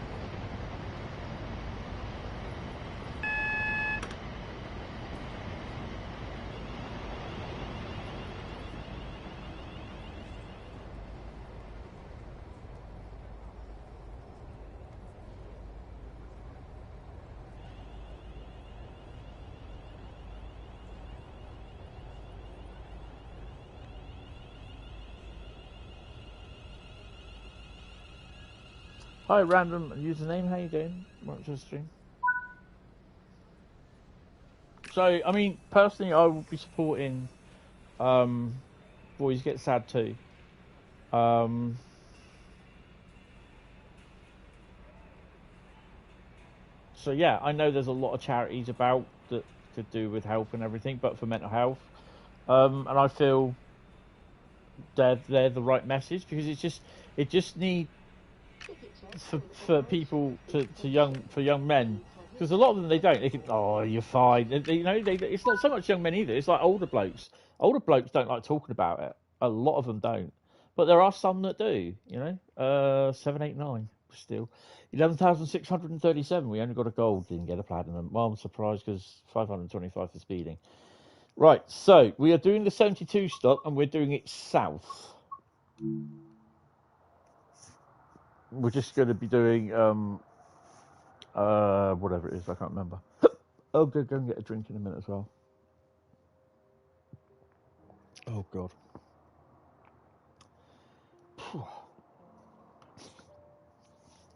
Hi, random username. How you doing? Watch the stream. So, I mean, personally, I will be supporting Boys Get Sad too. So yeah, I know there's a lot of charities about that could do with help and everything, but for mental health, and I feel they're the right message because it just needs for people to young men, because a lot of them they think, oh, you're fine. It's not so much young men either. It's like older blokes. Older blokes don't like talking about it. A lot of them don't, but there are some that do. 789 still. 11,637. We only got a gold, didn't get a platinum. Well, I'm surprised because 525 for speeding. Right, so we are doing the 72 stop and we're doing it south. We're just going to be doing whatever it is, I can't remember. I'll go and get a drink in a minute as well. Oh god.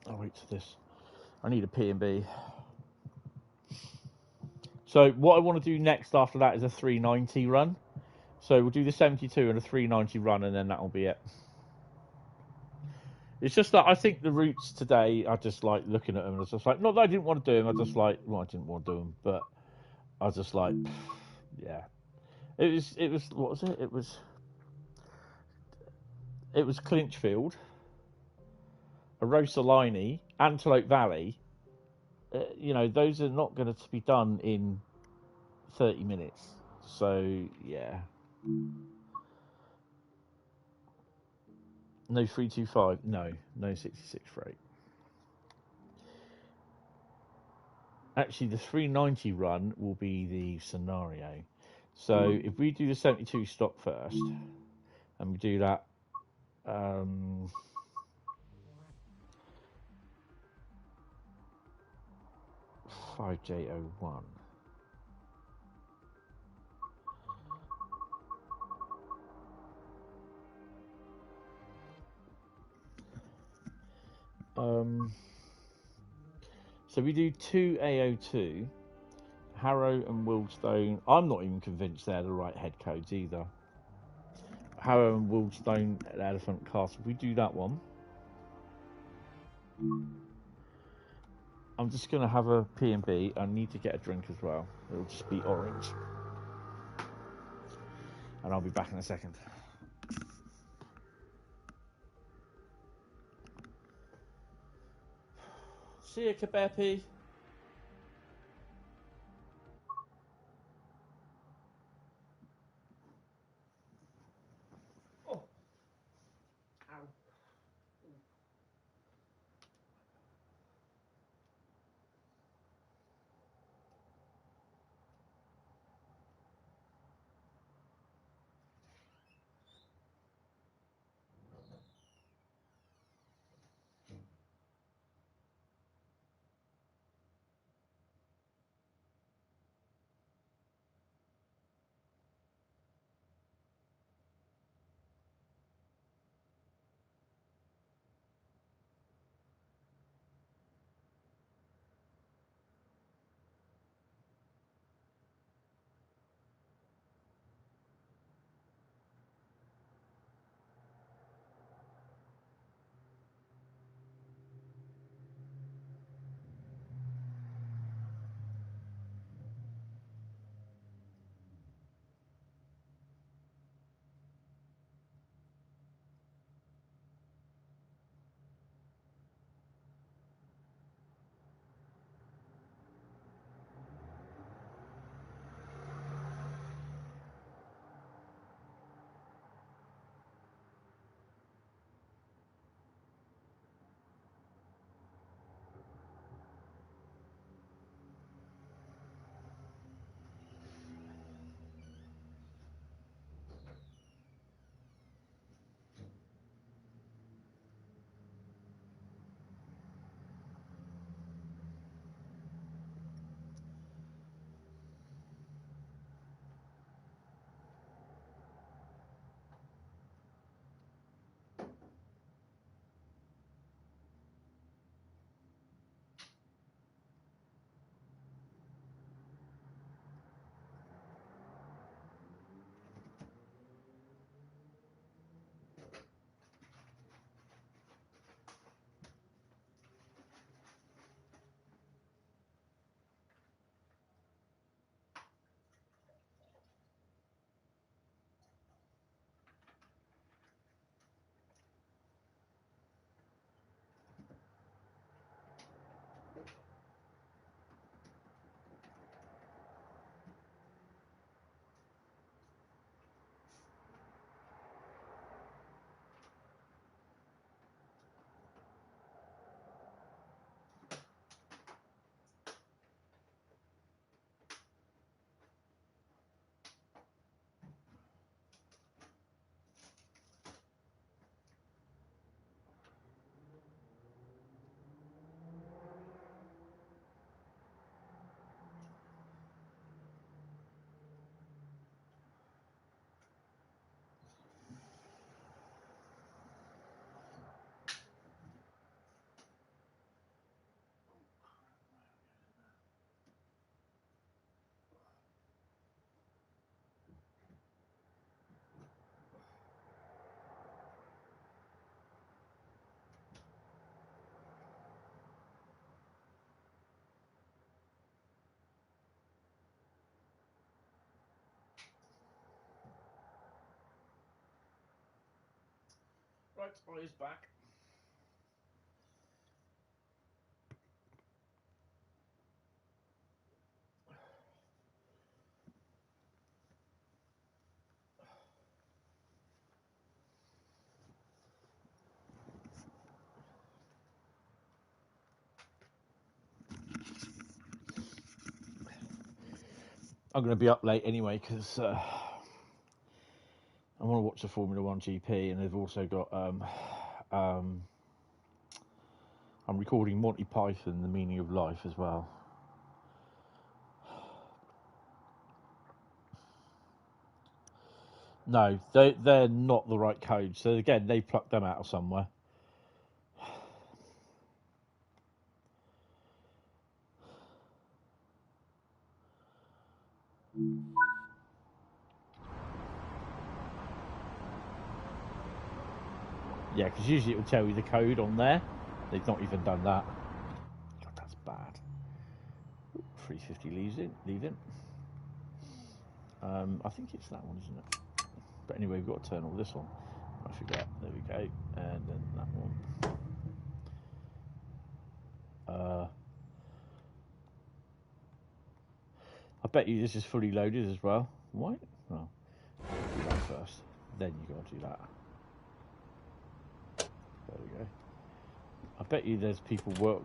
I'll wait for this. I need a P&B. So what I want to do next after that is a 390 run. So we'll do the 72 and a 390 run, and then that'll be it. It's just that I think the routes today, I just like looking at them. It's just like, not that I didn't want to do them. I just like, well, I didn't want to do them, but I was just like, yeah. It was what was it? It was Clinchfield, Rosalini, Antelope Valley. Those are not going to be done in 30 minutes. So yeah. No 325. No 66 freight. Actually, the 390 run will be the scenario. So if we do the 72 stop first, and we do that, 5J01. So we do 2 AO2, Harrow and Willstone. I'm not even convinced they're the right head codes either. Harrow and Wildstone at Elephant Castle. If we do that one, I'm just going to have a P&B. I need to get a drink as well. It'll just be orange. And I'll be back in a second. See you, Kabepi. Oh. Ow. Right, eyes back. I'm going to be up late anyway because I want to watch the Formula One GP, and they've also got I'm recording Monty Python, The Meaning of Life as well. No, they're not the right code. So again, they plucked them out of somewhere. Yeah, because usually it will tell you the code on there. They've not even done that. God, that's bad. 350 leave it. I think it's that one, isn't it? But anyway, we've got to turn all this on. I forget. There we go. And then that one. I bet you this is fully loaded as well. Why? Well, do that first. Then you got to do that. There we go. I bet you there's people work.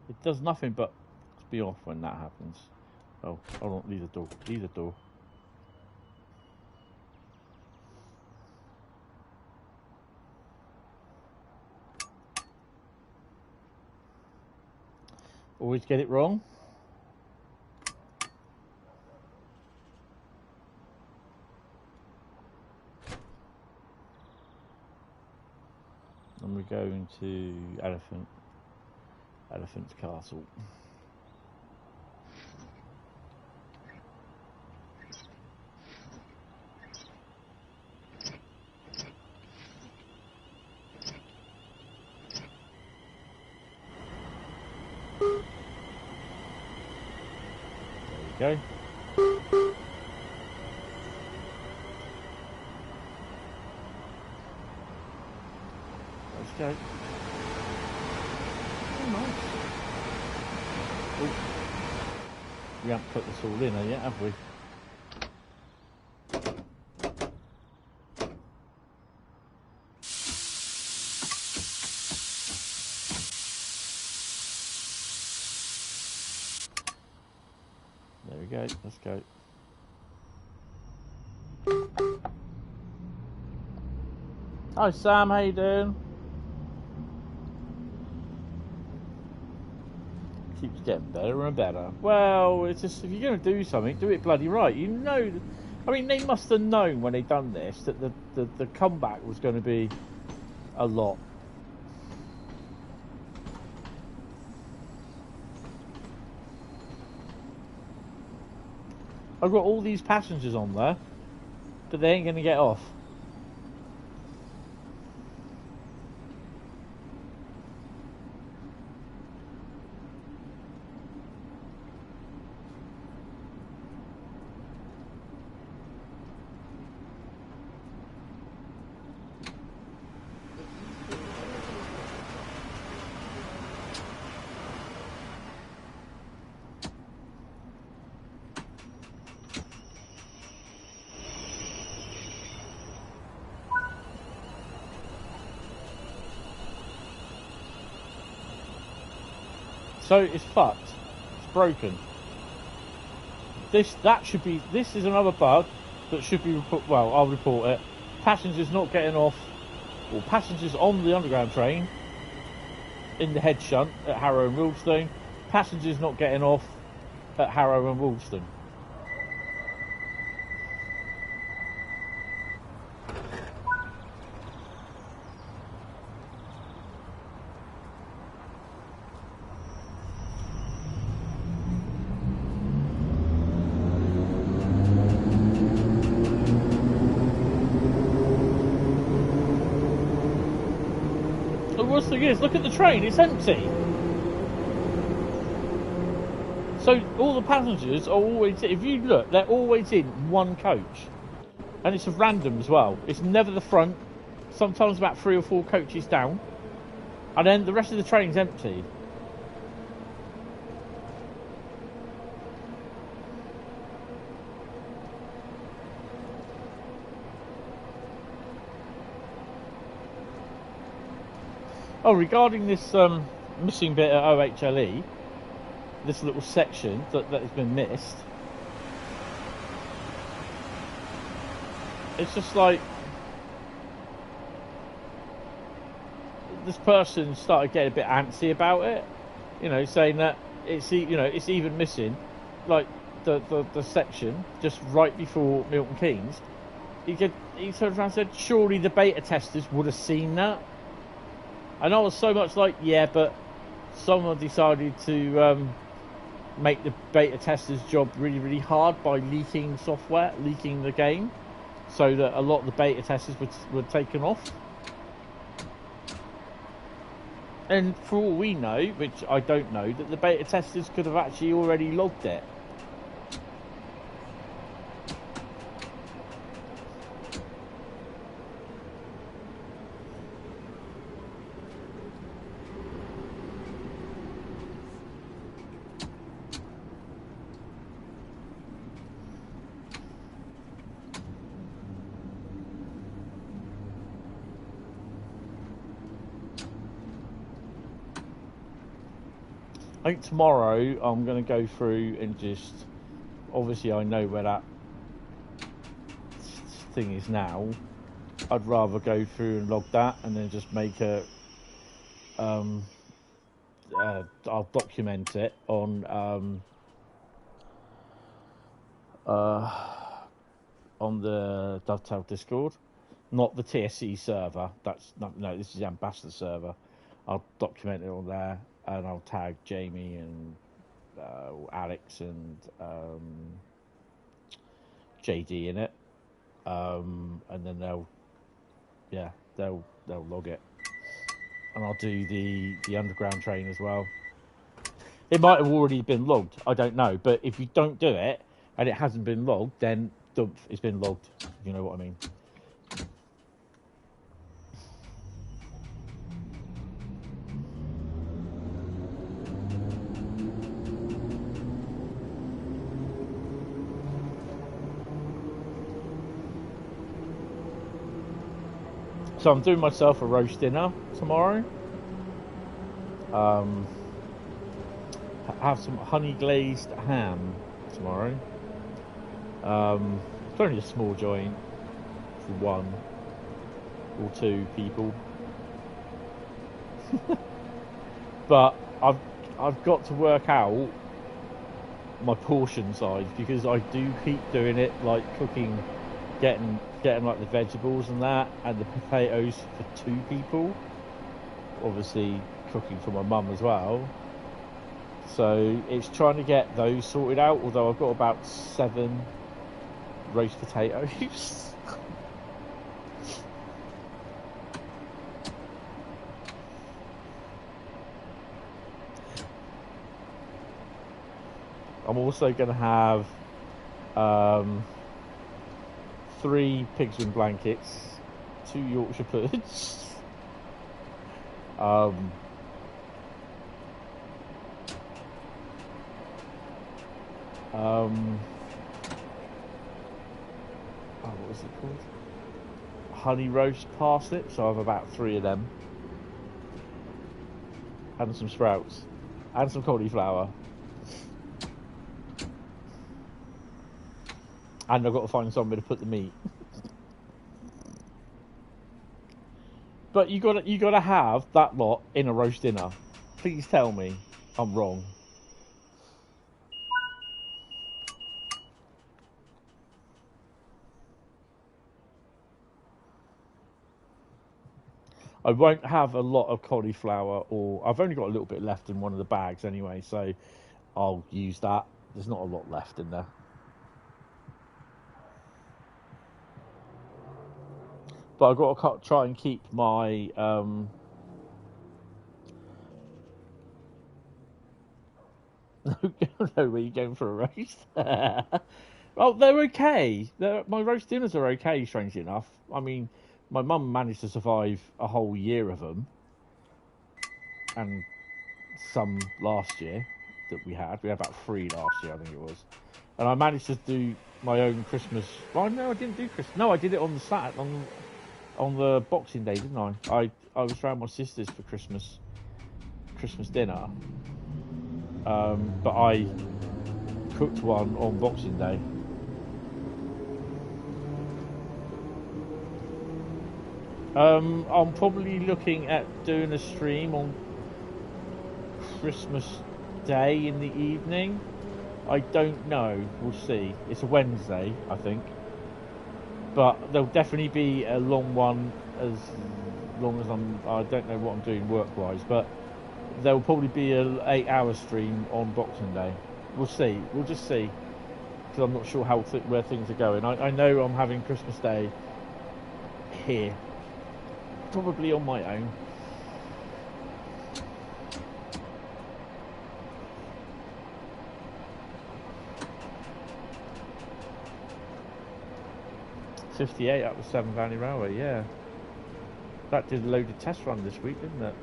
It does nothing but be off when that happens. Oh, hold on, leave the door. Leave the door. Always get it wrong. And we're going to Elephant's Castle. There we go. Let's go. Oh, nice. Oh. We haven't put this all in yet, have we? There we go, let's go. Hi Sam, how you doing? Keeps getting better and better. Well, it's just, if you're going to do something, do it bloody right. You know, I mean, they must have known when they done this that the comeback was going to be a lot. I've got all these passengers on there, but they ain't going to get off. So it's fucked. It's broken. This is another bug that should be well, I'll report it. Passengers not getting off, or passengers on the underground train in the head shunt at Harrow and Wilstone. Passengers not getting off at Harrow and Wilstone. Worst thing is, look at the train, it's empty. So all the passengers are always, if you look, they're always in one coach. And it's random as well. It's never the front, sometimes about 3 or 4 coaches down. And then the rest of the train's empty. Oh, regarding this missing bit at OHLE, this little section that has been missed, it's just like this person started getting a bit antsy about it, you know, saying that it's even missing, like the section just right before Milton Keynes. He turned around and said, surely the beta testers would have seen that. And I was so much like, yeah, but someone decided to make the beta testers' job really, really hard by leaking software, leaking the game, so that a lot of the beta testers were taken off. And for all we know, which I don't know, that the beta testers could have actually already logged it. I think tomorrow I'm going to go through and just, obviously I know where that thing is now. I'd rather go through and log that and then just make a, I'll document it on the Dovetail Discord, not the TSC server. That's not, no, this is the ambassador server. I'll document it on there. And I'll tag Jamie and Alex and JD in it, and then they'll log it, and I'll do the underground train as well. It might have already been logged, I don't know, but if you don't do it and it hasn't been logged, then it's been logged. You know what I mean? So I'm doing myself a roast dinner tomorrow. Have some honey glazed ham tomorrow. It's only a small joint for one or two people, but I've got to work out my portion size, because I do keep doing it, like cooking, getting like the vegetables and that, and the potatoes for two people. Obviously cooking for my mum as well. So it's trying to get those sorted out, although I've got about 7 roast potatoes. I'm also going to have 3 pigs in blankets, 2 Yorkshire puds, oh, what was it called? Honey roast parsnips, so I have about 3 of them, and some sprouts, and some cauliflower. And I've got to find somewhere to put the meat. But you gotta have that lot in a roast dinner. Please tell me I'm wrong. I won't have a lot of cauliflower, or I've only got a little bit left in one of the bags anyway, so I'll use that. There's not a lot left in there. But I've got to try and keep my no, where you going for a roast? Oh, they're okay. My roast dinners are okay, strangely enough. I mean, my mum managed to survive a whole year of them, and some last year that we had. We had about 3 last year, I think it was. And I managed to do my own Christmas. Well, no, I didn't do Christmas. No, I did it on the Saturday, on the Boxing Day, didn't I? I was around my sister's for Christmas dinner, but I cooked one on Boxing Day. I'm probably looking at doing a stream on Christmas Day in the evening. I don't know, we'll see. It's a Wednesday, I think. But there'll definitely be a long one, as long as I don't know what I'm doing work-wise, but there will probably be an 8-hour stream on Boxing Day. We'll see. We'll just see. Because I'm not sure how where things are going. I know I'm having Christmas Day here. Probably on my own. '58 up the Severn Valley Railway, yeah. That did a loaded test run this week, didn't it?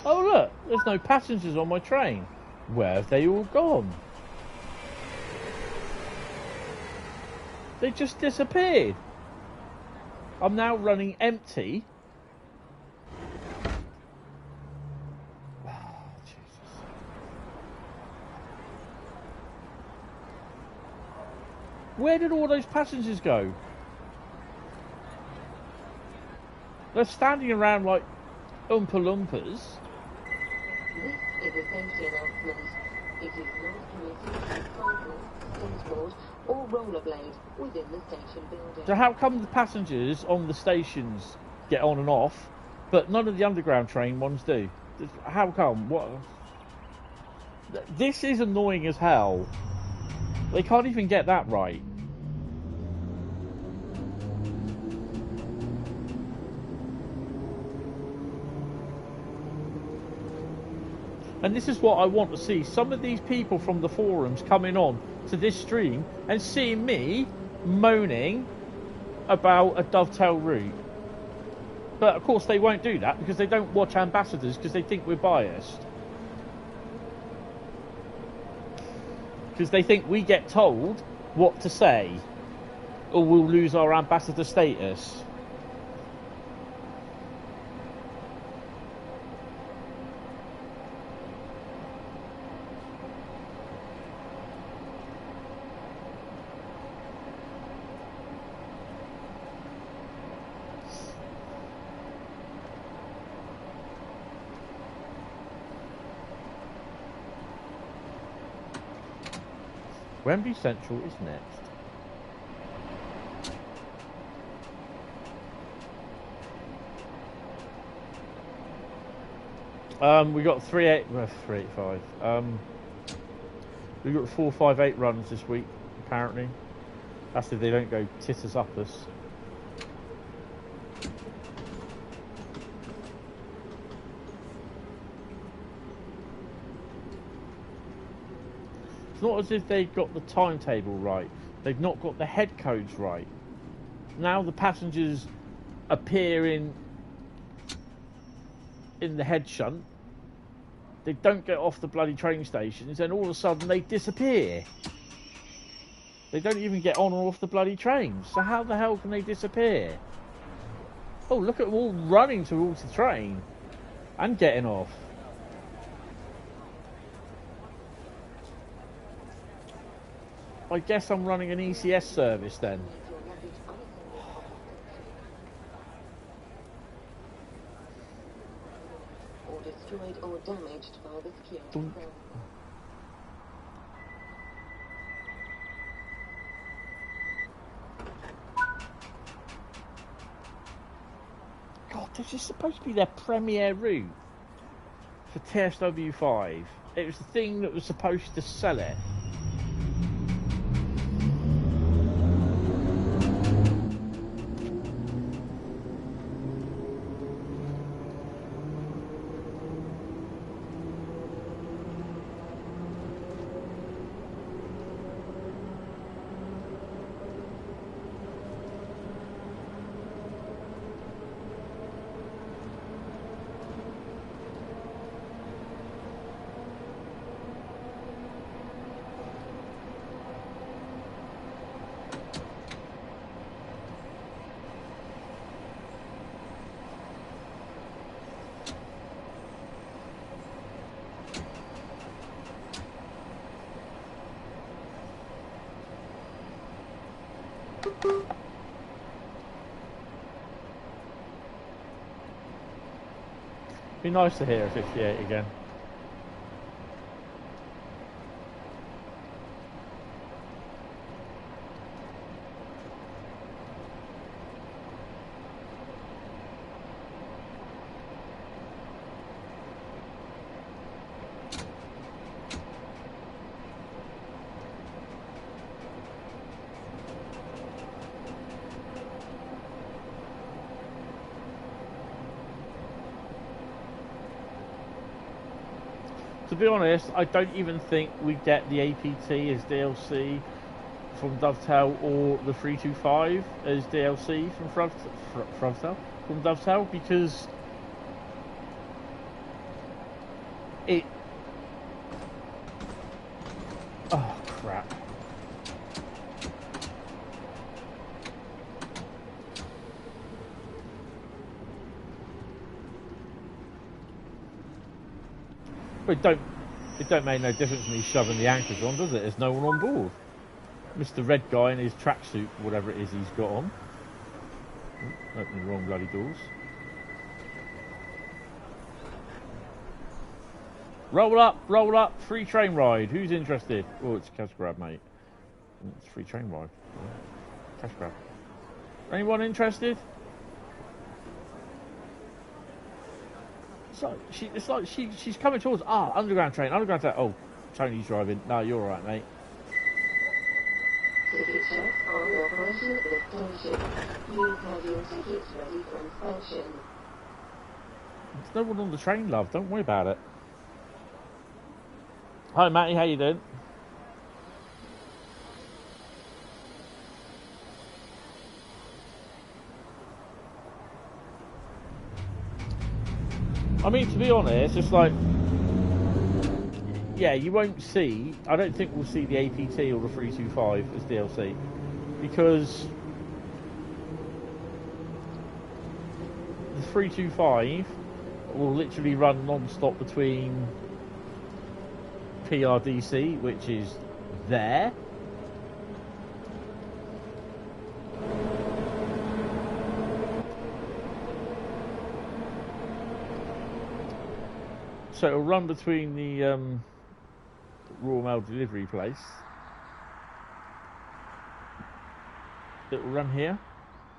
Oh look, there's no passengers on my train. Where have they all gone? They just disappeared. I'm now running empty. Oh, Jesus. Where did all those passengers go? They're standing around like Oompa Loompas. This is a safety announcement. It is not permitted to cycle, skateboard or rollerblade within the station building. So how come the passengers on the stations get on and off, but none of the underground train ones do? How come? What? This is annoying as hell. They can't even get that right. And this is what I want to see. Some of these people from the forums coming on to this stream and seeing me moaning about a Dovetail route. But of course they won't do that because they don't watch Ambassadors because they think we're biased. Because they think we get told what to say or we'll lose our ambassador status. Wembley Central is next. We got 385. We got 458 runs this week, apparently. That's if they don't go titters up us. It's not as if they've got the timetable right. They've not got the head codes right. Now the passengers appear in the head shunt. They don't get off the bloody train stations, and all of a sudden they disappear. They don't even get on or off the bloody trains. So how the hell can they disappear? Oh, look at them all running towards the train and getting off. I guess I'm running an ECS service then. Or destroyed or damaged by the security. God, this is supposed to be their premier route for TSW5. It was the thing that was supposed to sell it. Be nice to hear a 58 again. To be honest, I don't even think we get the APT as DLC from Dovetail or the 325 as DLC from Dovetail, because it. Oh crap! But it don't make no difference me shoving the anchors on, does it? There's no one on board. Mr. Red Guy in his tracksuit, whatever it is he's got on. Opening the wrong bloody doors. Roll up, free train ride. Who's interested? Oh, it's a cash grab, mate. It's free train ride. Cash grab. Anyone interested? It's like she's coming towards underground train. Oh, Tony's driving. No, you're alright, mate. Ticket check on operation at this station. Please have your tickets ready for inspection. There's no one on the train, love. Don't worry about it. Hi, Matty. How you doing? I mean, to be honest, it's like, yeah, you won't see, I don't think we'll see the APT or the 325 as DLC, because the 325 will literally run non-stop between PRDC, which is there, so it'll run between the Raw Mail delivery place. It'll run here,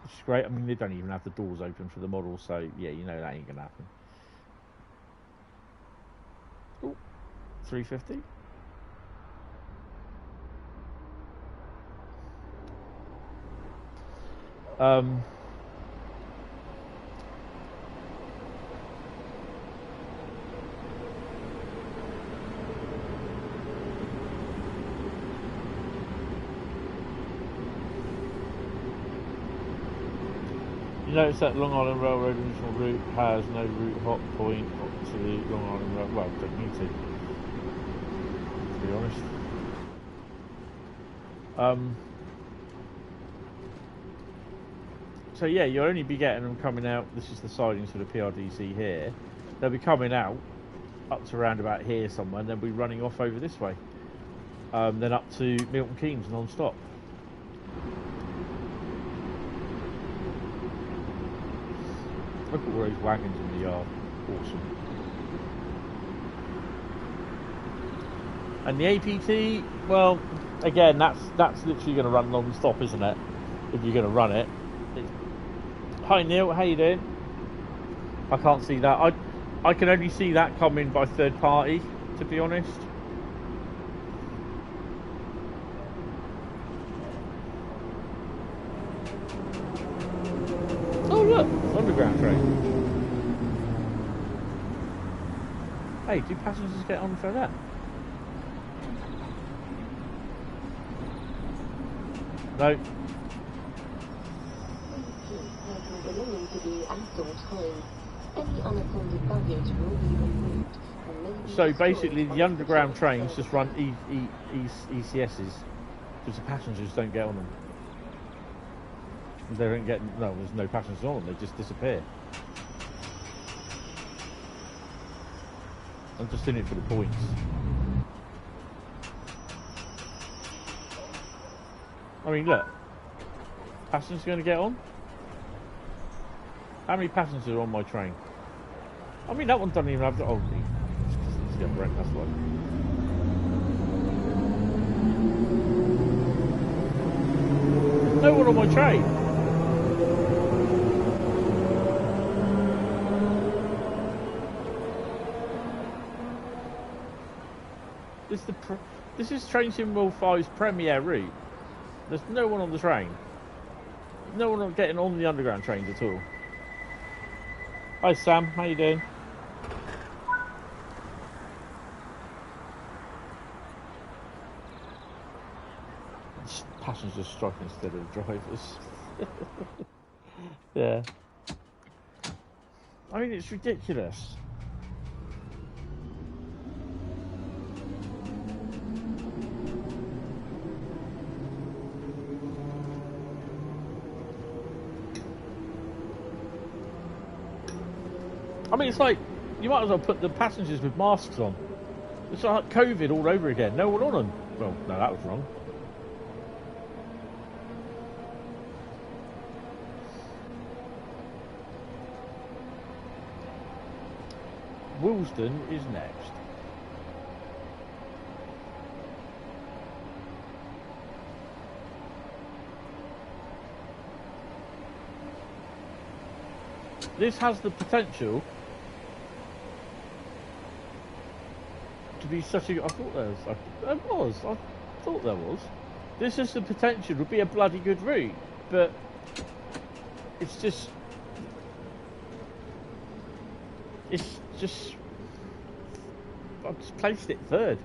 which is great. I mean, they don't even have the doors open for the model, so yeah, you know that ain't gonna happen. Oh, 350. You notice that Long Island Railroad original route has no route hop point to the Long Island Railroad. Well, don't need to be honest. So yeah, you'll only be getting them coming out. This is the sidings for the PRDC here. They'll be coming out up to around about here somewhere, and they'll be running off over this way. Then up to Milton Keynes non-stop. Look at all those wagons in the yard. Awesome. And the APT, well, again, that's literally going to run non-stop, isn't it? If you're going to run it. Hi Neil, how you doing? I can't see that. I can only see that coming by third party, to be honest. Oh look, underground train. Hey, do passengers get on for that? No. So basically the underground trains just run ECSs because the passengers don't get on them. They don't get, no, there's no passengers on them, they just disappear. I'm just in it for the points. I mean, look. Passengers going to get on? How many passengers are on my train? I mean, that one doesn't even have the... Oh, it's going to break, that's why. No one on my train. This is Train Sim World 5's premier route. There's no one on the train. No one getting on the underground trains at all. Hi Sam, how you doing? Passengers striking instead of drivers. Yeah. I mean, it's ridiculous. I mean, it's like, you might as well put the passengers with masks on. It's like COVID all over again. No one on them. Well, no, that was wrong. Willesden is next. This has the potential to be such a... I thought there was. I thought there was. This has the potential to be a bloody good route, but it's just... I've just placed it third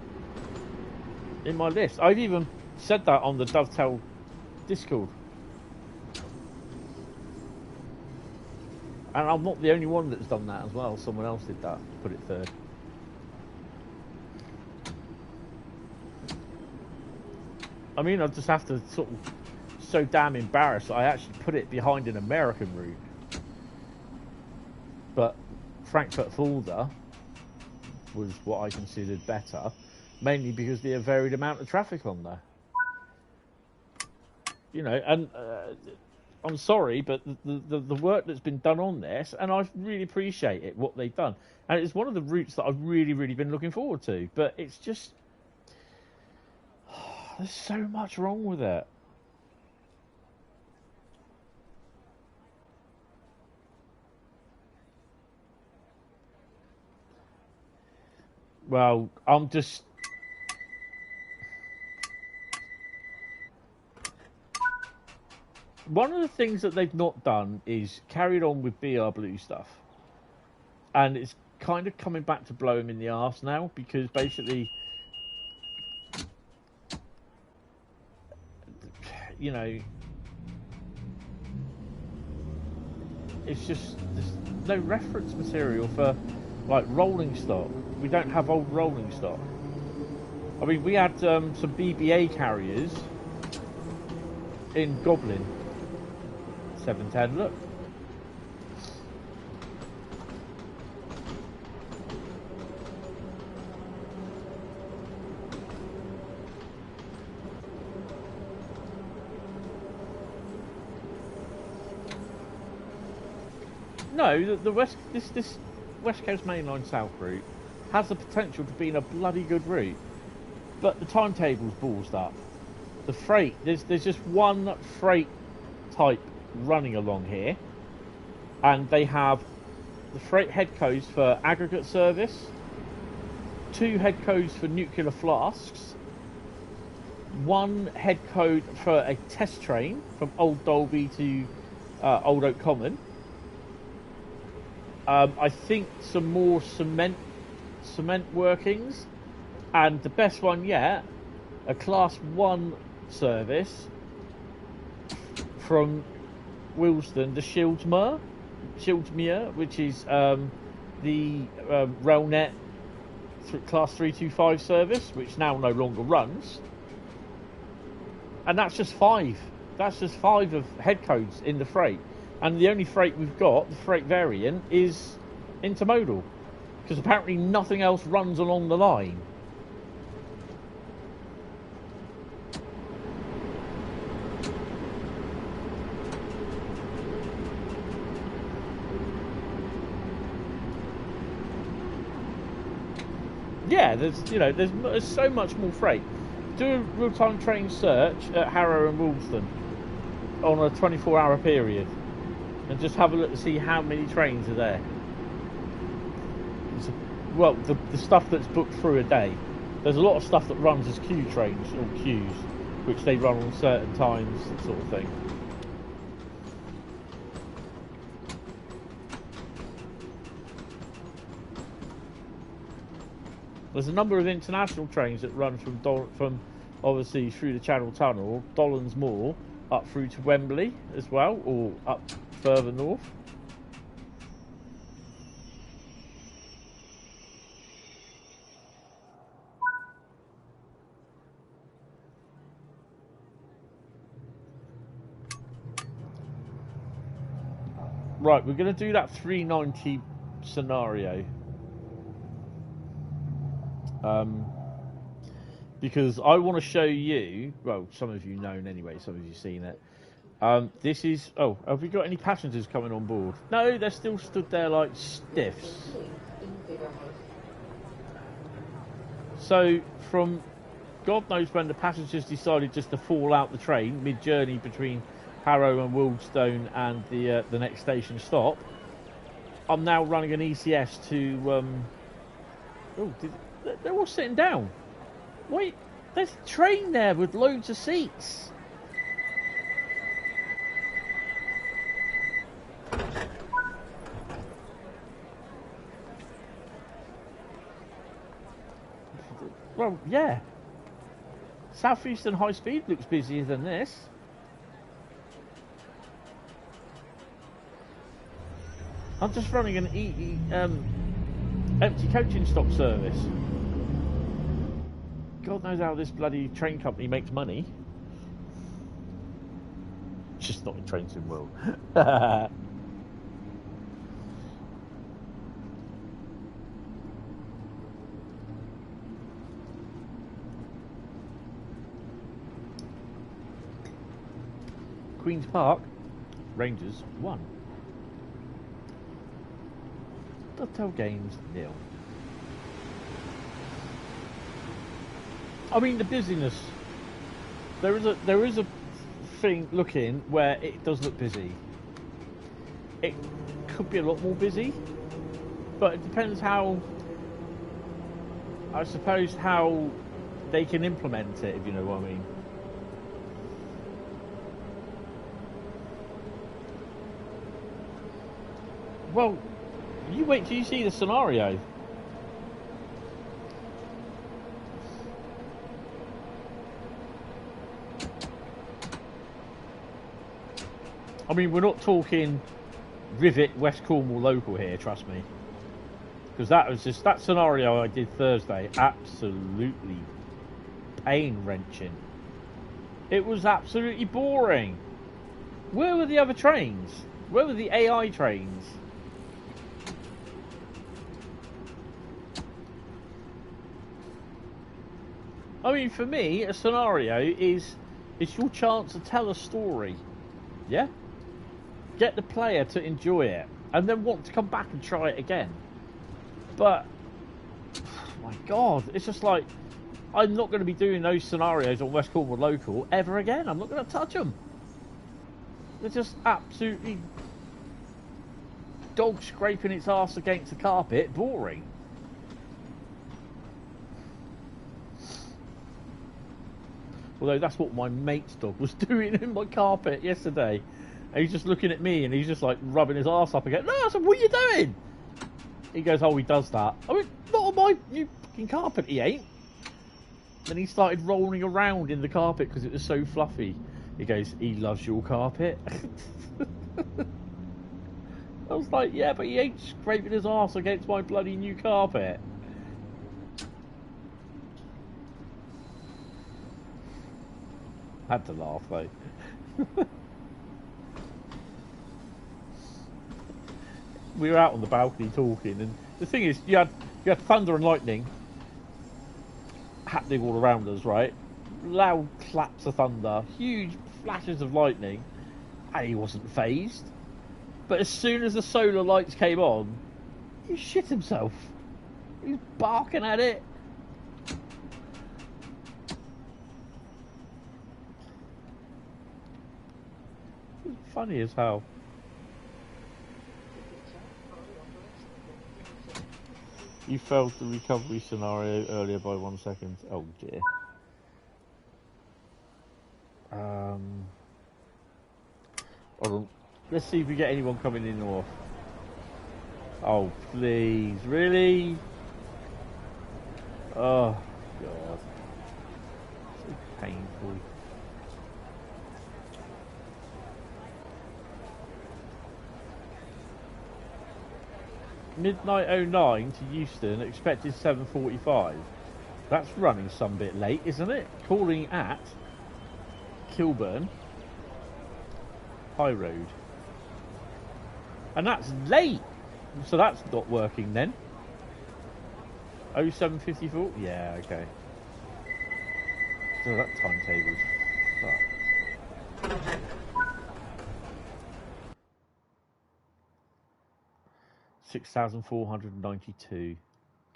in my list. I've even said that on the Dovetail Discord. And I'm not the only one that's done that as well. Someone else did that, put it third. I mean, I just have to sort of so damn embarrassed that I actually put it behind an American route. But Frankfurt Fulda was what I considered better, mainly because the varied amount of traffic on there. You know, and I'm sorry, but the work that's been done on this, and I really appreciate it, what they've done. And it's one of the routes that I've really been looking forward to. But it's just... there's so much wrong with it. Well, I'm just... One of the things that they've not done is carried on with BR Blue stuff. And it's kind of coming back to blow them in the arse now, because basically... you know... it's just... there's no reference material for, like, rolling stock. We don't have old rolling stock. I mean, we had some BBA carriers in Goblin. 710, look. No, the this West Coast Mainline South route has the potential to be a bloody good route, but the timetable's ballsed up. The freight, there's just one freight type running along here, and they have the freight head codes for aggregate service, 2 head codes for nuclear flasks, 1 head code for a test train from Old Dalby to Old Oak Common. I think some more cement workings, and the best one yet, a class 1 service from Willesden to Shieldmere, which is the Railnet class 325 service, which now no longer runs. And that's just 5. That's just 5 of head codes in the freight. And the only freight we've got, the freight variant, is intermodal. Because apparently nothing else runs along the line. yeah, there's so much more freight. Do a real-time train search at Harrow and Wolston on a 24-hour period, and just have a look to see how many trains are there. Well, the stuff that's booked through a day. There's a lot of stuff that runs as queue trains or queues, which they run on certain times, that sort of thing. There's a number of international trains that run from obviously through the Channel Tunnel, Dollond's Moor, up through to Wembley as well, or up further north. Right, we're going to do that 390 scenario. Because I want to show you, well, some of you known anyway, some of you seen it. This is, oh, have we got any passengers coming on board? No, they're still stood there like stiffs. So, from God knows when the passengers decided just to fall out the train, mid-journey between Harrow and Wolfstone and the next station stop, I'm now running an ECS to, they're all sitting down. Wait, there's a train there with loads of seats. Well, yeah. Southeastern Highspeed looks busier than this. I'm just running an empty coaching stock service. God knows how this bloody train company makes money. Just not in Train Sim World. Queen's Park, Rangers 1. Dovetail Games 0. I mean, the busyness. There is a thing looking where it does look busy. It could be a lot more busy, but it depends how. I suppose how they can implement it, if you know what I mean. Well, you wait till you see the scenario. I mean, we're not talking Rivet, West Cornwall local here, trust me. Because that was just, that scenario I did Thursday, absolutely pain-wrenching. It was absolutely boring. Where were the other trains? Where were the AI trains? I mean, for me, a scenario is it's your chance to tell a story. Yeah? Get the player to enjoy it and then want to come back and try it again. But, oh my God, it's just like, I'm not going to be doing those scenarios on West Cornwall Local ever again. I'm not going to touch them. They're just absolutely dog scraping its arse against the carpet, boring. Although that's what my mate's dog was doing in my carpet yesterday. And he's just looking at me and he's just like rubbing his arse up again. No, I said, what are you doing? He goes, oh, he does that. I mean, not on my new fucking carpet, he ain't. Then he started rolling around in the carpet because it was so fluffy. He goes, he loves your carpet. I was like, yeah, but he ain't scraping his arse against my bloody new carpet. Had to laugh though. We were out on the balcony talking, and the thing is, you had thunder and lightning happening all around us, right? Loud claps of thunder, huge flashes of lightning, and he wasn't phased. But as soon as the solar lights came on, he shit himself. He was barking at it, funny as hell. You failed the recovery scenario earlier by 1 second. Oh dear. Hold on. Let's see if we get anyone coming in or off. Oh please, really? Oh god. So painful. Midnight 09 to Euston, expected 7:45. That's running some bit late, isn't it? Calling at Kilburn High Road. And that's late! So that's not working then. 07:54? Yeah, okay. So that timetable's fucked. 6,492.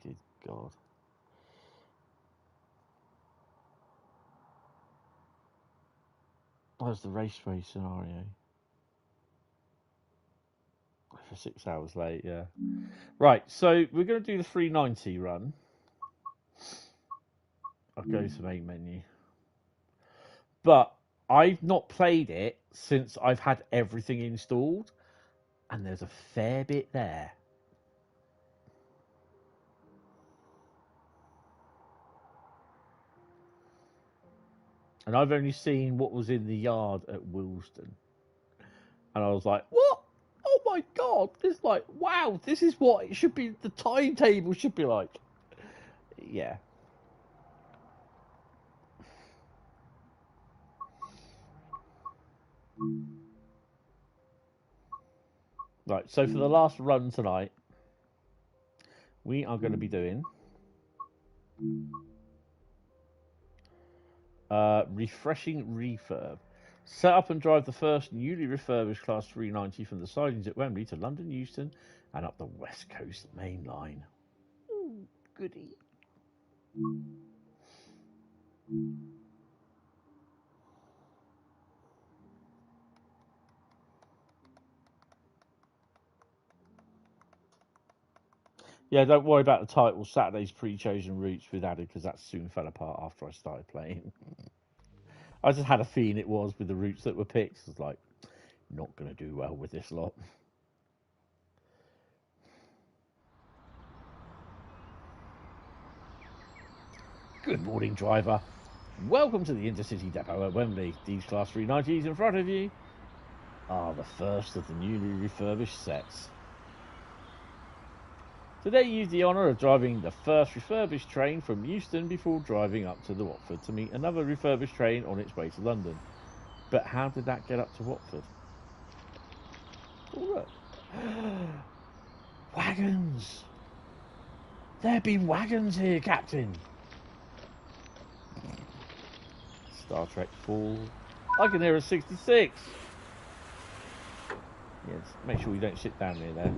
Good God. That's the raceway scenario. For 6 hours late, yeah. Right, so we're going to do the 390 run. I'll go to main menu. But I've not played it since I've had everything installed. And there's a fair bit there. And I've only seen what was in the yard at Willesden. And I was like, what? Oh my God. It's like, wow, this is what it should be, the timetable should be like. Yeah. Right, so for the last run tonight, we are going to be doing refreshing refurb. Set up and drive the first newly refurbished Class 390 from the sidings at Wembley to London Euston and up the West Coast Mainline. Ooh, goody. Yeah, don't worry about the title. Saturday's pre-chosen routes with added because that soon fell apart after I started playing. I just had a feeling it was with the routes that were picked. It's like, not going to do well with this lot. Good morning, driver. Welcome to the Intercity Depot at Wembley. These Class 390s in front of you are the first of the newly refurbished sets. Today you have the honour of driving the first refurbished train from Euston before driving up to the Watford to meet another refurbished train on its way to London. But how did that get up to Watford? Oh, look. Wagons! There be wagons here, Captain! Star Trek 4. I can hear a 66! Yes, make sure you don't sit down near there.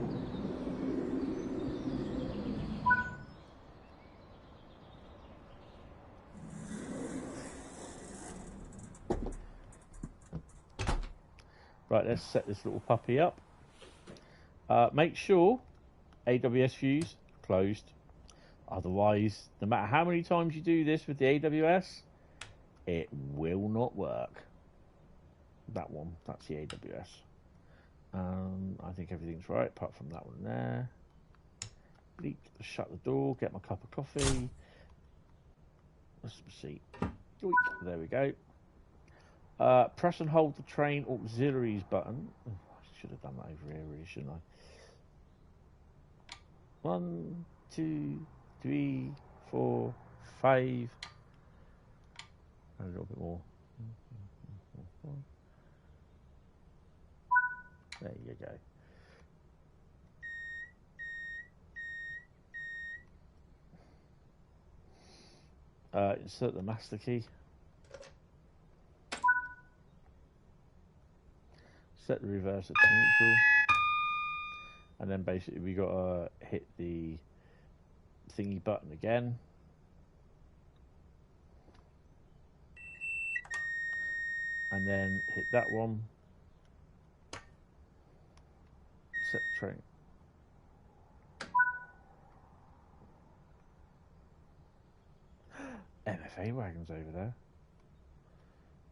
Right, let's set this little puppy up. Make sure AWS fuse closed. Otherwise, no matter how many times you do this with the AWS, it will not work. That one, that's the AWS. I think everything's right apart from that one there. Bleep, shut the door, get my cup of coffee. Let's see. There we go. Press and hold the train auxiliaries button. Oh, I should have done that over here, really, shouldn't I? 1, 2, 3, 4, 5. And a little bit more. There you go. Insert the master key. Set the reverser to neutral. And then basically we got to hit the thingy button again. And then hit that one. set train. MFA wagons over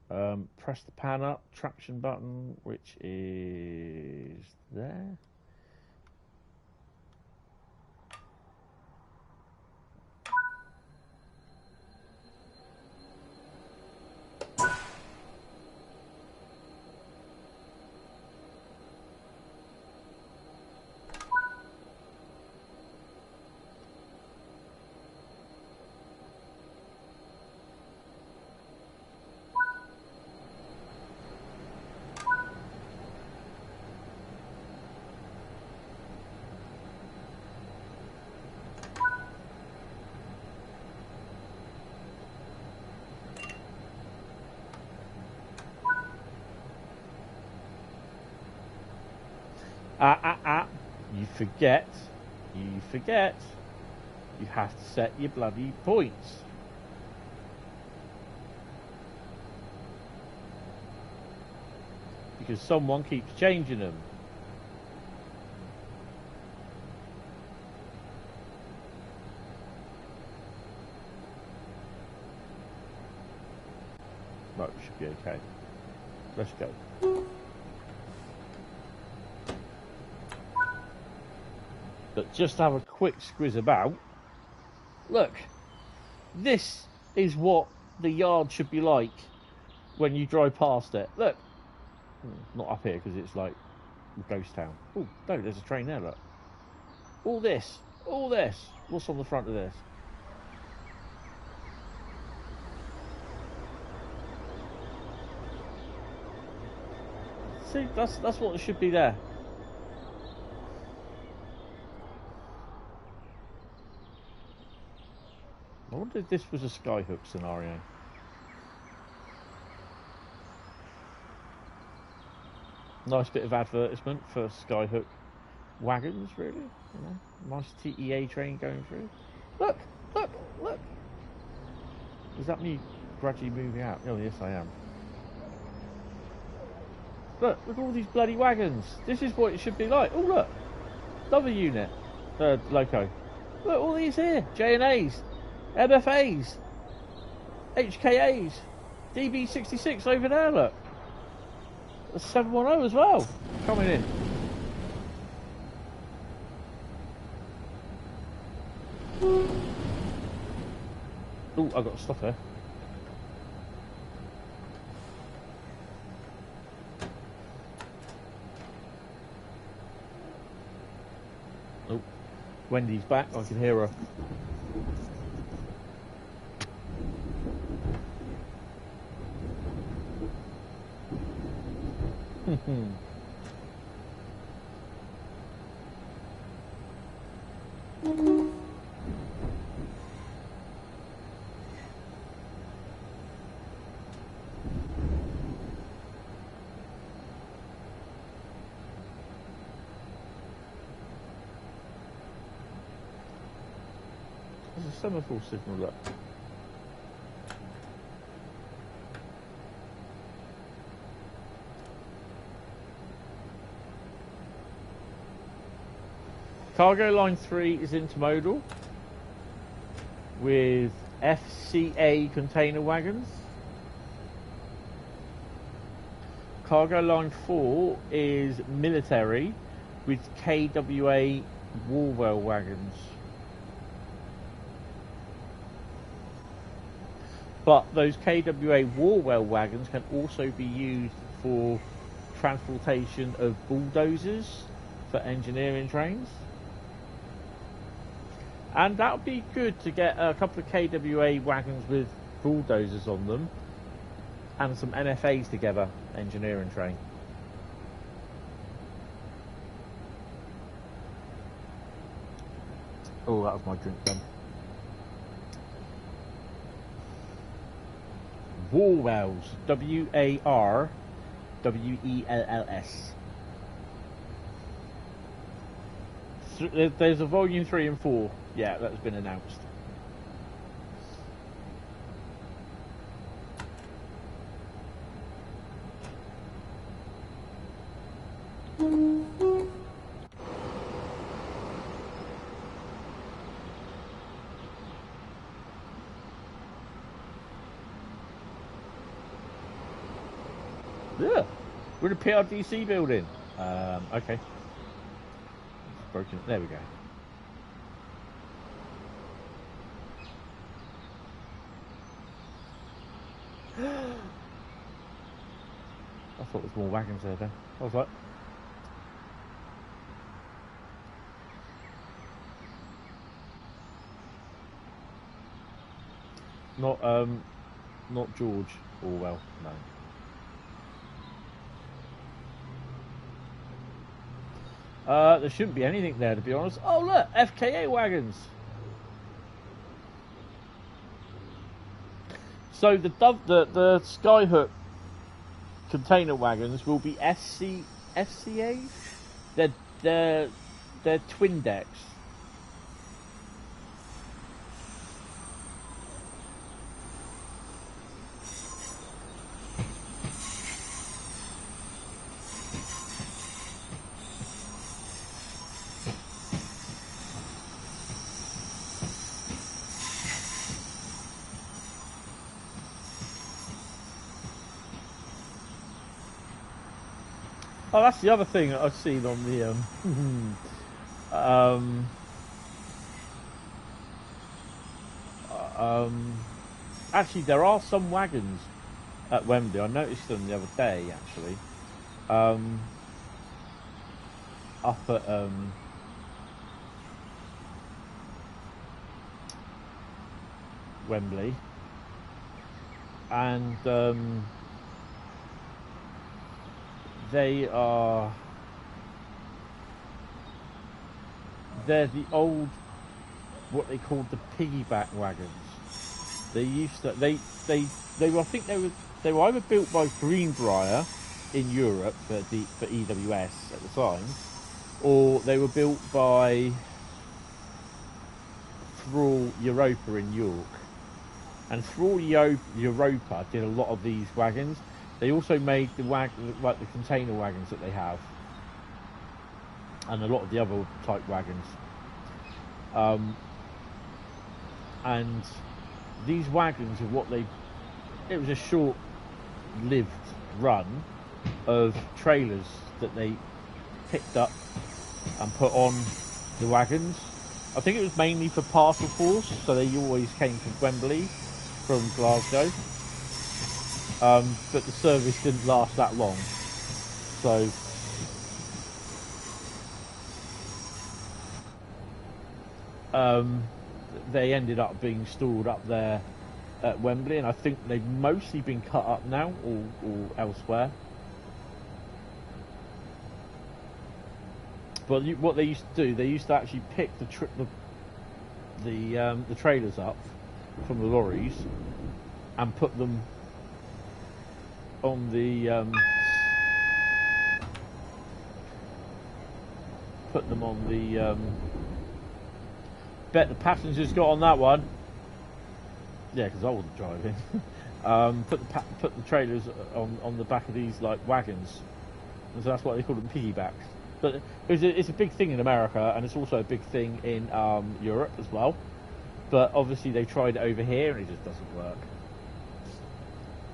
there. Press the pan up, traction button, which is there. You forget. You have to set your bloody points. Because someone keeps changing them. Right, we should be okay. Let's go. But just have a quick squiz about. Look, this is what the yard should be like when you drive past it. Look, not up here because it's like a ghost town. Oh no, there's a train there. Look, all this. What's on the front of this? See, that's what should be there. I wonder if this was a skyhook scenario. Nice bit of advertisement for skyhook wagons, really. You know, nice TEA train going through. Look! Is that me gradually moving out? Oh, yes, I am. Look at all these bloody wagons. This is what it should be like. Oh, look! Another unit. Loco. Look, all these here. J&As. MFAs, HKAs, DB66 over there, look. The 710 as well, coming in. Oh, I've got to stop here. Oh, Wendy's back, I can hear her. There's a semaphore signal, look. Cargo Line 3 is intermodal with FCA container wagons. Cargo Line 4 is military with KWA Warwell wagons. But those KWA Warwell wagons can also be used for transportation of bulldozers for engineering trains. And that would be good to get a couple of KWA wagons with bulldozers on them and some NFAs together, engineering train. Oh, that was my drink then. Warwells, W-A-R-W-E-L-L-S. There's a volume 3 and 4. Yeah, that's been announced. Yeah, we're in a PRDC building. Okay. It's broken. There we go. I thought there was more wagons there then. I was like, not George Orwell, no. There shouldn't be anything there, to be honest. Oh look, FKA wagons. So the Skyhook container wagons will be SCAs. They're twin decks. Oh, that's the other thing that I've seen on the actually, there are some wagons at Wembley. I noticed them the other day, actually. Up at Wembley, and they're the old, what they called the piggyback wagons. They used to, they were, I think they were either built by Greenbrier in Europe for EWS at the time, or they were built by Thrall Europa in York. And Thrall Europa did a lot of these wagons. They also made the like the container wagons that they have, and a lot of the other type wagons. And these wagons are what it was a short-lived run of trailers that they picked up and put on the wagons. I think it was mainly for parcel force, so they always came from Wembley, from Glasgow. But the service didn't last that long, so they ended up being stored up there at Wembley, and I think they've mostly been cut up now, or elsewhere. But what they used to do, they used to actually pick the trailers up from the lorries and put them on the bet the passengers got on that one. Yeah, because I wasn't driving. Put the trailers on the back of these like wagons, and so that's why they call them piggybacks. But it's a big thing in America, and it's also a big thing in Europe as well. But obviously they tried it over here, and it just doesn't work.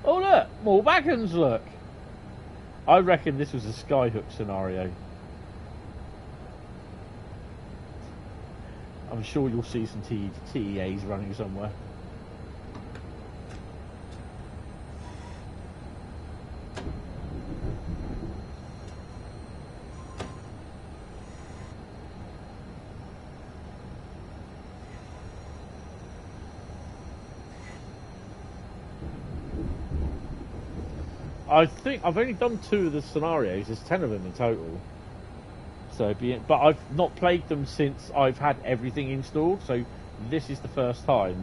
Oh look, more wagons, look. I reckon this was a Skyhook scenario. I'm sure you'll see some TEAs running somewhere. I think I've only done 2 of the scenarios. There's 10 of them in total. So, but I've not played them since I've had everything installed. So this is the first time.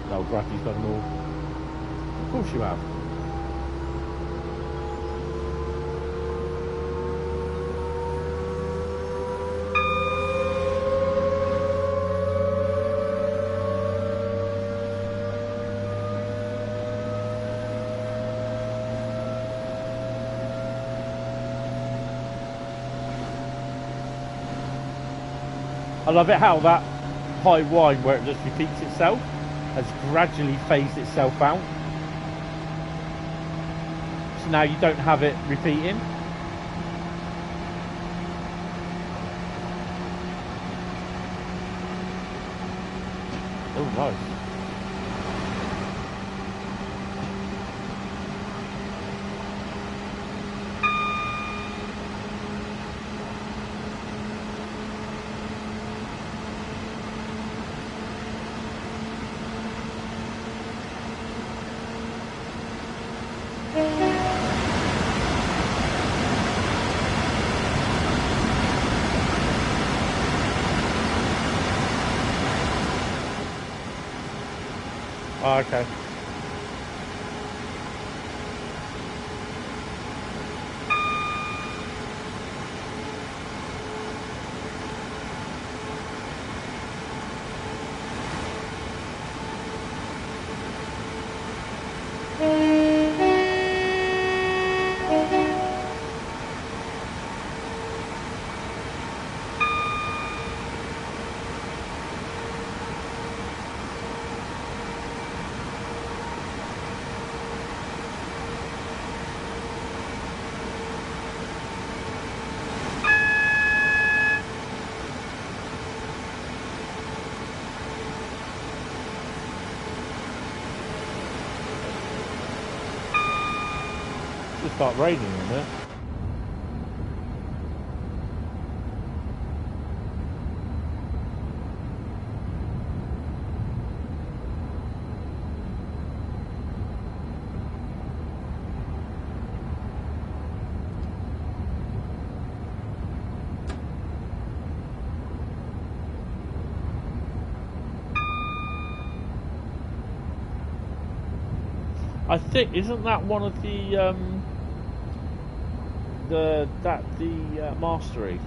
No, Bratty's done more. Of course you have. I love it how that high whine where it just repeats itself has gradually phased itself out. So now you don't have it repeating. Oh, nice. Oh, okay. Just start raining in a minute. I think, isn't that one of the mastery?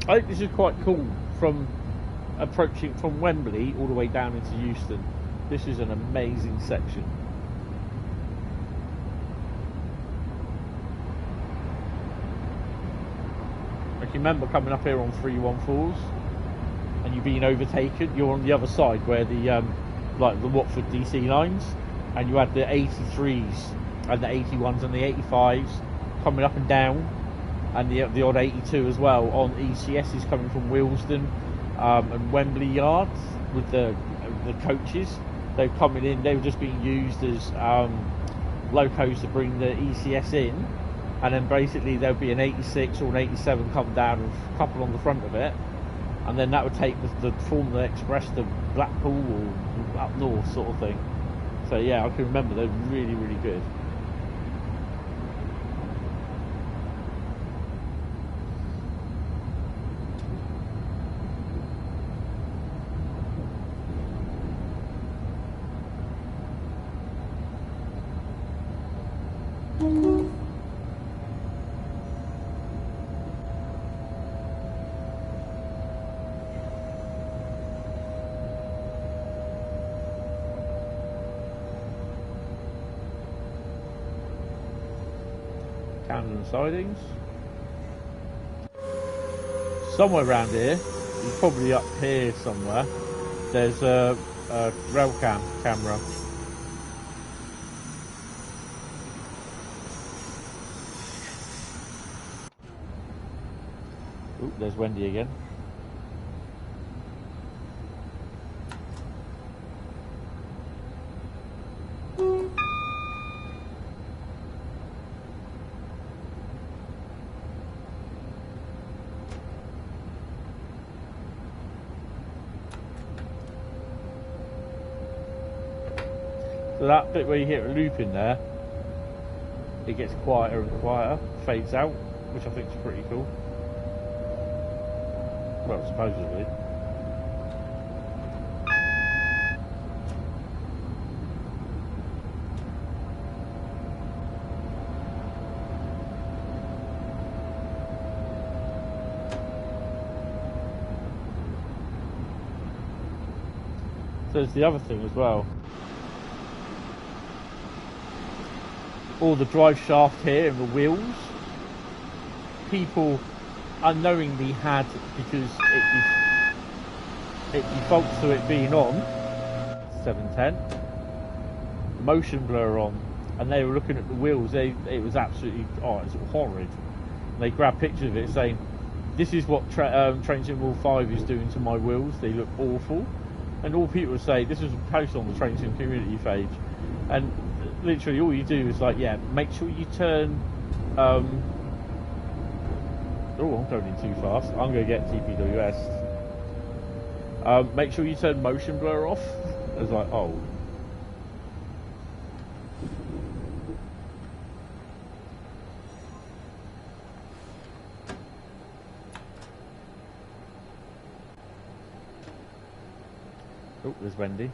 I think this is quite cool from approaching from Wembley all the way down into Euston. This is an amazing section. I can remember coming up here on 314s and you being overtaken. You're on the other side where the like the Watford DC lines, and you had the 83s and the 81s and the 85s coming up and down, and the odd 82 as well on ECSs coming from Willesden and Wembley yards with the coaches. They're coming in, they were just being used as locos to bring the ECS in, and then basically there'll be an 86 or an 87 come down with a couple on the front of it, and then that would take the Formula Express to Blackpool or up north sort of thing. So yeah, I can remember they're really, really good. Camden sidings. Somewhere around here, it's probably up here somewhere, there's a Railcam camera. Ooh, there's Wendy again. So that bit where you hit a loop in there, it gets quieter and quieter, fades out, which I think is pretty cool. Well, supposedly. there's the other thing as well. All the drive shaft here and the wheels, people unknowingly had, because it defaults to it being on 710, motion blur on, and they were looking at the wheels. It was absolutely, it's horrid. And they grabbed pictures of it saying, this is what Train Sim 5 is doing to my wheels, they look awful. And all people would say, this was posted on the Train Sim community page, and literally all you do is like, make sure you turn I'm going in too fast, I'm going to get TPWS. Make sure you turn motion blur off. I was like, oh. Oh, there's Wendy.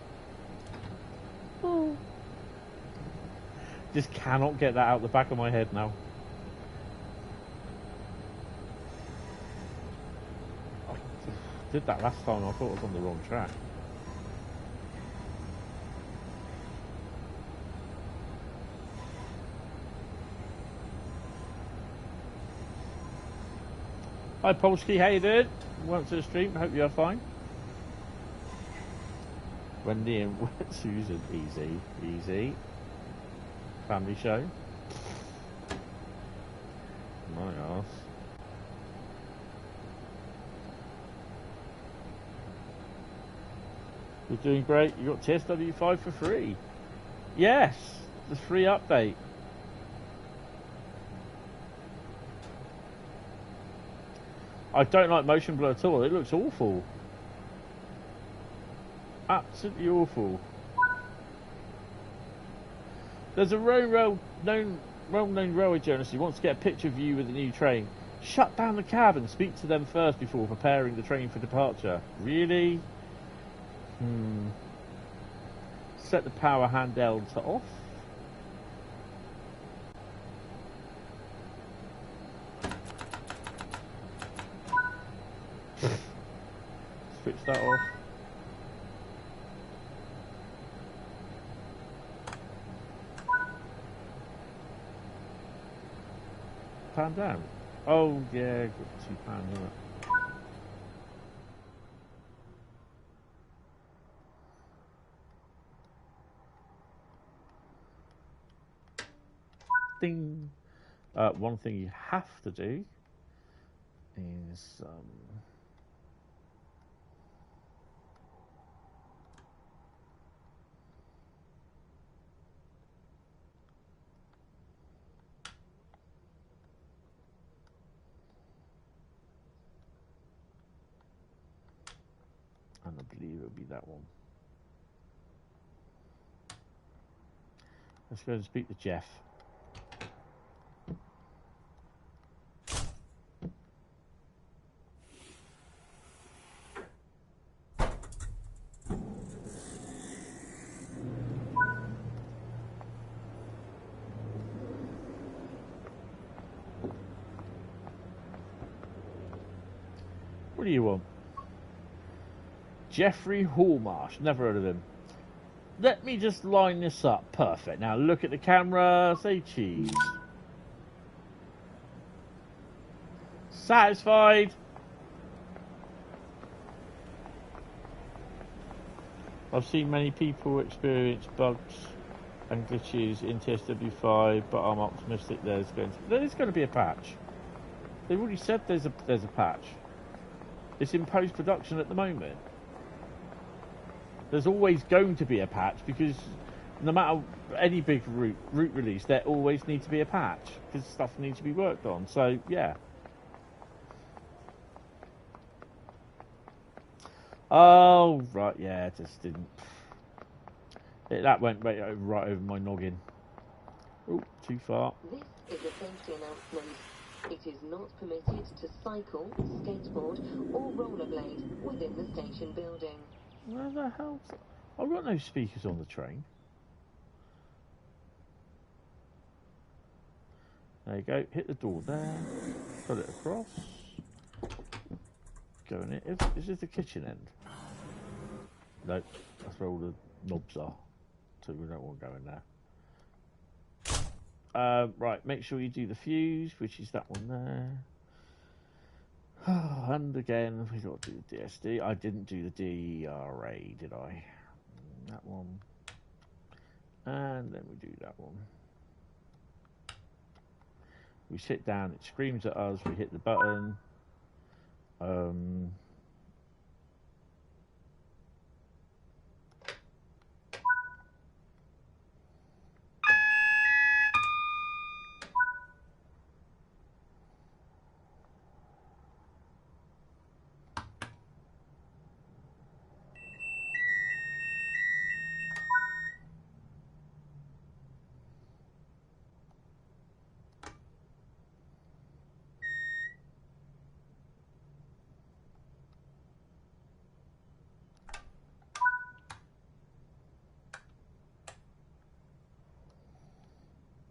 Oh. Just cannot get that out the back of my head now. I did that last time, I thought I was on the wrong track. Hi Polsky, how you doing? Welcome to the stream, hope you're fine. Wendy and Susan, easy. Family show. My arse. You're doing great. You got TSW5 for free. Yes, the free update. I don't like motion blur at all. It looks awful. Absolutely awful. There's a well-known railway journalist who wants to get a picture of you with the new train. Shut down the cab and speak to them first before preparing the train for departure. Really? Set the power handheld to off. Switch that off. Pan down. Oh yeah, got £2, isn't it? Ding. One thing you have to do is and I believe it'll be that one. Let's go and speak to Jeff. What do you want? Jeffrey Hallmarsh, never heard of him. Let me just line this up. Perfect. Now look at the camera, say cheese. Satisfied? I've seen many people experience bugs and glitches in TSW5, but I'm optimistic there's going to be a patch. They've already said there's a patch. It's in post-production at the moment. There's always going to be a patch, because no matter any big route release, there always needs to be a patch because stuff needs to be worked on. So yeah. Oh right, yeah, it just didn't. That went right over my noggin. Oh, too far. This is a safety announcement. It is not permitted to cycle, skateboard or rollerblade within the station building. Where the hell? I've got no speakers on the train. There you go. Hit the door there. Put it across. Go in it. Is this the kitchen end? No, that's where all the knobs are. So we don't want to go in there. Right, make sure you do the fuse, which is that one there. And again, we got to do the DSD. I didn't do the DRA, did I? That one. And then we do that one. We sit down, it screams at us, we hit the button.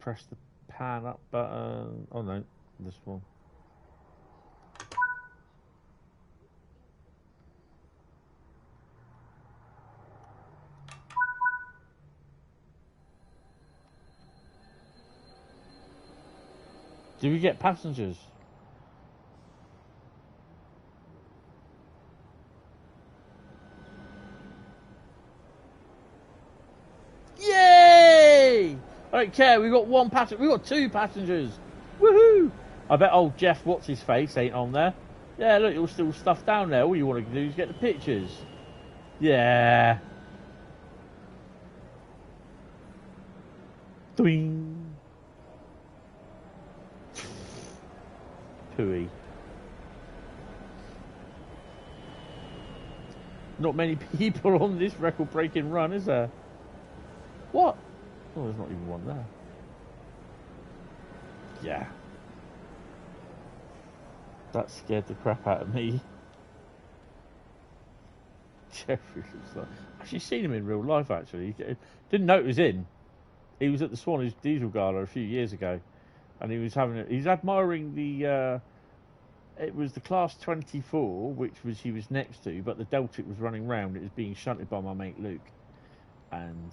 Press the pan up button. Oh no, this one. Do we get passengers? Yay! I don't care, we got one passenger. We got two passengers. Woohoo! I bet old Jeff, what's his face, ain't on there. Yeah, look, you're still stuff down there. All you want to do is get the pictures. Yeah. Doing. Pooey. Not many people on this record-breaking run, is there? What? Oh, there's not even one there. Yeah. That scared the crap out of me. Jeffrey looks like... Actually seen him in real life, actually. Didn't know it was in. He was at the Swanage Diesel Gala a few years ago. And he was having... He's admiring the... it was the Class 24, which was he was next to, but the Delta was running round. It was being shunted by my mate Luke. And...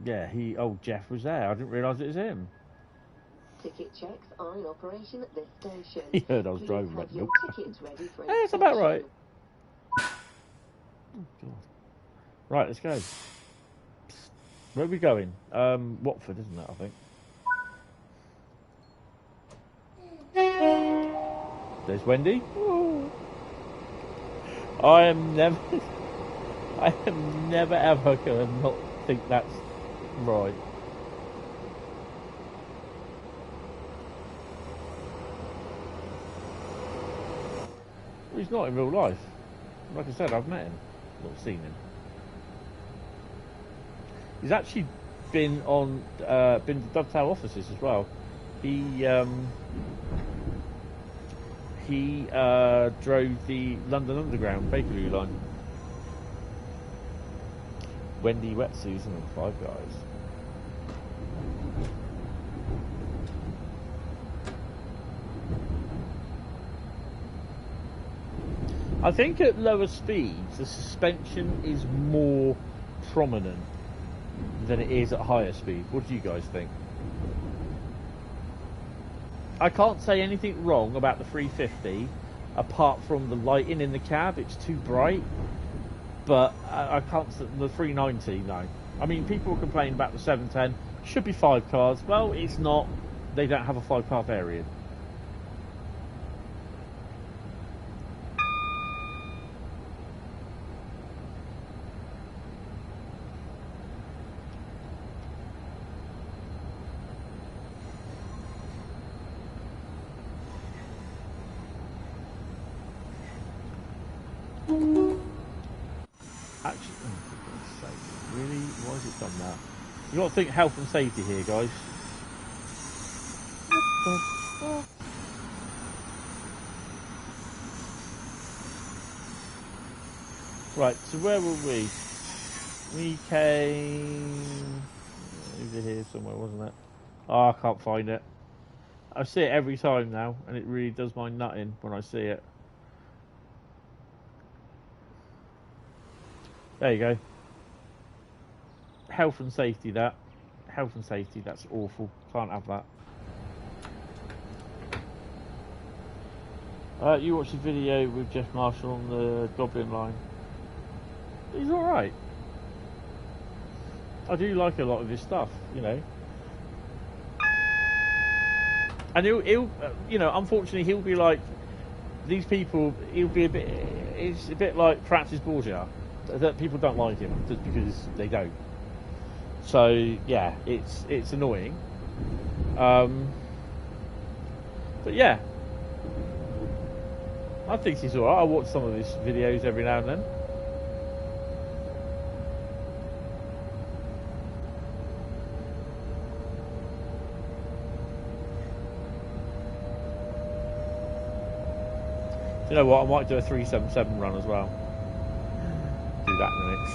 yeah, old Jeff was there. I didn't realise it was him. Ticket checks are in operation at this station. He heard I was Please driving. have your tickets ready for It's about inspection. right. Oh, God. Right, let's go. Where are we going? Watford, isn't it, I think? There's Wendy. Ooh. I am never ever going to not think that's right. Well, he's not in real life. Like I said, I've met him. Not seen him. He's actually been to Dovetail offices as well. He drove the London Underground Bakerloo line. Wendy Wet Susan and Five Guys. I think at lower speeds the suspension is more prominent than it is at higher speed. What do you guys think? I can't say anything wrong about the 350 apart from the lighting in the cab. It's too bright. But I can't. The 390, no. I mean, people are complaining about the 710. Should be 5 cars. Well, it's not. They don't have a 5-car variant. You got to think health and safety here, guys. Right, so where were we? We came over here somewhere, wasn't it? Oh, I can't find it. I see it every time now, and it really does my nutting when I see it. There you go. Health and safety, that. Health and safety, that's awful. Can't have that. You watched the video with Jeff Marshall on the Goblin line. He's alright. I do like a lot of his stuff, you know. And he'll you know, unfortunately, he'll be like these people. He'll be a bit. It's a bit like Francis Borgia, that people don't like him just because they don't. So yeah, it's annoying. But yeah, I think he's alright. I watch some of his videos every now and then. You know what? I might do a 377 run as well. Do that in the mix.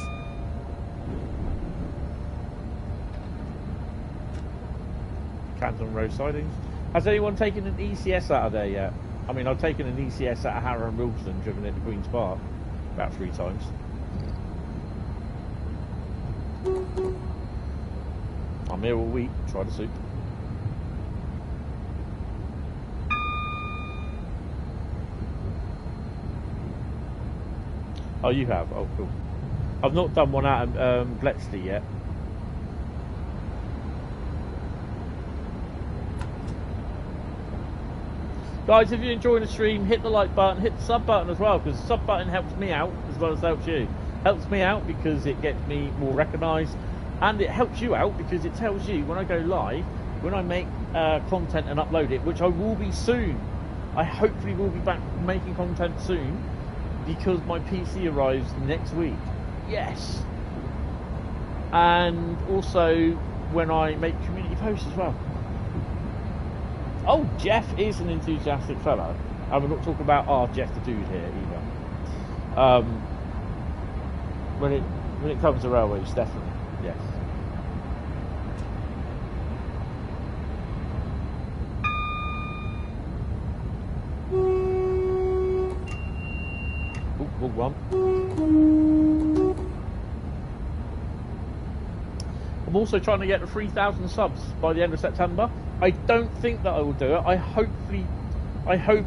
Canton Road sidings. Has anyone taken an ECS out of there yet? I mean, I've taken an ECS out of Harrow and Wilson, driven it to Queen's Park about 3 times. I'm here all week. Try the soup. Oh, you have? Oh, cool. I've not done one out of Bletchley yet. Guys, if you're enjoying the stream, hit the like button, hit the sub button as well, because the sub button helps me out as well as helps you. Helps me out because it gets me more recognised, and it helps you out because it tells you when I go live, when I make content and upload it, which I will be soon. I hopefully will be back making content soon, because my PC arrives next week. Yes. And also when I make community posts as well. Oh, Jeff is an enthusiastic fellow. And we're not talking about Jeff the dude here either. When it comes to railways, definitely, yes. One. I'm also trying to get to 3,000 subs by the end of September. I don't think that I will do it. I hope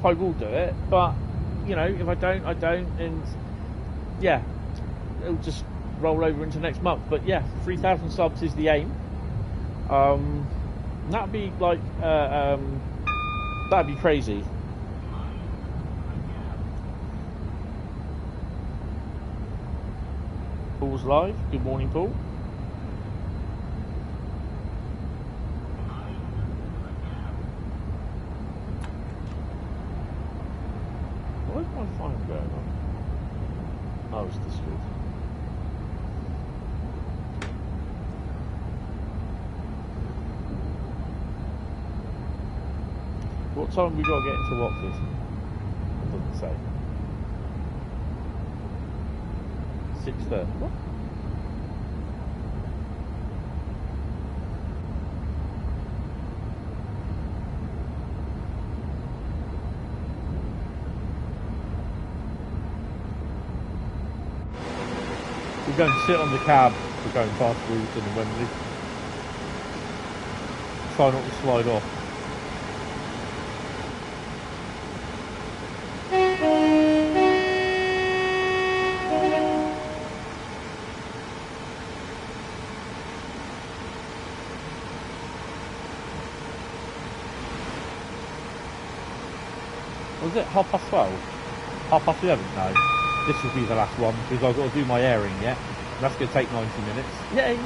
I will do it, but you know, if I don't, I don't, and yeah, it'll just roll over into next month. But yeah, 3,000 subs is the aim. That'd be like that'd be crazy. Paul's live. Good morning, Paul. Where's my phone going on? Oh, it's this good. What time have we got to get into Watford? It doesn't say. 6:30. What? We're going to sit on the cab. We're going past Wilton and Wembley. Try not to slide off. Was it 12:30? 11:30? No. This will be the last one because I've got to do my airing yet. That's going to take 90 minutes. Yay!